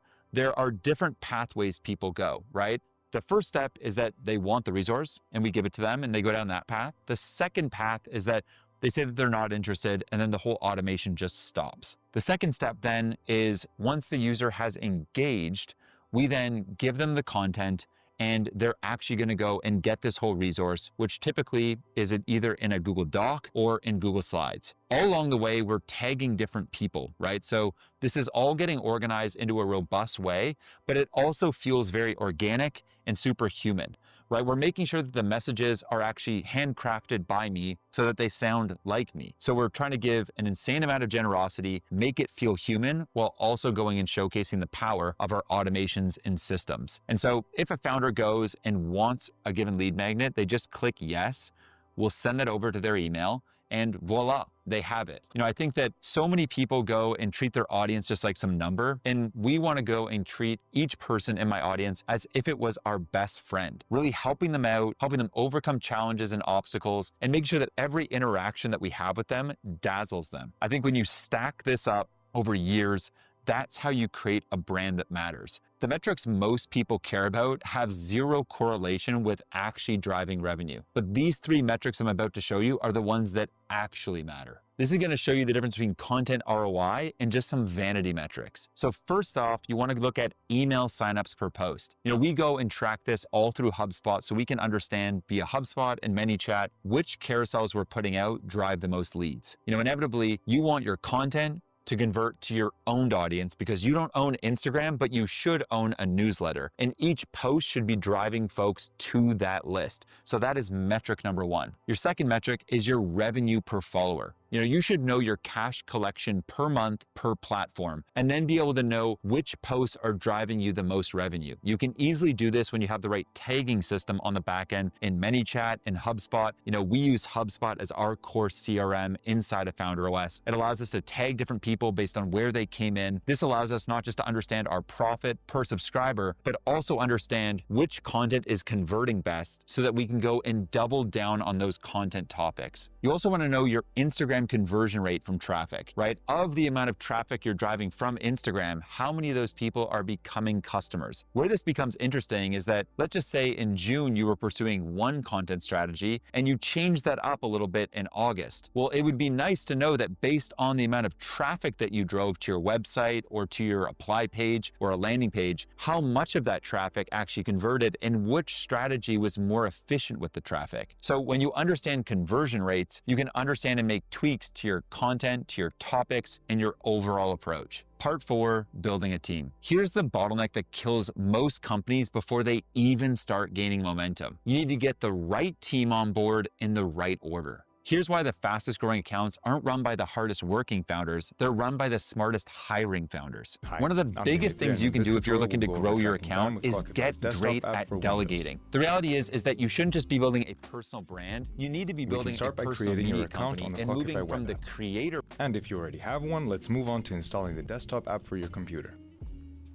are different pathways people go, right? The first step is that they want the resource and we give it to them and they go down that path. The second path is that they say that they're not interested and then the whole automation just stops. The second step then is once the user has engaged, we then give them the content and they're actually gonna go and get this whole resource, which typically is either in a Google Doc or in Google Slides. All along the way, we're tagging different people, right? So this is all getting organized into a robust way, but it also feels very organic and superhuman, right? We're making sure that the messages are actually handcrafted by me so that they sound like me. So we're trying to give an insane amount of generosity, make it feel human, while also going and showcasing the power of our automations and systems. And so if a founder goes and wants a given lead magnet, they just click yes, we'll send that over to their email, and voila, they have it. I think that so many people go and treat their audience just like some number, and we want to go and treat each person in my audience as if it was our best friend, really helping them out, helping them overcome challenges and obstacles, and make sure that every interaction that we have with them dazzles them. I think when you stack this up over years, that's how you create a brand that matters. The metrics most people care about have zero correlation with actually driving revenue. But these three metrics I'm about to show you are the ones that actually matter. This is going to show you the difference between content ROI and just some vanity metrics. So first off, you want to look at email signups per post. We go and track this all through HubSpot so we can understand via HubSpot and ManyChat which carousels we're putting out drive the most leads. Inevitably, you want your content to convert to your owned audience because you don't own Instagram, but you should own a newsletter. And each post should be driving folks to that list. So that is metric number one. Your second metric is your revenue per follower. You should know your cash collection per month per platform, and then be able to know which posts are driving you the most revenue. You can easily do this when you have the right tagging system on the back end in ManyChat and HubSpot. We use HubSpot as our core CRM inside of FounderOS. It allows us to tag different people based on where they came in. This allows us not just to understand our profit per subscriber, but also understand which content is converting best so that we can go and double down on those content topics. You also want to know your Instagram conversion rate from traffic, right? Of the amount of traffic you're driving from Instagram, how many of those people are becoming customers? Where this becomes interesting is that, let's just say in June, you were pursuing one content strategy and you changed that up a little bit in August. Well, it would be nice to know that based on the amount of traffic that you drove to your website or to your apply page or a landing page, how much of that traffic actually converted and which strategy was more efficient with the traffic. So when you understand conversion rates, you can understand and make tweaks to your content, to your topics, and your overall approach. Part 4, building a team. Here's the bottleneck that kills most companies before they even start gaining momentum. You need to get the right team on board in the right order. Here's why the fastest growing accounts aren't run by the hardest working founders, they're run by the smartest hiring founders. Hi, One of the I'm biggest Dimitri, things and you in can this do if you're tutorial, looking to we'll go grow over your tracking time account with is Clockify's get desktop great app at for Windows. delegating. The reality is that you shouldn't just be building a personal brand, you need to be We can building a start by personal creating your media account company on the and moving Clockify from web the app. creator. And if you already have one, let's move on to installing the desktop app for your computer.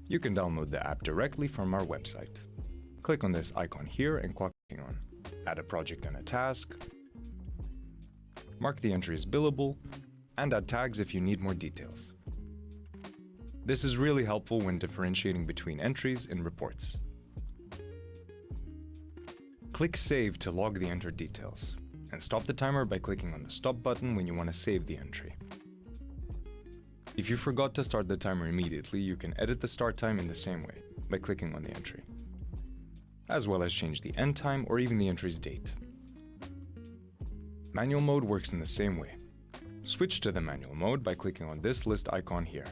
You can download the app directly from our website. Click on this icon here and clock on. Add a project and a task. Mark the entry as billable, and add tags if you need more details. This is really helpful when differentiating between entries in reports. Click Save to log the entered details, and stop the timer by clicking on the Stop button when you want to save the entry. If you forgot to start the timer immediately, you can edit the start time in the same way, by clicking on the entry, as well as change the end time or even the entry's date. Manual mode works in the same way. Switch to the manual mode by clicking on this list icon here.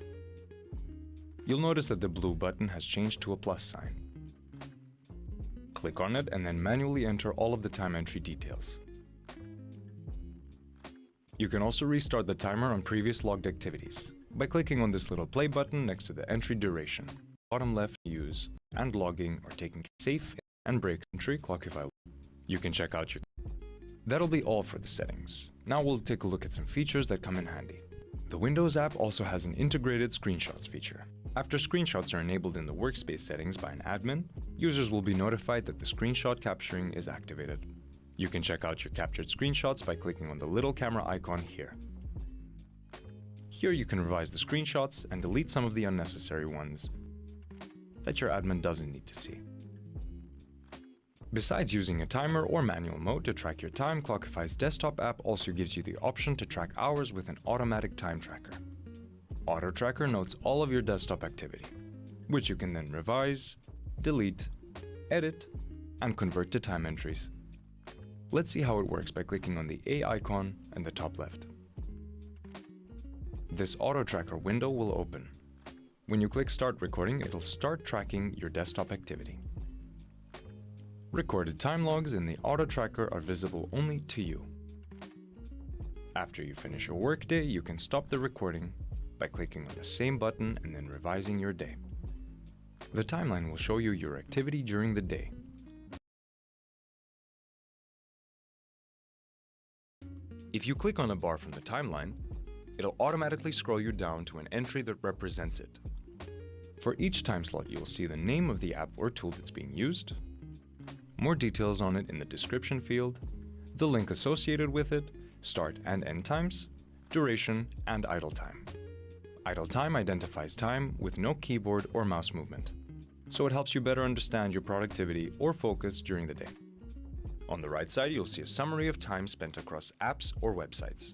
You'll notice that the blue button has changed to a plus sign. Click on it and then manually enter all of the time entry details. You can also restart the timer on previous logged activities by clicking on this little play button next to the entry duration. Bottom left, use, and logging or taking safe and break entry Clockify. You can check out your. That'll be all for the settings. Now we'll take a look at some features that come in handy. The Windows app also has an integrated screenshots feature. After screenshots are enabled in the workspace settings by an admin, users will be notified that the screenshot capturing is activated. You can check out your captured screenshots by clicking on the little camera icon here. Here you can revise the screenshots and delete some of the unnecessary ones that your admin doesn't need to see. Besides using a timer or manual mode to track your time, Clockify's desktop app also gives you the option to track hours with an automatic time tracker. Auto Tracker notes all of your desktop activity, which you can then revise, delete, edit, and convert to time entries. Let's see how it works by clicking on the A icon in the top left. This Auto Tracker window will open. When you click Start Recording, it'll start tracking your desktop activity. Recorded time logs in the Auto Tracker are visible only to you. After you finish your workday, you can stop the recording by clicking on the same button and then revising your day. The timeline will show you your activity during the day. If you click on a bar from the timeline, it'll automatically scroll you down to an entry that represents it. For each time slot, you will see the name of the app or tool that's being used, more details on it in the description field, the link associated with it, start and end times, duration, and idle time. Idle time identifies time with no keyboard or mouse movement, so it helps you better understand your productivity or focus during the day. On the right side, you'll see a summary of time spent across apps or websites.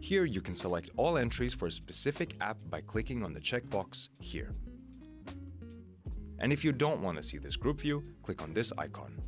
Here you can select all entries for a specific app by clicking on the checkbox here. And if you don't want to see this group view, click on this icon.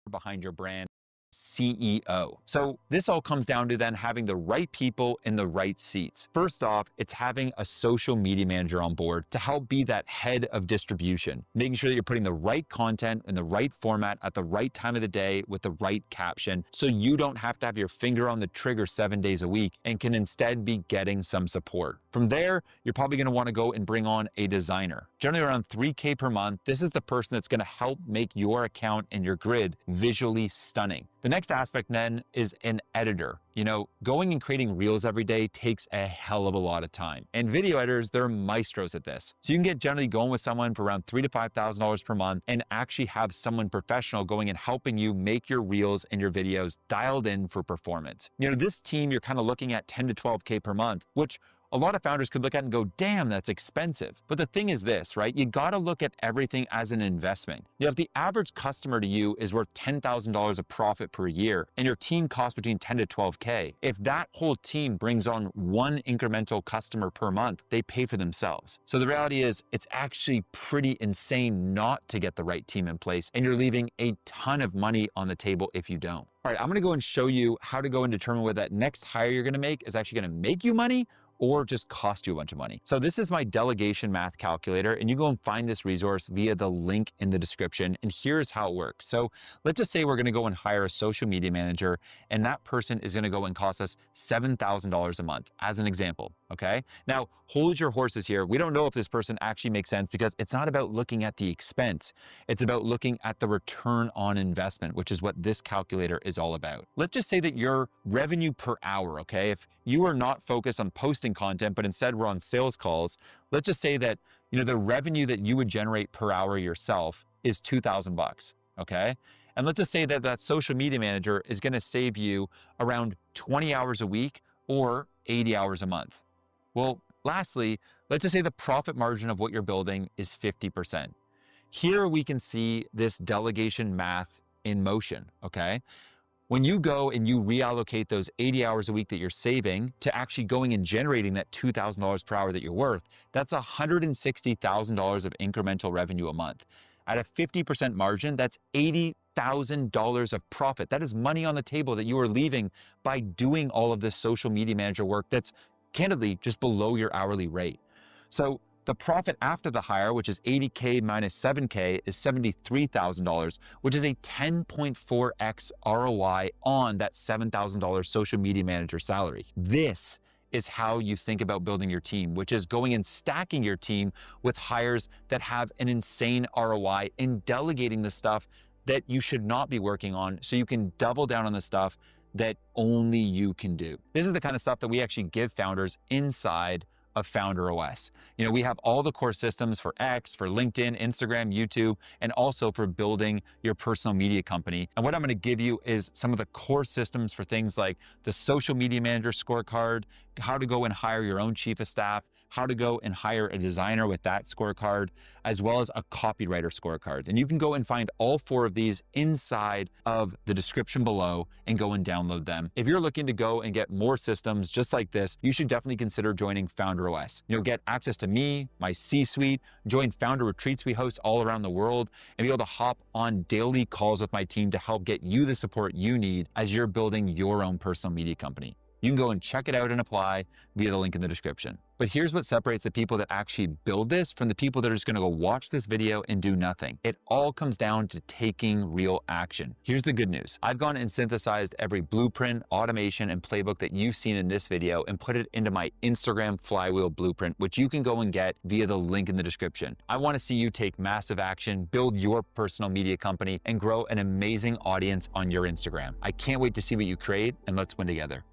behind your brand, CEO. So this all comes down to then having the right people in the right seats. First off, it's having a social media manager on board to help be that head of distribution, making sure that you're putting the right content in the right format at the right time of the day with the right caption, so you don't have to have your finger on the trigger 7 days a week and can instead be getting some support. From there, you're probably going to want to go and bring on a designer. Generally around $3K per month, this is the person that's going to help make your account and your grid visually stunning. The next aspect then is an editor. You know, going and creating reels every day takes a hell of a lot of time. And video editors, they're maestros at this. So you can get generally going with someone for around $3,000 to $5,000 per month and actually have someone professional going and helping you make your reels and your videos dialed in for performance. You know, this team, you're kind of looking at 10 to 12K per month, which a lot of founders could look at and go, damn, that's expensive. But the thing is this, right? You got to look at everything as an investment. You know, if the average customer to you is worth $10,000 of profit per year and your team costs between 10 to 12K, if that whole team brings on one incremental customer per month, they pay for themselves. So the reality is it's actually pretty insane not to get the right team in place, and you're leaving a ton of money on the table if you don't. All right, I'm going to go and show you how to go and determine whether that next hire you're going to make is actually going to make you money or just cost you a bunch of money. So this is my delegation math calculator, and you go and find this resource via the link in the description, and here's how it works. So let's just say we're gonna go and hire a social media manager, and that person is gonna go and cost us $7,000 a month, as an example, okay? Now, hold your horses here. We don't know if this person actually makes sense because it's not about looking at the expense. It's about looking at the return on investment, which is what this calculator is all about. Let's just say that your revenue per hour, okay? If you are not focused on posting content, but instead we're on sales calls, let's just say that, you know, the revenue that you would generate per hour yourself is $2,000, okay? And let's just say that that social media manager is gonna save you around 20 hours a week or 80 hours a month. Well, lastly, let's just say the profit margin of what you're building is 50%. Here we can see this delegation math in motion, okay? When you go and you reallocate those 80 hours a week that you're saving to actually going and generating that $2,000 per hour that you're worth, that's $160,000 of incremental revenue a month. At a 50% margin, that's $80,000 of profit. That is money on the table that you are leaving by doing all of this social media manager work that's candidly just below your hourly rate. So the profit after the hire, which is 80K minus 7K, is $73,000, which is a 10.4x ROI on that $7,000 social media manager salary. This is how you think about building your team, which is going and stacking your team with hires that have an insane ROI and delegating the stuff that you should not be working on so you can double down on the stuff that only you can do. This is the kind of stuff that we actually give founders inside of Founder OS. You know, we have all the core systems for X, for LinkedIn, Instagram, YouTube, and also for building your personal media company. And what I'm going to give you is some of the core systems for things like the social media manager scorecard, how to go and hire your own chief of staff, how to go and hire a designer with that scorecard, as well as a copywriter scorecard. And you can go and find all four of these inside of the description below and go and download them. If you're looking to go and get more systems just like this, you should definitely consider joining Founder OS. You'll get access to me, my C-suite, join founder retreats we host all around the world, and be able to hop on daily calls with my team to help get you the support you need as you're building your own personal media company. You can go and check it out and apply via the link in the description. But here's what separates the people that actually build this from the people that are just gonna go watch this video and do nothing. It all comes down to taking real action. Here's the good news. I've gone and synthesized every blueprint, automation, and playbook that you've seen in this video and put it into my Instagram flywheel blueprint, which you can go and get via the link in the description. I wanna see you take massive action, build your personal media company, and grow an amazing audience on your Instagram. I can't wait to see what you create, and let's win together.